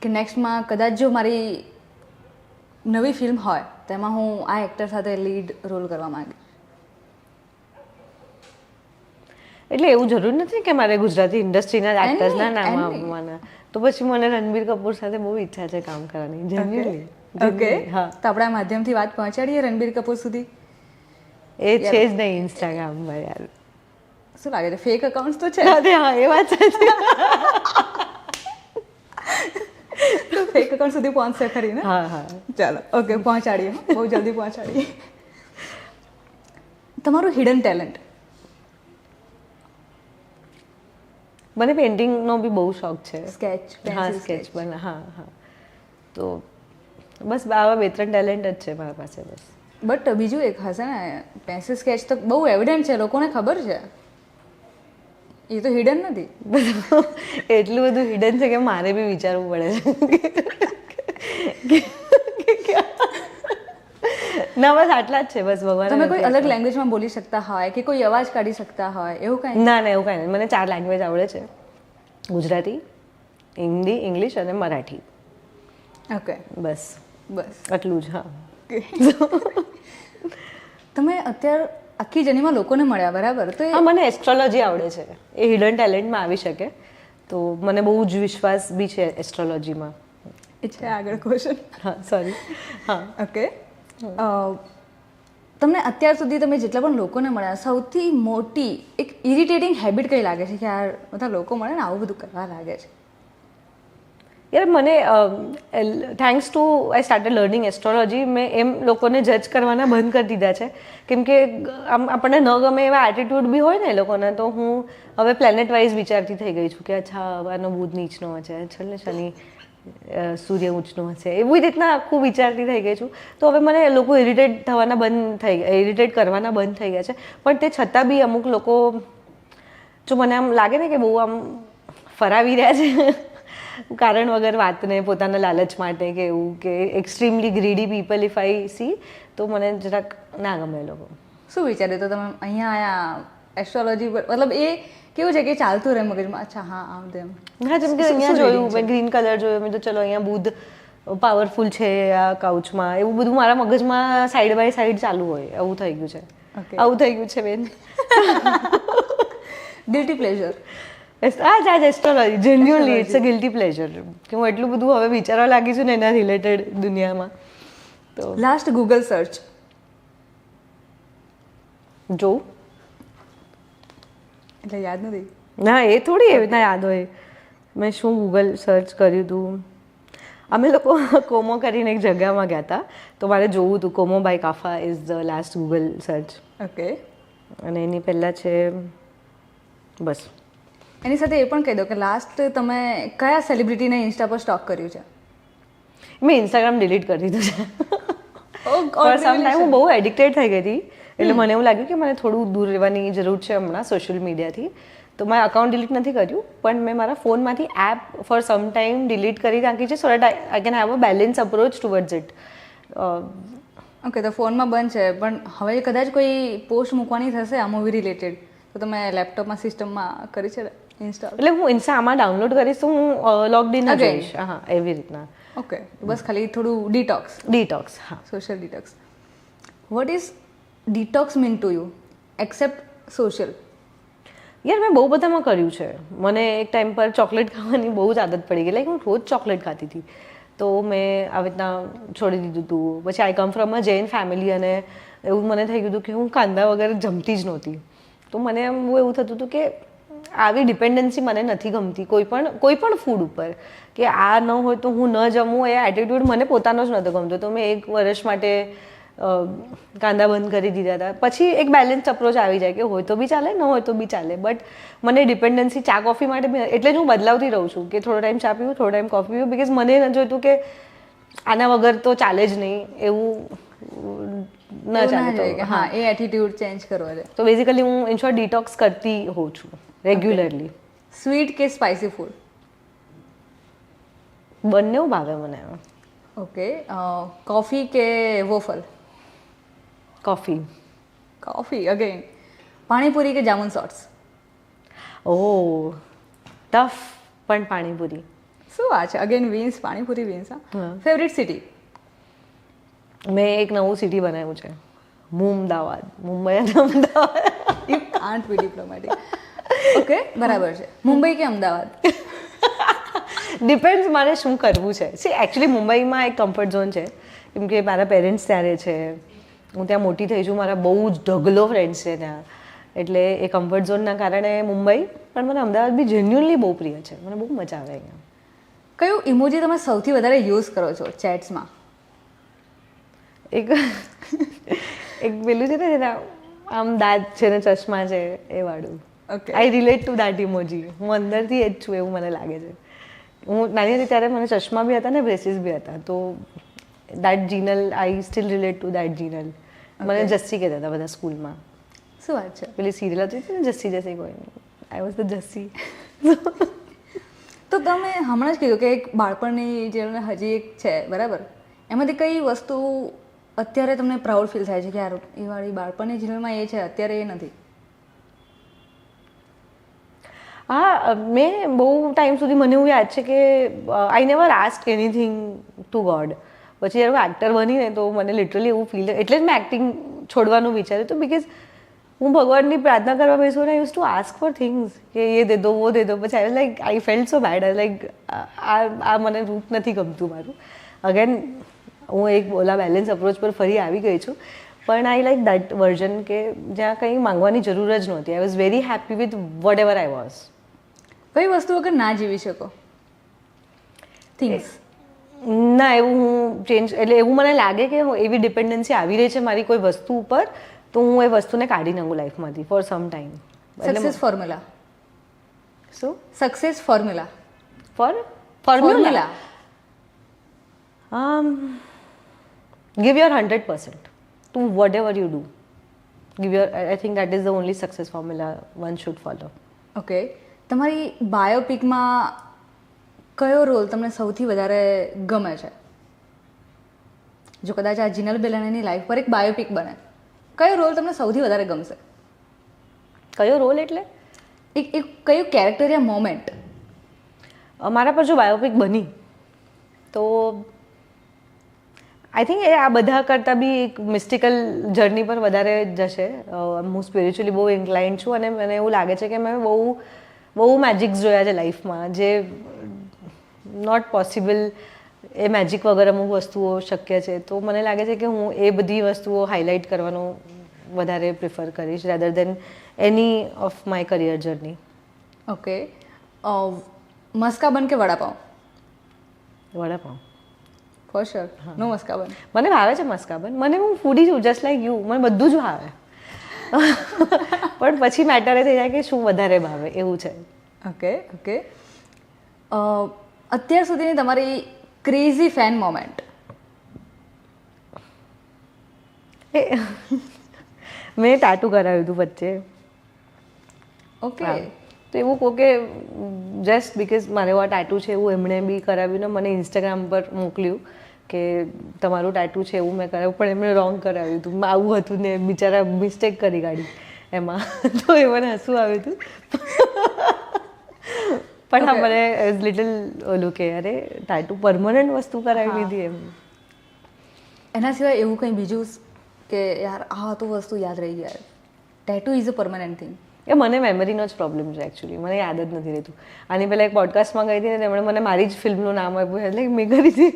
Speaker 1: કે નેક્સ્ટમાં કદાચ જો મારી નવી ફિલ્મ હોય તેમાં હું આ એક્ટર સાથે લીડ રોલ કરવા માંગી?
Speaker 2: એટલે એવું જરૂર નથી કે મારે ગુજરાતી ઇન્ડસ્ટ્રીના એક્ટર્સના નામ આપવાના. તો પછી મને રણબીર કપૂર સાથે બહુ ઈચ્છા છે કામ કરવાની. જેન્યુઅલી.
Speaker 1: ઓકે.
Speaker 2: હા.
Speaker 1: તો આપણા માધ્યમથી વાત પહોંચાડીએ રણબીર કપૂર સુધી.
Speaker 2: એ છે જ નહીં ઇન્સ્ટાગ્રામમાં યાર.
Speaker 1: શું લાગે છે ફેક અકાઉન્ટ્સ તો છે
Speaker 2: અરે હા એ વાત સાચી.
Speaker 1: તો ફેક અકાઉન્ટ સુધી પહોંચશે ખરી ને
Speaker 2: હા હા.
Speaker 1: ચાલો ઓકે પહોંચાડીએ બહુ જલ્દી પહોંચાડીએ. તમારું હિડન ટેલેન્ટ.
Speaker 2: મને પેઇન્ટિંગનો બી બહુ શોખ છે.
Speaker 1: સ્કેચ
Speaker 2: હા સ્કેચ પણ હા હા. તો બસ આવા 2-3 ટેલેન્ટ જ છે મારા પાસે બસ.
Speaker 1: બટ બીજું એક હશે ને પેન્સિલ સ્કેચ તો બહુ એવિડન્ટ છે લોકોને ખબર છે એ તો હિડન નથી.
Speaker 2: એટલું બધું હિડન છે કે મારે બી વિચારવું પડે છે. ના બસ આટલા જ છે બસ ભગવાન.
Speaker 1: તમે કોઈ અલગ લેંગ્વેજમાં બોલી શકતા હોય કે કોઈ અવાજ કાઢી શકતા હોય એવું કંઈ?
Speaker 2: ના ના એવું કાંઈ નહીં. મને 4 લેંગ્વેજ આવડે છે. ગુજરાતી, હિન્દી, ઇંગ્લિશ અને મરાઠી.
Speaker 1: ઓકે
Speaker 2: બસ
Speaker 1: બસ
Speaker 2: આટલું જ. હા.
Speaker 1: તમે અત્યારે આખી જર્નીમાં લોકોને મળ્યા બરાબર તો
Speaker 2: હા મને એસ્ટ્રોલોજી આવડે છે. એ હિડન ટેલેન્ટમાં આવી શકે. તો મને બહુ જ વિશ્વાસ બી છે એસ્ટ્રોલોજીમાં.
Speaker 1: એ છે આગળ ક્વેશ્ચન.
Speaker 2: હા સોરી. હા
Speaker 1: ઓકે તમને અત્યાર સુધી તમે જેટલા પણ લોકોને મળ્યા સૌથી મોટી એક ઇરિટેટિંગ હેબિટ કઈ લાગે છે કે યાર બધા લોકો મળે ને આવું બધું કરવા લાગે છે?
Speaker 2: યાર મને thanks to I started learning astrology મેં એમ લોકોને જજ કરવાના બંધ કરી દીધા છે. કેમ કે આમ આપણને ન ગમે એવા એટીટ્યૂડ બી હોય ને એ લોકોના. તો હું હવે પ્લેનેટ વાઇઝ વિચારતી થઈ ગઈ છું કે અચ્છા આનો બુધ નીચનો હશે, છેલ્લે શનિ સૂર્ય ઊંચનો હશે, એવી રીતના આખું વિચારતી થઈ ગઈ છું. તો હવે મને લોકો ઇરિટેટ થવાના બંધ થઈ ગયા, ઇરિટેટ કરવાના બંધ થઈ ગયા છે. પણ તે છતાં બી અમુક લોકો જો મને આમ લાગે ને કે બહુ આમ ફરાવી રહ્યા છે કારણ વગર વાતને પોતાના લાલચ માટે કે એવું કે extremely greedy people if I C તો મને જરાક ના ગમે લોકો.
Speaker 1: શું વિચાર્યું તો તમે અહીંયા આયા એસ્ટ્રોલોજી પર મતલબ એ કેવું છે કે ચાલતું રહે મગજમાં અચ્છા હા આમ તેમ?
Speaker 2: હા જેમ કે અહીંયા જોયું મેં ગ્રીન કલર જોયો મેં તો ચલો અહીંયા બુધ પાવરફુલ છે આ કાઉચમાં એવું બધું મારા મગજમાં સાઈડ બાય સાઈડ ચાલુ હોય. એવું થઈ ગયું છે. આવું થઈ ગયું છે બેન.
Speaker 1: Guilty pleasure.
Speaker 2: આ astrology genuinely it's a guilty pleasure કે હું એટલું બધું હવે વિચારવા લાગી છું ને એના રિલેટેડ દુનિયામાં. તો
Speaker 1: લાસ્ટ ગૂગલ સર્ચ
Speaker 2: જોઉં
Speaker 1: એટલે યાદ નથી.
Speaker 2: ના એ થોડી એવી રીતના યાદ હોય. મેં શું ગૂગલ સર્ચ કર્યું હતું. અમે લોકો કોમો કરીને એક જગ્યામાં ગયા હતા તો મારે જોવું હતું. કોમો બાય કાફા is the last Google search.
Speaker 1: Okay
Speaker 2: અને એની પહેલાં છે બસ.
Speaker 1: એની સાથે એ પણ કહી દો કે લાસ્ટ તમે કયા સેલિબ્રિટીને ઇન્સ્ટા પર સ્ટોક કર્યું છે?
Speaker 2: મેં ઇન્સ્ટાગ્રામ ડિલીટ કરી દીધું છે. ફોર સમ ટાઈમ હું બહુ એડિક્ટેડ થઈ ગઈ હતી એટલે મને એવું લાગ્યું કે મને થોડું દૂર રહેવાની જરૂર છે હમણાં સોશિયલ મીડિયાથી. તો મેં અકાઉન્ટ ડિલીટ નથી કર્યું પણ મેં મારા ફોનમાંથી app for some time delete કરી નાખી છે so that I can have a balance approach towards it.
Speaker 1: Okay તો ફોનમાં બંધ છે પણ હવે કદાચ કોઈ પોસ્ટ મૂકવાની થશે આ મૂવી રિલેટેડ તો તમે લેપટોપમાં સિસ્ટમમાં કરી છે ઇન્સ્ટોલ?
Speaker 2: એટલે હું ઇન્સ્ટા આમાં ડાઉનલોડ કરીશ તો હું લોગડિન જોઈશ. હા એવી રીતના.
Speaker 1: ઓકે બસ ખાલી થોડું
Speaker 2: ડિટોક્સ. હા
Speaker 1: social detox. What is detox mean to you accept social?
Speaker 2: યાર મેં બહુ બધામાં કર્યું છે. મને એક ટાઈમ પર ચોકલેટ ખાવાની બહુ જ આદત પડી ગઈ. લાઈક હું રોજ ચોકલેટ ખાતી હતી તો મેં આવી રીતના છોડી દીધું હતું. પછી I come from a Jain family અને એવું મને થઈ ગયું હતું કે હું કાંદા વગર જમતી જ નહોતી. તો મને એમ એવું થતું હતું કે આવી ડિપેન્ડન્સી મને નથી ગમતી કોઈ પણ ફૂડ ઉપર કે આ ન હોય તો હું ન જમું એ એટીટ્યૂડ મને પોતાનો જ નહોતો ગમતો. તો મેં 1 વર્ષ માટે કાંદા બંધ કરી દીધા હતા. પછી એક બેલેન્સ અપ્રોચ આવી જાય કે હોય તો બી ચાલે ન હોય તો બી ચાલે. બટ મને ડિપેન્ડન્સી ચા કોફી માટે બી એટલે જ હું બદલાવતી રહું છું કે થોડો ટાઈમ ચા પીવું થોડો ટાઈમ કોફી પીવું બિકોઝ મને ન જોઈતું કે આના વગર તો ચાલે જ નહીં એવું ન ચાલે.
Speaker 1: હા એ એટીટ્યુડ ચેન્જ કરવો છે.
Speaker 2: તો બેઝિકલી હું ઇન શોર્ટ ડિટોક્સ કરતી હોઉં છું રેગ્યુલરલી.
Speaker 1: સ્વીટ કે સ્પાઇસી ફૂડ?
Speaker 2: બંને ભાવે મને.
Speaker 1: ઓકે કોફી કે વોફલ? Coffee again. પાણીપુરી કે જામુન સોટ્સ?
Speaker 2: ઓહ ટફ પણ પાણીપુરી.
Speaker 1: શું વાત છે અગેન વિન્સ પાણીપુરી વિન્સ. હા ફેવરિટ સિટી?
Speaker 2: મેં એક નવું સિટી બનાવ્યું છે મુંબઈ અને Ahmedabad.
Speaker 1: You can't B diplomatic. Okay બરાબર છે. મુંબઈ કે અમદાવાદ?
Speaker 2: ડિપેન્ડ્સ મારે શું કરવું છે. સી એકચ્યુઅલી મુંબઈમાં એક કમ્ફર્ટ ઝોન છે કેમ કે મારા પેરેન્ટ્સ ત્યાં રહે છે હું ત્યાં મોટી થઈ છું, મારા બહુ જ ઢગલો ફ્રેન્ડ્સ છે ત્યાં, એટલે એ કમ્ફર્ટ ઝોનના કારણે મુંબઈ, પણ મને અમદાવાદ બી જેન્યુઅનલી બહુ પ્રિય છે, મને બહુ મજા આવે અહીંયા.
Speaker 1: કયું ઇમોજી તમે સૌથી વધારે યુઝ કરો છો ચેટ્સમાં?
Speaker 2: એક પેલું છે ને જેના આમ દાંત છે ને ચશ્મા છે એ વાળું.
Speaker 1: Okay.
Speaker 2: I relate two that emoji. હું અંદરથી એ જ છું એવું મને લાગે છે. હું નાની હતી ત્યારે મને ચશ્મા બી હતા ને બ્રેસીસ બી હતા, તો that Jinal I still relate two that Jinal. મને જસ્સી કહેતા હતા બધા સ્કૂલમાં.
Speaker 1: શું વાત છે?
Speaker 2: પેલી સિરિયલ હતી ને જસ્સી જસ્સી કોઈ, આઈ વોઝ ધ જસ્સી.
Speaker 1: તો તમે હમણાં જ કીધું કે એક બાળપણની જે હજી એક છે બરાબર, એમાંથી કઈ વસ્તુ અત્યારે તમને પ્રાઉડ ફીલ થાય છે કે યાર એ વાળી બાળપણની જીવનમાં એ છે, અત્યારે એ નથી?
Speaker 2: હા, મેં બહુ ટાઈમ સુધી મને એવું યાદ છે કે I never ask anything two God. પછી જ્યારે હું એક્ટર બનીને તો મને લિટરલી એવું ફીલ, એટલે જ મેં એક્ટિંગ છોડવાનું વિચાર્યું હતું, બીકોઝ હું ભગવાનની પ્રાર્થના કરવા બેસું ને I use to ask for things કે એ દે દો વો દે દો. પછી I like I felt so bad, like આ મને રૂપ નથી ગમતું મારું. અગેન હું એક ઓલા બેલેન્સ અપ્રોચ પર ફરી આવી ગઈ છું, પણ આઈ લાઈક દેટ વર્ઝન કે જ્યાં કંઈ માંગવાની જરૂર જ નહોતી. આઈ was very happy with what ever I was.
Speaker 1: કઈ વસ્તુ વગર ના જીવી શકો? થિંગ્સ?
Speaker 2: ના, એવું હું ચેન્જ, એટલે એવું મને લાગે કે એવી ડિપેન્ડન્સી આવી રહી છે મારી કોઈ વસ્તુ ઉપર, તો હું એ વસ્તુને કાઢી નાખું લાઈફમાંથી for some time.
Speaker 1: Success formula?
Speaker 2: શું?
Speaker 1: Success formula?
Speaker 2: Formula give your 100% to whatever you do. I think that is the only success formula one should follow.
Speaker 1: Okay. તમારી બાયોપિકમાં કયો રોલ તમને સૌથી વધારે ગમે છે? જો કદાચ આ જીનલ બેલાણીની લાઈફ પર એક બાયોપિક બને, કયો રોલ તમને સૌથી વધારે ગમશે?
Speaker 2: કયો રોલ એટલે?
Speaker 1: એક કયું કેરેક્ટર યા મોમેન્ટ?
Speaker 2: મારા પર જો બાયોપિક બની તો આઈ થિંક એ આ બધા કરતાં બી એક મિસ્ટિકલ જર્ની પર વધારે જશે. હું સ્પિરિચ્યુઅલી બહુ ઇન્ક્લાઇન્ડ છું અને મને એવું લાગે છે કે મેં બહુ મેજિક્સ જોયા છે લાઈફમાં, જે નોટ પોસિબલ. એ મેજિક વગર અમુક વસ્તુઓ શક્ય છે, તો મને લાગે છે કે હું એ બધી વસ્તુઓ હાઇલાઇટ કરવાનું વધારે પ્રિફર કરીશ rather than any of my career journey.
Speaker 1: Okay. Maska bun કે vada pav?
Speaker 2: Vada pav.
Speaker 1: For sure. No maska bun?
Speaker 2: મને ભાવે છે મસ્કાબન, મને હું ફૂડી છું જસ્ટ લાઈક યુ, મને બધું જ ભાવે. પણ પછી મેટર એ થઈ જાય કે શું વધારે ભાવે, એવું છે.
Speaker 1: ઓકે. ઓકે. અત્યાર સુધીની તમારી ક્રેઝી ફેન મોમેન્ટ?
Speaker 2: મેં ટાટુ કરાવ્યું હતું વચ્ચે.
Speaker 1: ઓકે.
Speaker 2: તો એવું કહું કે જસ્ટ બિકોઝ મારે એવા ટાટુ છે એવું એમણે બી કરાવ્યું ને મને ઇન્સ્ટાગ્રામ પર મોકલ્યું કે તમારું ટાટુ છે એવું મેં કરાવ્યું, પણ એમણે રોંગ કરાવ્યું હતું. આવું હતું ને બિચારા મિસ્ટેક કરી કાઢી એમાં, તો એ મને હસવું આવ્યું હતું. પણ હા, મને લિટલ ઓલું કે અરે ટાટુ પરમનન્ટ વસ્તુ કરાવી લીધી એમ.
Speaker 1: એના સિવાય એવું કંઈ બીજું કે યાર આ તો વસ્તુ યાદ રહી યાર? Tattoo is a permanent thing.
Speaker 2: એ મને મેમરીનો જ પ્રોબ્લેમ છે એકચ્યુઅલી, મને યાદ જ નથી રહેતું. આની પહેલાં એક પોડકાસ્ટમાં ગઈ હતી ને તેમણે મને મારી જ ફિલ્મનું નામ આપ્યું, એટલે મેં કરી હતી.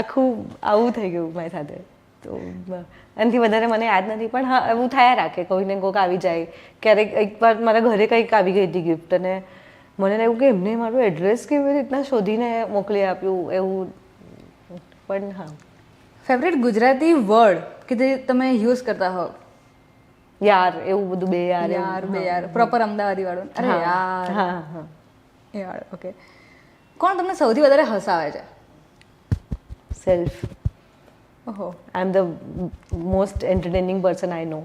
Speaker 2: આખું આવું થઈ ગયું મારી સાથે. તો એનાથી વધારે મને યાદ નથી, પણ હા એવું થયા રાખે, કોઈને કોઈક આવી જાય. ક્યારેક એકવાર મારા ઘરે કંઈક આવી ગઈ હતી ગિફ્ટ અને મને એવું કે એમને મારું એડ્રેસ કેવી રીતના શોધીને મોકલી આપ્યું એવું. પણ હા.
Speaker 1: ફેવરેટ ગુજરાતી વર્ડ કે જે તમે યુઝ કરતા હો?
Speaker 2: યાર, એવું બધું. બે યાર.
Speaker 1: યાર, બે યાર. પ્રોપર અમદાવાદી વાળું? અરે યાર.
Speaker 2: હા હા.
Speaker 1: યાર. ઓકે. કોણ તમને સૌથી વધારે હસાવે છે?
Speaker 2: સેલ્ફ.
Speaker 1: ઓહો.
Speaker 2: I am the most entertaining person I know.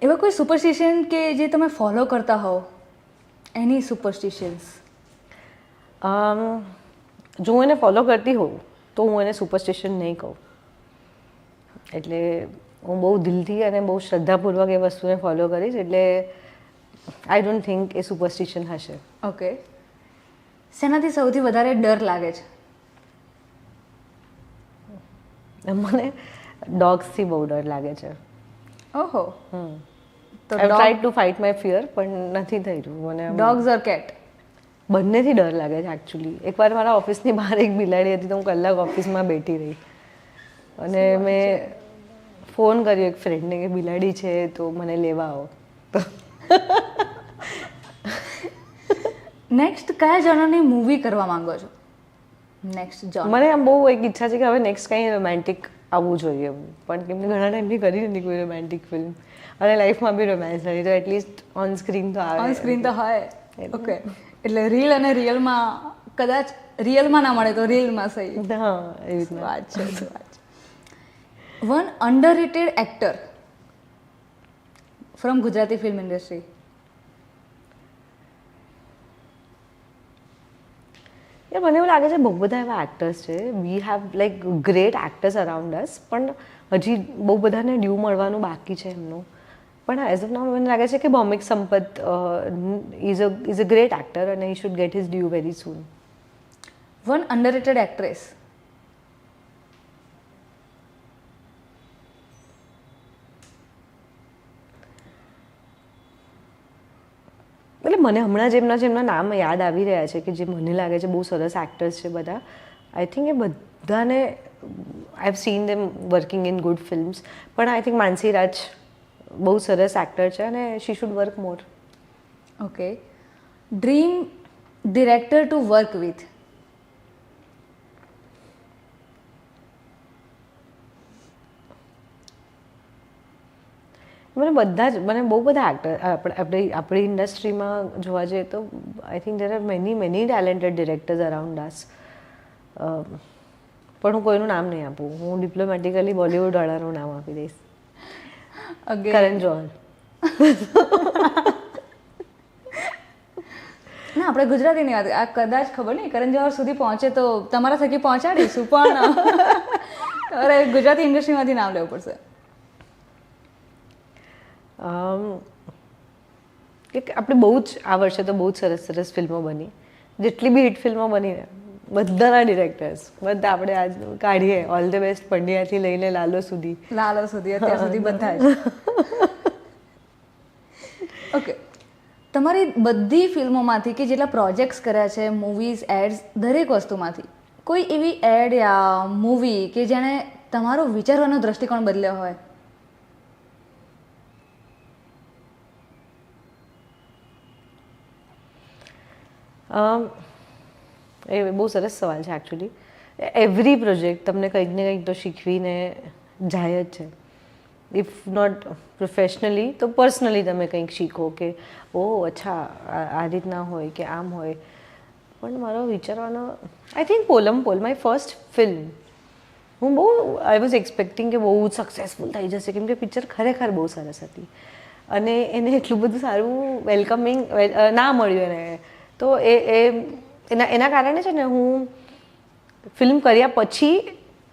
Speaker 1: એવા કોઈ સુપરસ્ટિશન કે જે તમે ફોલો કરતા હો? એની સુપરસ્ટિશન્સ?
Speaker 2: જો હું એને ફોલો કરતી હોઉં તો હું એને સુપરસ્ટિશન નહીં કહું. એટલે હું બહુ દિલથી અને બહુ શ્રદ્ધાપૂર્વક એ વસ્તુને ફોલો કરીશ, એટલે આઈ ડોન્ટ થિંક એ સુપરસ્ટિશન હશે.
Speaker 1: ઓકે. શેનાથી સૌથી વધારે ડર લાગે છે?
Speaker 2: મને ડોગ્સથી બહુ ડર લાગે છે.
Speaker 1: ઓહો.
Speaker 2: તો આઈ tried to fight my fear, પણ નથી થઈ રહ્યું મને.
Speaker 1: ડોગ્સ ઓર કેટ?
Speaker 2: બંનેથી ડર લાગે છે એકચ્યુઅલી. એકવાર મારા ઓફિસની બહાર એક બિલાડી હતી તો હું કલાક ઓફિસમાં બેઠી રહી અને મેં ફોન કર્યો એક ફ્રેન્ડને કે બિલાડી છે તો મને લેવા આવો. તો
Speaker 1: નેક્સ્ટ કયા જણાની મૂવી કરવા માંગો છો? નેક્સ્ટ જોન
Speaker 2: મને આમ બહુ એક ઈચ્છા છે કે હવે નેક્સ્ટ કંઈ રોમેન્ટિક આવવું જોઈએ પણ કેમ કે ઘણા ટાઈમથી કરી નથી કોઈ રોમેન્ટિક ફિલ્મ અને લાઈફમાં બી રોમેન્સ નથી તો એટલીસ્ટ ઓન સ્ક્રીન તો આવે.
Speaker 1: ઓન સ્ક્રીન તો હોય. ઓકે, એટલે રીલ અને રિયલમાં કદાચ રિયલમાં ના મળે તો રીલમાં સહી.
Speaker 2: હા એવી રીતના.
Speaker 1: વાત છે, વાત છે. One underrated actor from Gujarati film industry.
Speaker 2: યાર મને એવું લાગે છે બહુ બધા એવા એક્ટર્સ છે. We have like great actors around us પણ હજી બહુ બધાને ડ્યુ મળવાનું બાકી છે એમનું. પણ એઝ ઓફ નાઉ મને લાગે છે કે Bhaumik Sampat is a great actor અને he should get his due very soon.
Speaker 1: One underrated actress.
Speaker 2: એટલે મને હમણાં જેમના નામ યાદ આવી રહ્યા છે કે જે મને લાગે છે બહુ સરસ એક્ટર્સ છે બધા. આઈ થિંક એ બધાને I have seen them working in good films પણ આઈ થિંક માનસી રાજ બહુ સરસ એક્ટર છે અને she should work more.
Speaker 1: Okay, dream director to work with.
Speaker 2: મને બહુ બધા એક્ટર આપણી ઇન્ડસ્ટ્રીમાં જોવા જઈએ તો I think there are many talented directors around us. પણ હું કોઈનું નામ નહીં આપું. હું ડિપ્લોમેટિકલી બોલિવૂડવાળાનું નામ આપી દઈશ. કરણ જોહર.
Speaker 1: ના, આપણે ગુજરાતીની વાત આ કદાચ ખબર નહીં કરણ જોહર સુધી પહોંચે તો તમારા થકી પહોંચાડીશું પણ તમારે ગુજરાતી ઇન્ડસ્ટ્રીમાંથી નામ લેવું પડશે.
Speaker 2: આપણે બહુ જ આ વર્ષે તો બહુ જ સરસ સરસ ફિલ્મો બની. જેટલી બી હિટ ફિલ્મો બની ને બધાના ડિરેક્ટર્સ બધા આપણે આજ કાઢીએ ઓલ ધ બેસ્ટ પંડ્યાથી લઈને લાલો સુધી
Speaker 1: અત્યાર સુધી બધા જ. ઓકે, તમારી બધી ફિલ્મોમાંથી કે જેટલા પ્રોજેક્ટ્સ કર્યા છે, મૂવીઝ, એડ્સ, દરેક વસ્તુમાંથી કોઈ એવી એડ યા મૂવી કે જેણે તમારો વિચારવાનો દ્રષ્ટિકોણ બદલ્યો હોય?
Speaker 2: એ બહુ સરસ સવાલ છે એકચ્યુઅલી. એવરી પ્રોજેક્ટ તમને કંઈક ને કંઈક તો શીખવીને જાય જ છે. ઇફ નોટ પ્રોફેશનલી તો પર્સનલી તમે કંઈક શીખો કે ઓહ અચ્છા આ રીતના હોય કે આમ હોય. પણ મારો વિચારવાનો I think Polam Pol my first film હું બહુ આઈ વોઝ એક્સપેક્ટિંગ કે બહુ સક્સેસફુલ થઈ જશે કેમ કે પિક્ચર ખરેખર બહુ સરસ હતી અને એને એટલું બધું સારું વેલકમિંગ ના મળ્યું એને. તો એના કારણે છે ને હું ફિલ્મ કર્યા પછી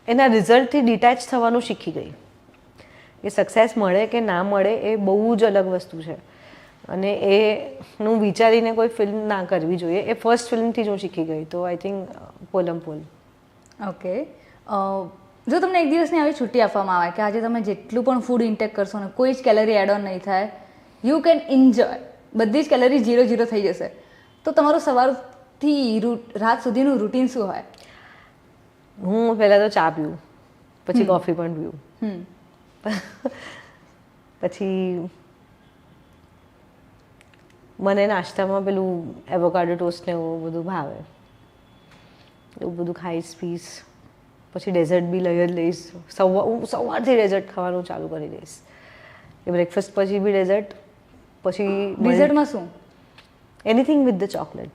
Speaker 2: એના રિઝલ્ટથી ડિટેચ થવાનું શીખી ગઈ. એ સક્સેસ મળે કે ના મળે એ બહુ જ અલગ વસ્તુ છે અને એનું વિચારીને કોઈ ફિલ્મ ના કરવી જોઈએ. એ ફર્સ્ટ ફિલ્મથી જ હું શીખી ગઈ. તો I think Polam pole.
Speaker 1: Okay, જો તમને એક દિવસની આવી છુટ્ટી આપવામાં આવે કે આજે તમે જેટલું પણ ફૂડ ઇન્ટેક કરશો ને કોઈ જ કેલરી એડ ઓન નહીં થાય, યુ કેન એન્જોય, બધી જ કેલરી 0 થઈ જશે, તો તમારું સવારથી રાત સુધીનું રૂટીન શું હોય?
Speaker 2: હું પહેલાં તો ચા પીવું, પછી કોફી પણ પીવું, પછી મને નાસ્તામાં પેલું એવોકાડો ટોસ્ટ ને એવું બધું ભાવે, એવું બધું ખાઈશ પીશ. પછી ડેઝર્ટ બી લઈ જ લઈશ. હું સવારથી ડેઝર્ટ ખાવાનું ચાલુ કરી દઈશ. એ બ્રેકફાસ્ટ પછી બી ડેઝર્ટ. પછી
Speaker 1: ડેઝર્ટમાં શું?
Speaker 2: Anything with the chocolate.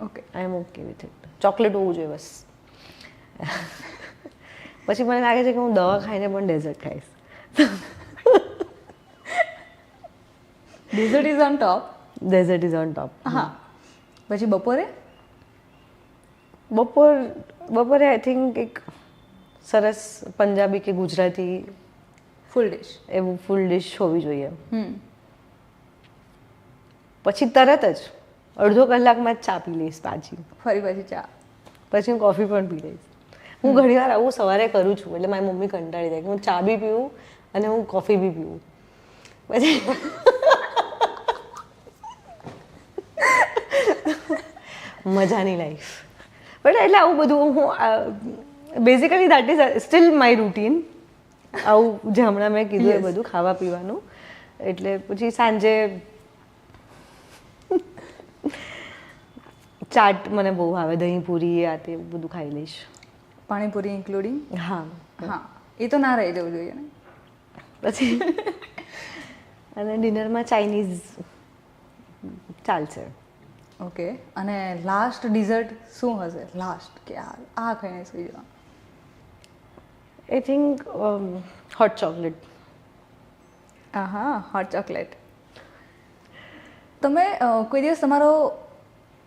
Speaker 1: Okay,
Speaker 2: I am okay with it. Chocolate હોવું જોઈએ બસ. પછી મને લાગે છે કે હું દવા ખાઈને પણ ડેઝર્ટ ખાઈશ.
Speaker 1: Dessert is on top.
Speaker 2: Dessert is on top.
Speaker 1: હા, પછી બપોરે?
Speaker 2: બપોરે આઈ થિંક એક સરસ પંજાબી કે ગુજરાતી
Speaker 1: ફૂલ ડિશ,
Speaker 2: એવું ફૂલ ડિશ હોવી જોઈએ. પછી તરત જ અડધો કલાકમાં જ ચા પી લઈશ પાછી.
Speaker 1: ફરી પછી ચા,
Speaker 2: પછી હું કોફી પણ પી લઈશ. હું ઘણીવાર આવું સવારે કરું છું એટલે મારી મમ્મી કંટાળી જાય કે હું ચા બી પીવું અને હું કોફી બી પીવું. મજાની લાઈફ. બટ એટલે આવું બધું હું basically that is still my routine. આવું જે હમણાં મેં કીધું એ બધું ખાવા પીવાનું. એટલે પછી સાંજે ચાટ મને બહુ આવે, દહીં પૂરી આ તે બધું ખાઈ લઈશ.
Speaker 1: પાણીપુરી ઇન્ક્લુડિંગ?
Speaker 2: હા
Speaker 1: હા, એ તો ના રહી જવું જોઈએ ને.
Speaker 2: પછી અને ડિનરમાં ચાઇનીઝ ચાલશે.
Speaker 1: ઓકે, અને લાસ્ટ ડિઝર્ટ શું હશે? લાસ્ટ કે આ ખાઈને સુઈ જવા?
Speaker 2: I think hot chocolate.
Speaker 1: હા, હોટ ચોકલેટ. તમે કોઈ દિવસ તમારો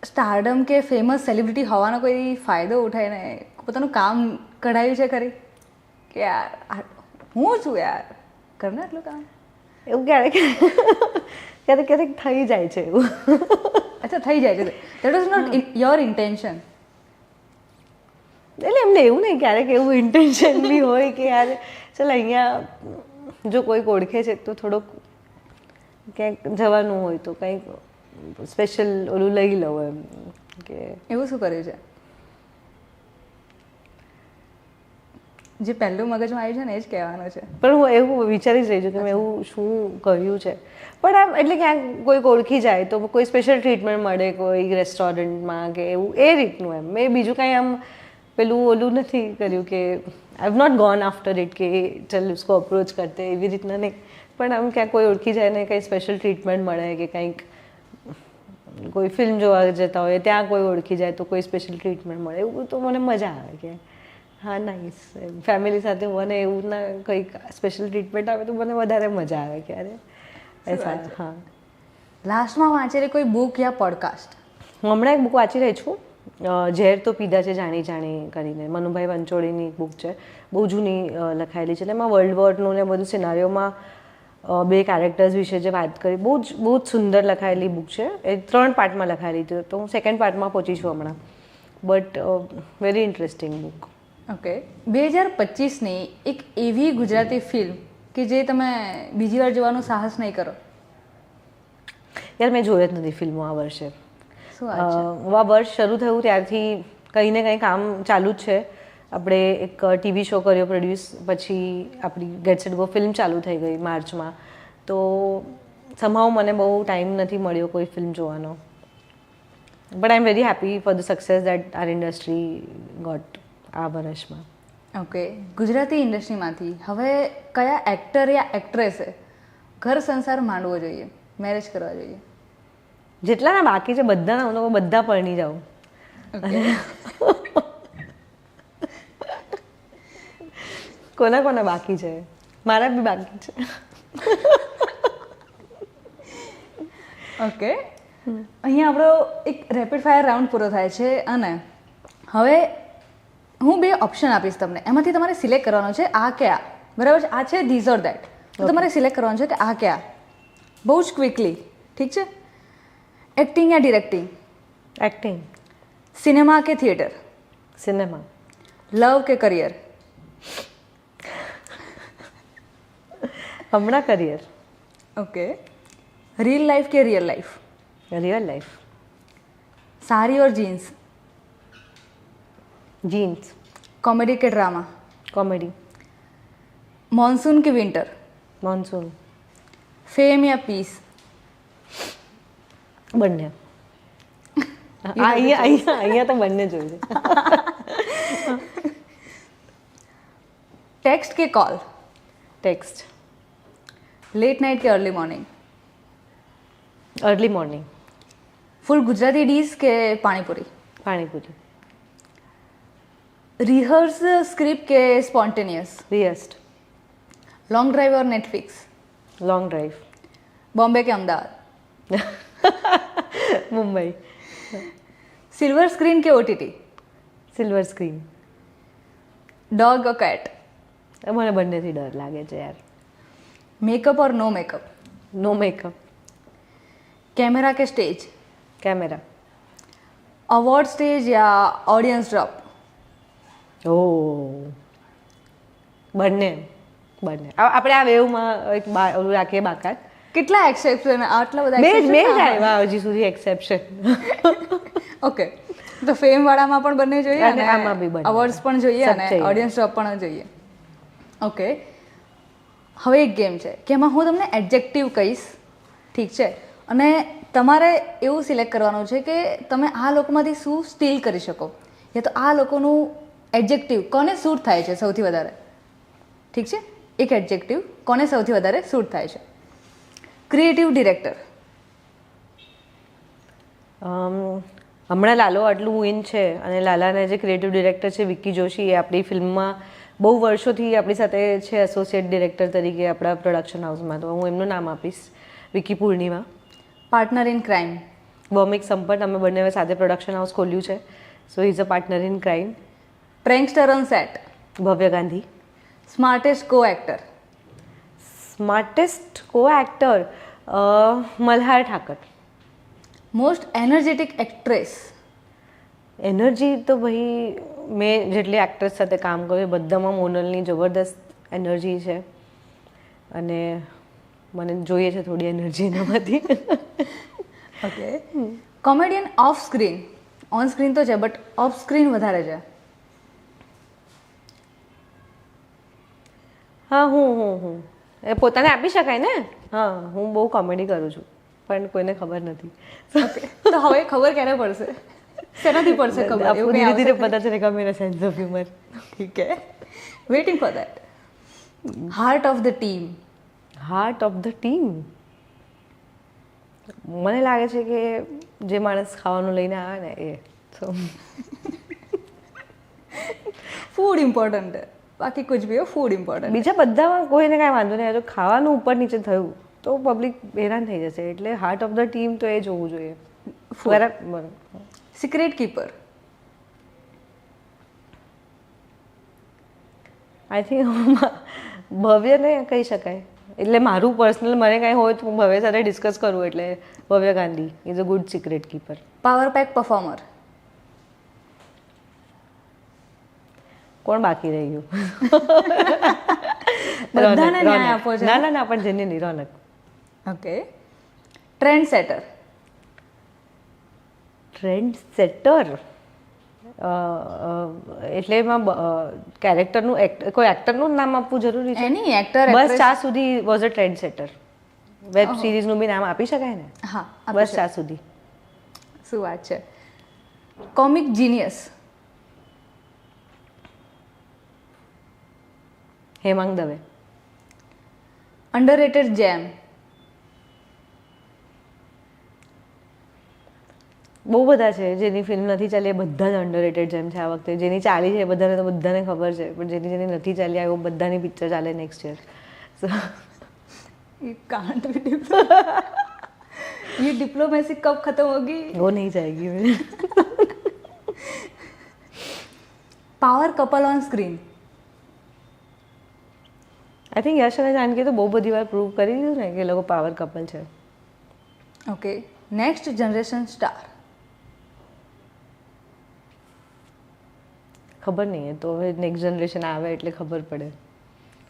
Speaker 1: સ્ટારડમ કે ફેમસ સેલિબ્રિટી હોવાનો કોઈ ફાયદો ઉઠાવીને પોતાનું કામ કઢાવ્યું છે ખરી? કે યાર હું છું યાર, કરને આટલું કામ.
Speaker 2: એવું ક્યારેક થઈ જાય છે એવું.
Speaker 1: અચ્છા, થઈ જાય છે. That was not your intention.
Speaker 2: એટલે એમને એવું નહીં, ક્યારેક એવું ઇન્ટેન્શન બી હોય કે યાર ચાલ અહીંયા જો કોઈક ઓળખે છે તો થોડોક ક્યાંક જવાનું હોય તો કંઈક સ્પેશિયલ ઓલું લઈ લઉં એમ કે.
Speaker 1: એવું શું કર્યું છે? જે પહેલું મગજમાં આવ્યું છે ને એ જ કહેવાનું છે.
Speaker 2: પણ હું એવું વિચારી જ રહી છું કે મેં એવું શું કર્યું છે. પણ આમ એટલે ક્યાંક કોઈક ઓળખી જાય તો કોઈ સ્પેશિયલ ટ્રીટમેન્ટ મળે કોઈ રેસ્ટોરન્ટમાં કે એવું એ રીતનું એમ. મેં બીજું કાંઈ આમ પેલું ઓલું નથી કર્યું કે I have not gone after it કે ચાલ ઉસકો અપ્રોચ કરતે એવી રીતના નહીં. પણ આમ ક્યાંક કોઈ ઓળખી જાય ને કંઈ સ્પેશિયલ ટ્રીટમેન્ટ મળે કે કંઈક કોઈ ફિલ્મ જોવા જતા હોય ત્યાં કોઈ ઓળખી જાય તો કોઈ સ્પેશિયલ ટ્રીટમેન્ટ મળે એવું તો મને મજા આવે કે હા નાઈસ. ફેમિલી સાથે મને એવું ના કંઈક સ્પેશિયલ ટ્રીટમેન્ટ આવે તો મને વધારે મજા આવે કે અરે એસા. હા,
Speaker 1: લાસ્ટમાં વાંચેલી કોઈ બુક યા પોડકાસ્ટ?
Speaker 2: હું હમણાં એક બુક વાંચી રહી છું, ઝેર તો પીધા છે જાણી જાણી કરીને. મનુભાઈ વંચોળીની બુક છે, બહુ જૂની લખાયેલી છે. એમાં વર્લ્ડ વોરનું ને બધું સિનારીઓમાં બે કેરેક્ટર્સ વિશે જે વાત કરી બહુ જ સુંદર લખાયેલી બુક છે. એ 3 પાર્ટમાં લખાયેલી હતી તો હું સેકન્ડ પાર્ટમાં પહોંચી છું હમણાં. But very interesting book.
Speaker 1: Okay, 2025ની એક એવી ગુજરાતી ફિલ્મ કે જે તમે બીજી વાર જોવાનું સાહસ નહીં કરો?
Speaker 2: યાર મેં જોઈ જ નથી ફિલ્મો આ વર્ષે.
Speaker 1: શું વાત છે?
Speaker 2: આ વર્ષ શરૂ થયું ત્યારથી કંઈ ને કંઈ કામ ચાલુ જ છે. આપણે એક ટીવી શો કર્યો પ્રોડ્યુસ, પછી આપણી ગેટ સેટ ગો ફિલ્મ ચાલુ થઈ ગઈ માર્ચમાં. તો સમહાઉ મને બહુ ટાઈમ નથી મળ્યો કોઈ ફિલ્મ જોવાનો. But I am very happy for the success that our industry got આ વર્ષમાં.
Speaker 1: ઓકે, ગુજરાતી ઇન્ડસ્ટ્રીમાંથી હવે કયા એક્ટર યા એક્ટ્રેસે ઘર સંસાર માંડવો જોઈએ, મેરેજ કરવા જોઈએ?
Speaker 2: જેટલાના બાકી છે બધાના હું લોકો બધા પરણી જાઉં. કોના કોના બાકી છે? મારા બી બાકી છે.
Speaker 1: ઓકે, અહીંયા આપણો એક રેપિડ ફાયર રાઉન્ડ પૂરો થાય છે અને હવે હું 2 ઓપ્શન આપીશ તમને. એમાંથી તમારે સિલેક્ટ કરવાનો છે આ કે આ. બરાબર છે? આ છે ધીસ ઓર દેટ. તો તમારે સિલેક્ટ કરવાનું છે કે આ કે આ. બહુ જ ક્વિકલી, ઠીક છે? એક્ટિંગ યા ડિરેક્ટિંગ?
Speaker 2: એક્ટિંગ.
Speaker 1: સિનેમા કે થિયેટર?
Speaker 2: સિનેમા.
Speaker 1: લવ કે કરિયર?
Speaker 2: હમણાં કરિયર.
Speaker 1: ઓકે, રીલ લાઈફ કે real life?
Speaker 2: Real life.
Speaker 1: Sari or jeans?
Speaker 2: Jeans.
Speaker 1: Comedy के ड्रामा?
Speaker 2: कॉमेडी.
Speaker 1: मॉनसून की विंटर?
Speaker 2: मॉनसून.
Speaker 1: फेम या पीस?
Speaker 2: બંને. અહીંયા તો બંને જોઈએ.
Speaker 1: टेक्स्ट के कॉल?
Speaker 2: ટેક્સ્ટ.
Speaker 1: लेट नाइट के early morning?
Speaker 2: Early morning.
Speaker 1: Full Gujarati dish के पानीपुरी?
Speaker 2: પાણીપુરી.
Speaker 1: रिहर्स स्क्रिप्ट के स्पॉन्टेनियस?
Speaker 2: રિયસ્ટ.
Speaker 1: लॉन्ग ड्राइव और नेटफ्लिक्स?
Speaker 2: Long drive.
Speaker 1: बॉम्बे के अहमदाबाद?
Speaker 2: મુંબઈ.
Speaker 1: सिल्वर स्क्रीन के OTT?
Speaker 2: Silver screen.
Speaker 1: डॉग और कैट?
Speaker 2: મને બંનેથી ડર લાગે છે યાર.
Speaker 1: मेकअप और no makeup?
Speaker 2: No makeup.
Speaker 1: Camera के स्टेज?
Speaker 2: કેમેરા.
Speaker 1: अवार्ड स्टेज या ऑडियंस ड्रॉप?
Speaker 2: ઓ બંને બંને આપણે આ વેવમાં એક ઓલું રાખીએ બાકાત.
Speaker 1: કેટલા એક્સેપ્શન? આટલા બધા
Speaker 2: બે જ
Speaker 1: exception ના
Speaker 2: આવ્યા હજી સુધી એક્સેપ્શન.
Speaker 1: ઓકે, તો ફેમ વાળામાં પણ બંને જોઈએ
Speaker 2: અને
Speaker 1: અને
Speaker 2: આમાં બી બંને.
Speaker 1: અવોર્ડ્સ પણ જોઈએ અને
Speaker 2: સચ્ચાઈ.
Speaker 1: ઓડિયન્સ ડ્રોપ પણ જોઈએ. ઓકે, હવે એક ગેમ છે કે એમાં હું તમને એડજેક્ટિવ કહીશ, ઠીક છે, અને તમારે એવું સિલેક્ટ કરવાનું છે કે તમે આ લોકોમાંથી શું સ્ટીલ કરી શકો, યા તો આ લોકોનું એડજેક્ટિવ કોને સૂટ થાય છે સૌથી વધારે, ઠીક છે. એક એડજેક્ટિવ કોને સૌથી વધારે સૂટ થાય છે. Creative director.
Speaker 2: હમણાં લાલો આટલું ઇન છે અને લાલાના જે ક્રિએટિવ ડિરેક્ટર છે વિક્કી જોશી, એ આપણી ફિલ્મમાં બહુ વર્ષોથી આપણી સાથે છે એસોસિએટ ડિરેક્ટર તરીકે આપણા પ્રોડક્શન હાઉસમાં. તો હું એમનું નામ આપીશ, Vicky Purnima.
Speaker 1: Partner in crime.
Speaker 2: Bhaumik Sampat, અમે બંને સાથે પ્રોડક્શન હાઉસ ખોલ્યું છે, so is a partner in crime.
Speaker 1: Prankster on set.
Speaker 2: Bhavya Gandhi.
Speaker 1: Smartest co actor.
Speaker 2: Smartest co actor Malhar Thakar.
Speaker 1: Most energetic actress.
Speaker 2: Energy તો ભાઈ મેં જેટલી એક્ટ્રેસ સાથે કામ કર્યું એ બધામાં મોનલની જબરદસ્ત એનર્જી છે અને મને જોઈએ છે થોડી એનર્જી એનામાંથી.
Speaker 1: Okay, comedian off screen. On screen તો છે બટ ઓફ સ્ક્રીન વધારે છે.
Speaker 2: હા, હું એ પોતાને આપી શકાય ને. હા, હું બહુ કોમેડી કરું છું પણ કોઈને ખબર નથી.
Speaker 1: ઓકે, તો હવે ખબર ક્યારે પડશે, શેનાથી પડશે ખબર?
Speaker 2: आपको धीरे धीरे पता चलेगा मेरा सेंस ऑफ ह्यूमर.
Speaker 1: ઠીક છે, waiting for that. Heart of the team.
Speaker 2: Heart of the team. મને લાગે છે કે જે માણસ ખાવાનું લઈને આવે ને એ. તો
Speaker 1: ફૂડ ઇમ્પોર્ટન્ટ છે, બાકી કુછ ભી હો, ફૂડ ઇમ્પોર્ટન્ટ.
Speaker 2: બીજા બધામાં કોઈને કાંઈ વાંધો નહીં, જો ખાવાનું ઉપર નીચે થયું તો પબ્લિક હેરાન થઈ જશે. એટલે હાર્ટ ઓફ ધ ટીમ તો એ જોવું જોઈએ. બરાબર.
Speaker 1: Secret keeper.
Speaker 2: આઈ થિંક ભવ્યને કહી શકાય. એટલે મારું પર્સનલ મને કાંઈ હોય તો હું ભવ્ય સાથે ડિસ્કસ કરું. એટલે ભવ્ય Gandhi is a good secret keeper.
Speaker 1: Power pack performer.
Speaker 2: કોણ બાકી રહી ગયું?
Speaker 1: બધાને ન્યાય આપવો છે.
Speaker 2: ના ના ના, પણ જેને નહીં, Raunak.
Speaker 1: Okay, trendsetter.
Speaker 2: Trendsetter એટલે એમાં કેરેક્ટરનું કોઈ એક્ટરનું નામ આપવું જરૂરી છે?
Speaker 1: એની એક્ટર
Speaker 2: બસ ચા સુધી was a trendsetter. Web સિરીઝનું બી નામ આપી શકાય ને.
Speaker 1: હા,
Speaker 2: બસ ચા સુધી.
Speaker 1: શું વાત છે. Comic genius.
Speaker 2: Hemang Dave.
Speaker 1: Underrated જેમ.
Speaker 2: બહુ બધા છે જેની ફિલ્મ નથી ચાલી, એ બધા જ અંડરરેટેડ જેમ છે આ વખતે. જેની ચાલી છે એ બધાને તો બધાને ખબર છે, પણ જેની નથી ચાલી એવું બધાની પિક્ચર ચાલે next year.
Speaker 1: You can't be ये डिप्लोमेसी कब खत्म होगी?
Speaker 2: वो नहीं जाएगी.
Speaker 1: Power couple on screen.
Speaker 2: I think Yash અને જાનકી તો બહુ બધી વાર પ્રૂવ કરી દીધું ને કે એ લોકો પાવર કપલ છે.
Speaker 1: Okay, next generation star.
Speaker 2: ખબર નહીં, એ તો હવે નેક્સ્ટ જનરેશન આવે એટલે ખબર પડે.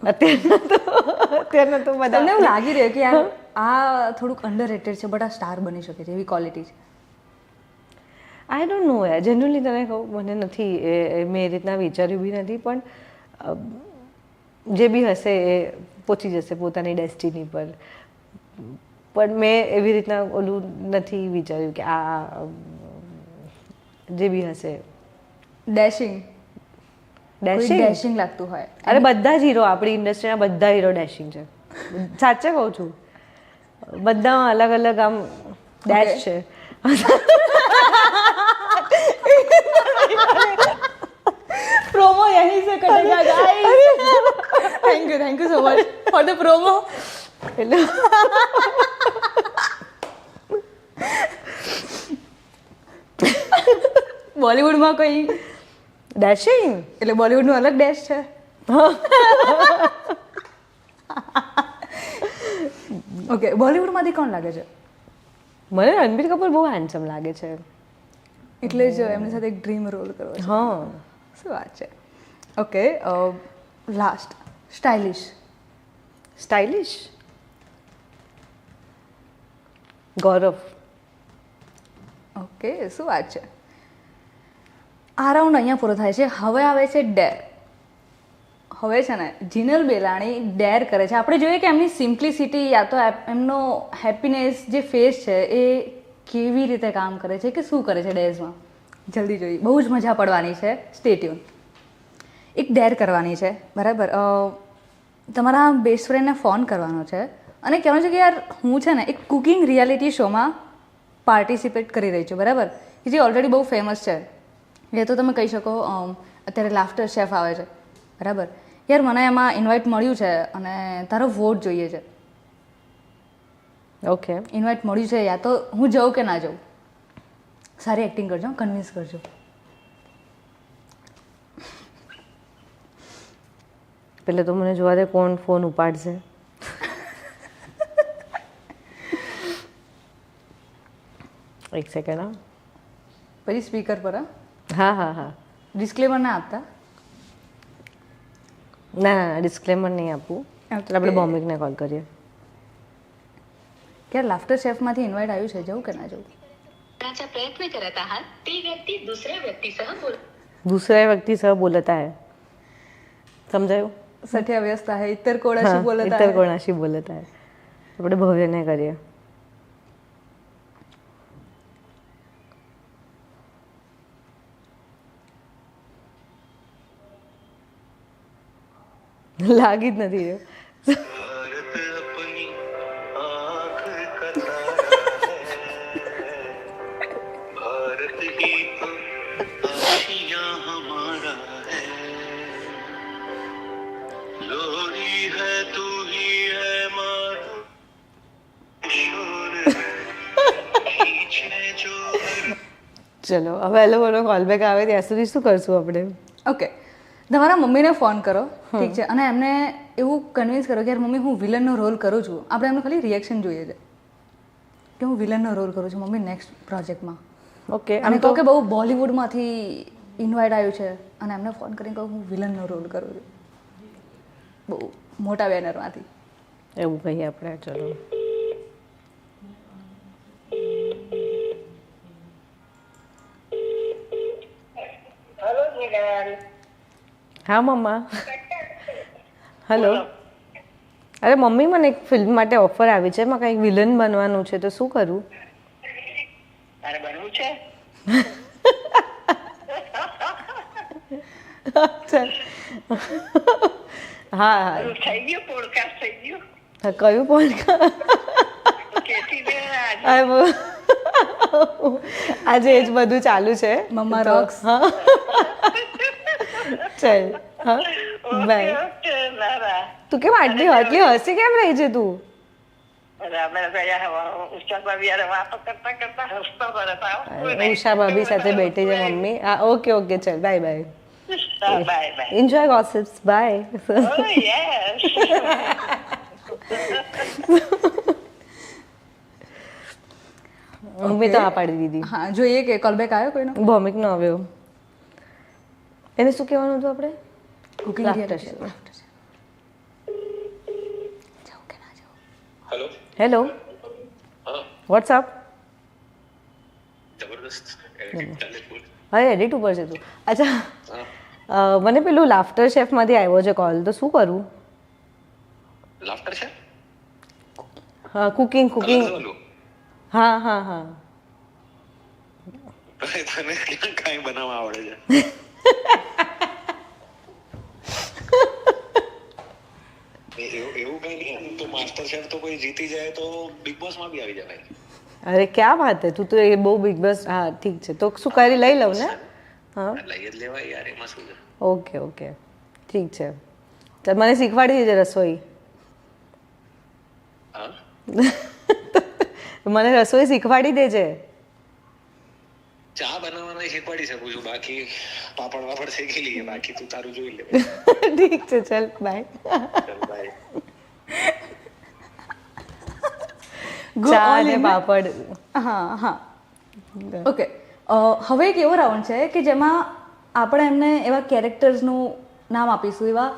Speaker 2: અત્યારના તો બધા
Speaker 1: તમને એવું લાગી રહ્યું કે યાર આ થોડુંક અંડરરેટેડ છે બટ આ સ્ટાર બની શકે છે, એવી ક્વોલિટી છે?
Speaker 2: આઈ ડોન્ટ નો યાર, જનરલી તને કહું મને નથી મેં એ રીતના વિચાર્યું બી નથી, પણ જે બી હશે એ પહોંચી જશે પોતાની ડેસ્ટિની પર. પણ મેં એવી રીતના ઓલું નથી વિચાર્યું કે આ જે બી હશે.
Speaker 1: ડેશિંગ. ડેશિંગ લાગતું હોય.
Speaker 2: અરે બધા જ હીરો, આપણી ઇન્ડસ્ટ્રીના બધા હીરો ડેશિંગ છે. સાચે કહું છું, બધામાં અલગ અલગ આમ ડેશ છે.
Speaker 1: प्रोमो यहीं से कटेगा guys. Thank you so much for the promo. બોલિવૂડમાં કોઈ
Speaker 2: ડેશિંગ
Speaker 1: એટલે બોલિવૂડનું અલગ ડેશ છે. ઓકે, બોલિવૂડમાંથી કોણ લાગે છે?
Speaker 2: મને રણબીર કપૂર બહુ હેન્ડસમ લાગે છે,
Speaker 1: એટલે જ એમની સાથે એક ડ્રીમ રોલ કરવો છે.
Speaker 2: હા.
Speaker 1: શું વાત છે. Okay, last stylish.
Speaker 2: સ્ટાઇલિશ ગૌરવ.
Speaker 1: ઓકે, શું વાત છે. આ રાઉન્ડ અહીંયા પૂરો થાય છે. હવે આવે છે ડેર. હવે છે ને જીનલ બેલાણી ડેર કરે છે. આપણે જોઈએ કે એમની સિમ્પ્લિસિટી યા તો એમનો હેપીનેસ જે ફેસ છે એ કેવી રીતે કામ કરે છે કે શું કરે છે ડેઝમાં. જલ્દી જોઈએ, બહુ જ મજા પડવાની છે. Stay tune. એક ડેર કરવાની છે, બરાબર. તમારા બેસ્ટ ફ્રેન્ડને ફોન કરવાનો છે અને કહેવાનું છે કે યાર હું છે ને એક કુકિંગ રિયાલિટી શોમાં પાર્ટિસિપેટ કરી રહી છું, બરાબર, કે જે ઓલરેડી બહુ ફેમસ છે. એ તો તમે કહી શકો અત્યારે લાફ્ટર શેફ આવે છે, બરાબર. યાર મને એમાં ઇન્વાઇટ મળ્યું છે અને તારો વોટ જોઈએ છે.
Speaker 2: ઓકે,
Speaker 1: ઇન્વાઇટ મળ્યું છે, યા તો હું જાઉં કે ના જાઉં. સારી એક્ટિંગ કરજો, કન્વિન્સ કરજો.
Speaker 2: પેલે તો મને જોવા દે કોણ ફોન ઉપાડશે. એક સેકન્ડ. હા
Speaker 1: પછી સ્પીકર પર.
Speaker 2: હા હા હા.
Speaker 1: ડિસ્ક્લેમર ના આપતા.
Speaker 2: ના ના ડિસ્ક્લેમર નહીં આપવું. એટલે આપણે બોમ્બિંગને કોલ કરીએ.
Speaker 1: यार लाफ्टर शेफ માંથી ઇન્વાઇટ આવ્યું છે, જાઉં કે ના જાઉં.
Speaker 4: चा प्रयत्न करत आहात ते व्यक्ती दुसऱ्या व्यक्तीसह बोल
Speaker 2: दूसऱ्या व्यक्ति सह बोलता है. समजाયું?
Speaker 1: सठिया व्यस्त आहे, इतर कोणाशी बोलत आहे.
Speaker 2: इतर कोणाशी बोलत आहे. આપણે ભવ્યને કરીએ. લાગી જ નથી રહ્યો. ચલો હવે એ લોકોનો કોલ બેક આવે ત્યાં સુધી શું કરશું આપણે?
Speaker 1: ઓકે, તમારા મમ્મીને ફોન કરો, ઠીક છે, અને એમને એવું કન્વિન્સ કરો કે યાર મમ્મી હું વિલનનો રોલ કરું છું. આપણે એમનું ખાલી રિએક્શન જોઈએ છે કે હું વિલનનો રોલ કરું છું મમ્મી નેક્સ્ટ પ્રોજેક્ટમાં.
Speaker 2: ઓકે,
Speaker 1: અને કહો કે બહુ બોલિવૂડમાંથી ઇન્વાઇટ આવ્યું છે અને એમને ફોન કરીને કહું હું વિલનનો રોલ કરું છું બહુ મોટા બેનરમાંથી.
Speaker 2: એવું કહીએ આપણે. ચલો હા મમ્મા. હેલો. અરે મમ્મી મને એક ફિલ્મ માટે ઓફર આવી છે, એમાં કંઈક વિલન બનવાનું છે, તો શું કરું?
Speaker 3: તારે બનવું છે?
Speaker 2: હા હા
Speaker 3: થઈ ગયું, પોડકાસ્ટ થઈ ગયું.
Speaker 2: કયું પોડકાસ્ટ?
Speaker 3: કેસી બેન
Speaker 2: આજે એ જ બધું ચાલુ છે.
Speaker 1: મમ્મા રોક્સ.
Speaker 2: હા ચાલ. હા બાય. તું કેમ આટલી હસી કેમ રહી છે તું? ઉષા ભાભી સાથે બેઠી છે મમ્મી. હા ઓકે ઓકે ચાલ bye bye.
Speaker 3: Bye
Speaker 2: enjoy gossips. Bye. મમ્મી તો આ પાડી દીધી.
Speaker 1: હા, જોઈએ કે કોલબેક આવ્યો કોઈનો.
Speaker 2: ભૌમિક નો આવ્યો. એને શું કહેવાનું હતું આપણે?
Speaker 1: કુકિંગ
Speaker 5: હેલો
Speaker 2: હેલો
Speaker 5: હા
Speaker 2: વોટ્સઅપ.
Speaker 5: જબરદસ્ત એડિટિંગ ચાલે બોલ.
Speaker 2: અરે એડિટ ઉપર છે તું. અચ્છા મને પેલું લાફ્ટર શેફમાંથી આવ્યો છે કોલ, તો શું કરું?
Speaker 5: લાફ્ટર છે?
Speaker 2: હા કુકિંગ હા હા હા.
Speaker 5: તને ક્યાં કાંઈ બનાવવા આવડે છે? એવું કઈ નહીં. તો માસ્ટર શેફ તો કોઈ જીતી જાય તો બિગ બોસ માં બી આવી જાય.
Speaker 2: અરે ક્યાં વાત હે, તું તો એ બહુ બિગ બોસ. હા ઠીક છે, તો શું કરી લઈ લઉં ને? હા
Speaker 5: લઈ જ લેવાય યાર, એમાં શું છે?
Speaker 2: ઓકે ઓકે ઠીક છે. તો મને શીખવાડી દેજે રસોઈ.
Speaker 5: હા
Speaker 2: મને રસોઈ શીખવાડી દેજે.
Speaker 5: ચા બનાવવાના શીખવાડી શકું છું, બાકી પાપડ શીખી લઈએ, બાકી તું તારું જોઈ લે.
Speaker 2: ઠીક છે ચાલ બાય.
Speaker 5: ચાલ બાય.
Speaker 2: ચા અને પાપડ.
Speaker 1: હા હા ઓકે. હવે એક એવો રાઉન્ડ છે કે જેમાં આપણે એમને એવા કેરેક્ટર્સનું નામ આપીશું, એવા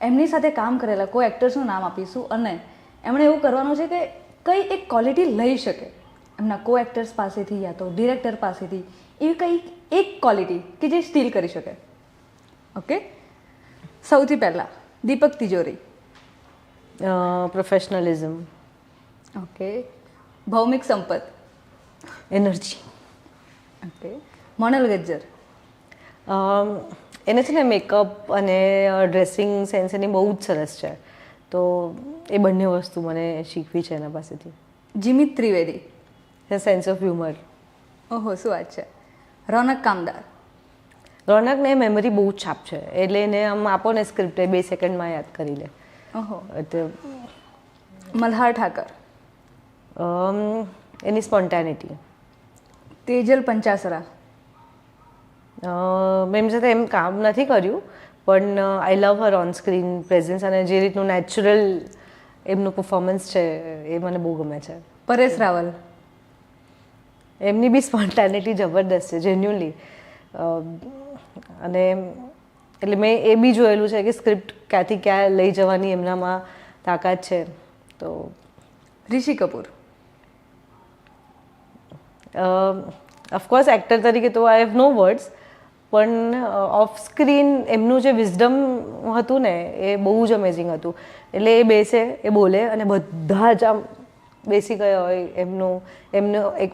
Speaker 1: એમની સાથે કામ કરેલા કોઈ એક્ટર્સનું નામ આપીશું અને એમણે એવું કરવાનું છે કે કઈ એક ક્વોલિટી લઈ શકે એમના કો એક્ટર્સ પાસેથી યા તો ડિરેક્ટર પાસેથી એવી કંઈક એક ક્વોલિટી કે જે સ્ટીલ કરી શકે? ઓકે, સૌથી પહેલાં દીપક તિજોરી.
Speaker 2: પ્રોફેશનલિઝમ.
Speaker 1: ઓકે, ભૌમિક Sampat.
Speaker 2: Energy.
Speaker 1: Okay, Monel Gajjar.
Speaker 2: એને છે ને મેકઅપ અને ડ્રેસિંગ સેન્સ એની બહુ જ સરસ છે, તો એ બંને વસ્તુ મને શીખવી છે એના પાસેથી.
Speaker 1: Jimit Trivedi.
Speaker 2: Sense of humour.
Speaker 1: ઓહો, શું વાત છે. રોનક કામદાર.
Speaker 2: રોનકને મેમરી બહુ જ છાપ છે, એટલે એને આમ આપો ને સ્ક્રિપ્ટ એ 2 સેકન્ડમાં યાદ કરી લે.
Speaker 1: ઓહો.
Speaker 2: એટલે
Speaker 1: મલ્હાર ઠાકર.
Speaker 2: એની સ્પોન્ટેનિટી.
Speaker 1: તેજલ પંચાસરા.
Speaker 2: મેં એમની સાથે એમ કામ નથી કર્યું, પણ આઈ લવ હર ઓન સ્ક્રીન પ્રેઝન્સ અને જે રીતનું નેચરલ એમનું પરફોર્મન્સ છે એ મને બહુ ગમે છે.
Speaker 1: પરેશ રાવલ.
Speaker 2: એમની બી સ્પોન્ટેનિટી જબરદસ્ત છે, જેન્યુઅલી. અને એટલે મેં એ બી જોયેલું છે કે સ્ક્રિપ્ટ ક્યાંથી ક્યાં લઈ જવાની એમનામાં તાકાત છે. તો
Speaker 1: ઋષિ કપૂર.
Speaker 2: ઓફકોર્સ એક્ટર તરીકે તો આઈ હેવ નો વર્ડ્સ, પણ ઓફ સ્ક્રીન એમનું જે વિઝડમ હતું ને એ બહુ જ અમેઝિંગ હતું. એટલે એ બેસે, એ બોલે અને બધા જ આમ બેસી ગયા હોય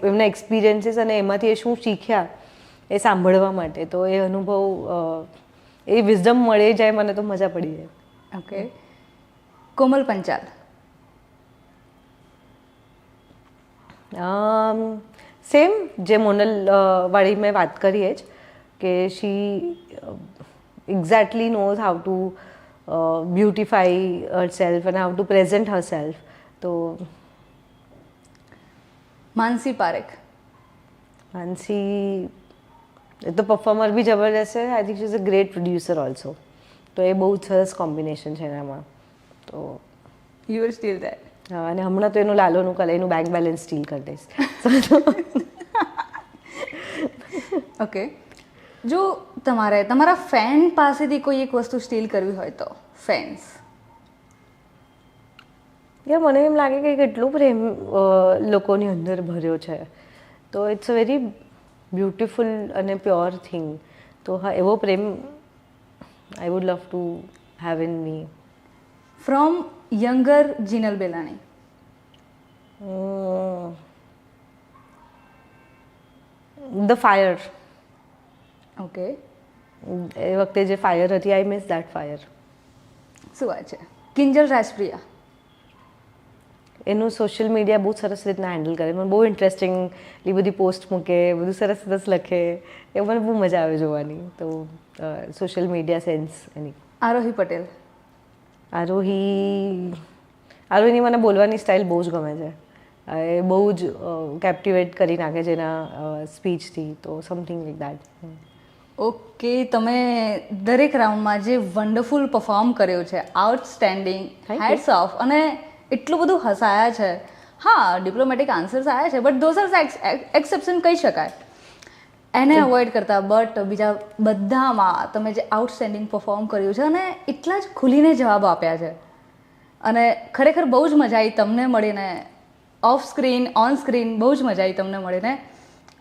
Speaker 2: એમના એક્સપિરિયન્સીસ અને એમાંથી એ શું શીખ્યા એ સાંભળવા માટે. તો એ અનુભવ, એ વિઝડમ મળી જાય મને તો મજા પડી જાય.
Speaker 1: ઓકે, કોમલ પંચાલ.
Speaker 2: સેમ જે મોનલ વાળી મેં વાત કરી જ, કે she exactly knows how to beautify herself અને how to present herself. તો
Speaker 1: માનસી પારેખ.
Speaker 2: માનસી એ તો પરફોર્મર બી જબરદસ્ત છે. I think she is a great producer also. તો એ બહુ સરસ કોમ્બિનેશન છે એનામાં. તો
Speaker 1: યુ વિલ સ્ટીલ ધેટ.
Speaker 2: હા, અને હમણાં તો એનું લાલોનું કલાઈનું બેંક બેલેન્સ સ્ટીલ કરી દઈશ.
Speaker 1: ઓકે, જો તમારે તમારા ફેન પાસેથી કોઈ એક વસ્તુ સ્ટીલ કરવી હોય તો ફેન્સ.
Speaker 2: યાર મને એમ લાગે કે કેટલું પ્રેમ લોકોની અંદર ભર્યો છે, તો ઇટ્સ અ વેરી બ્યુટિફુલ અને પ્યોર થિંગ. તો હા, એવો પ્રેમ I would love to have in me.
Speaker 1: From younger Jinal Belani.
Speaker 2: The fire.
Speaker 1: Okay,
Speaker 2: એ વખતે જે ફાયર હતી, આઈ મિસ દેટ ફાયર.
Speaker 1: શું વાત છે. કિંજલ રાજપ્રિયા.
Speaker 2: એનું સોશિયલ મીડિયા બહુ સરસ રીતના હેન્ડલ કરે. મને બહુ ઇન્ટરેસ્ટિંગલી બધી પોસ્ટ મૂકે, બધું સરસ સરસ લખે, એ મને બહુ મજા આવે જોવાની. તો સોશિયલ મીડિયા સેન્સ એની.
Speaker 1: આરોહી પટેલ.
Speaker 2: આરોહીની મને બોલવાની સ્ટાઇલ બહુ જ ગમે છે. એ બહુ જ કેપ્ટિવેટ કરી નાખે છે એના સ્પીચથી. તો સમથિંગ લાઈક દેટ.
Speaker 1: ઓકે, તમે દરેક રાઉન્ડમાં જે વન્ડરફુલ પરફોર્મ કર્યો છે, આઉટસ્ટેન્ડિંગ, હેડ્સ ઓફ. અને એટલું બધું હસાયા છે. હા, ડિપ્લોમેટિક આન્સર્સ આવ્યા છે, બટ ધોઝ આર એક્સેપ્શન કહી શકાય એને અવોઇડ કરતા. બટ બીજા બધામાં તમે જે આઉટસ્ટેન્ડિંગ પરફોર્મ કર્યું છે અને એટલા જ ખુલીને જવાબ આપ્યા છે, અને ખરેખર બહુ જ મજા આવી તમને મળીને. ઓફ સ્ક્રીન, ઓન સ્ક્રીન બહુ જ મજા આવી તમને મળીને.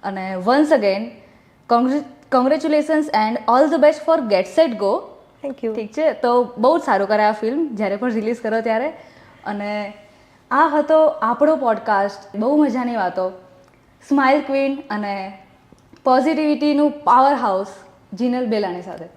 Speaker 1: અને once again congratulations and all the best for get set go.
Speaker 2: Thank you.
Speaker 1: ઠીક છે, તો બહુ જ સારું કરે આ ફિલ્મ જ્યારે પણ રિલીઝ કરો ત્યારે. અને આ હતો આપણો પોડકાસ્ટ, બહુ મજાની વાતો, સ્માઇલ ક્વીન અને પોઝિટિવિટીનું પાવર હાઉસ જીનલ બેલાણી સાથે.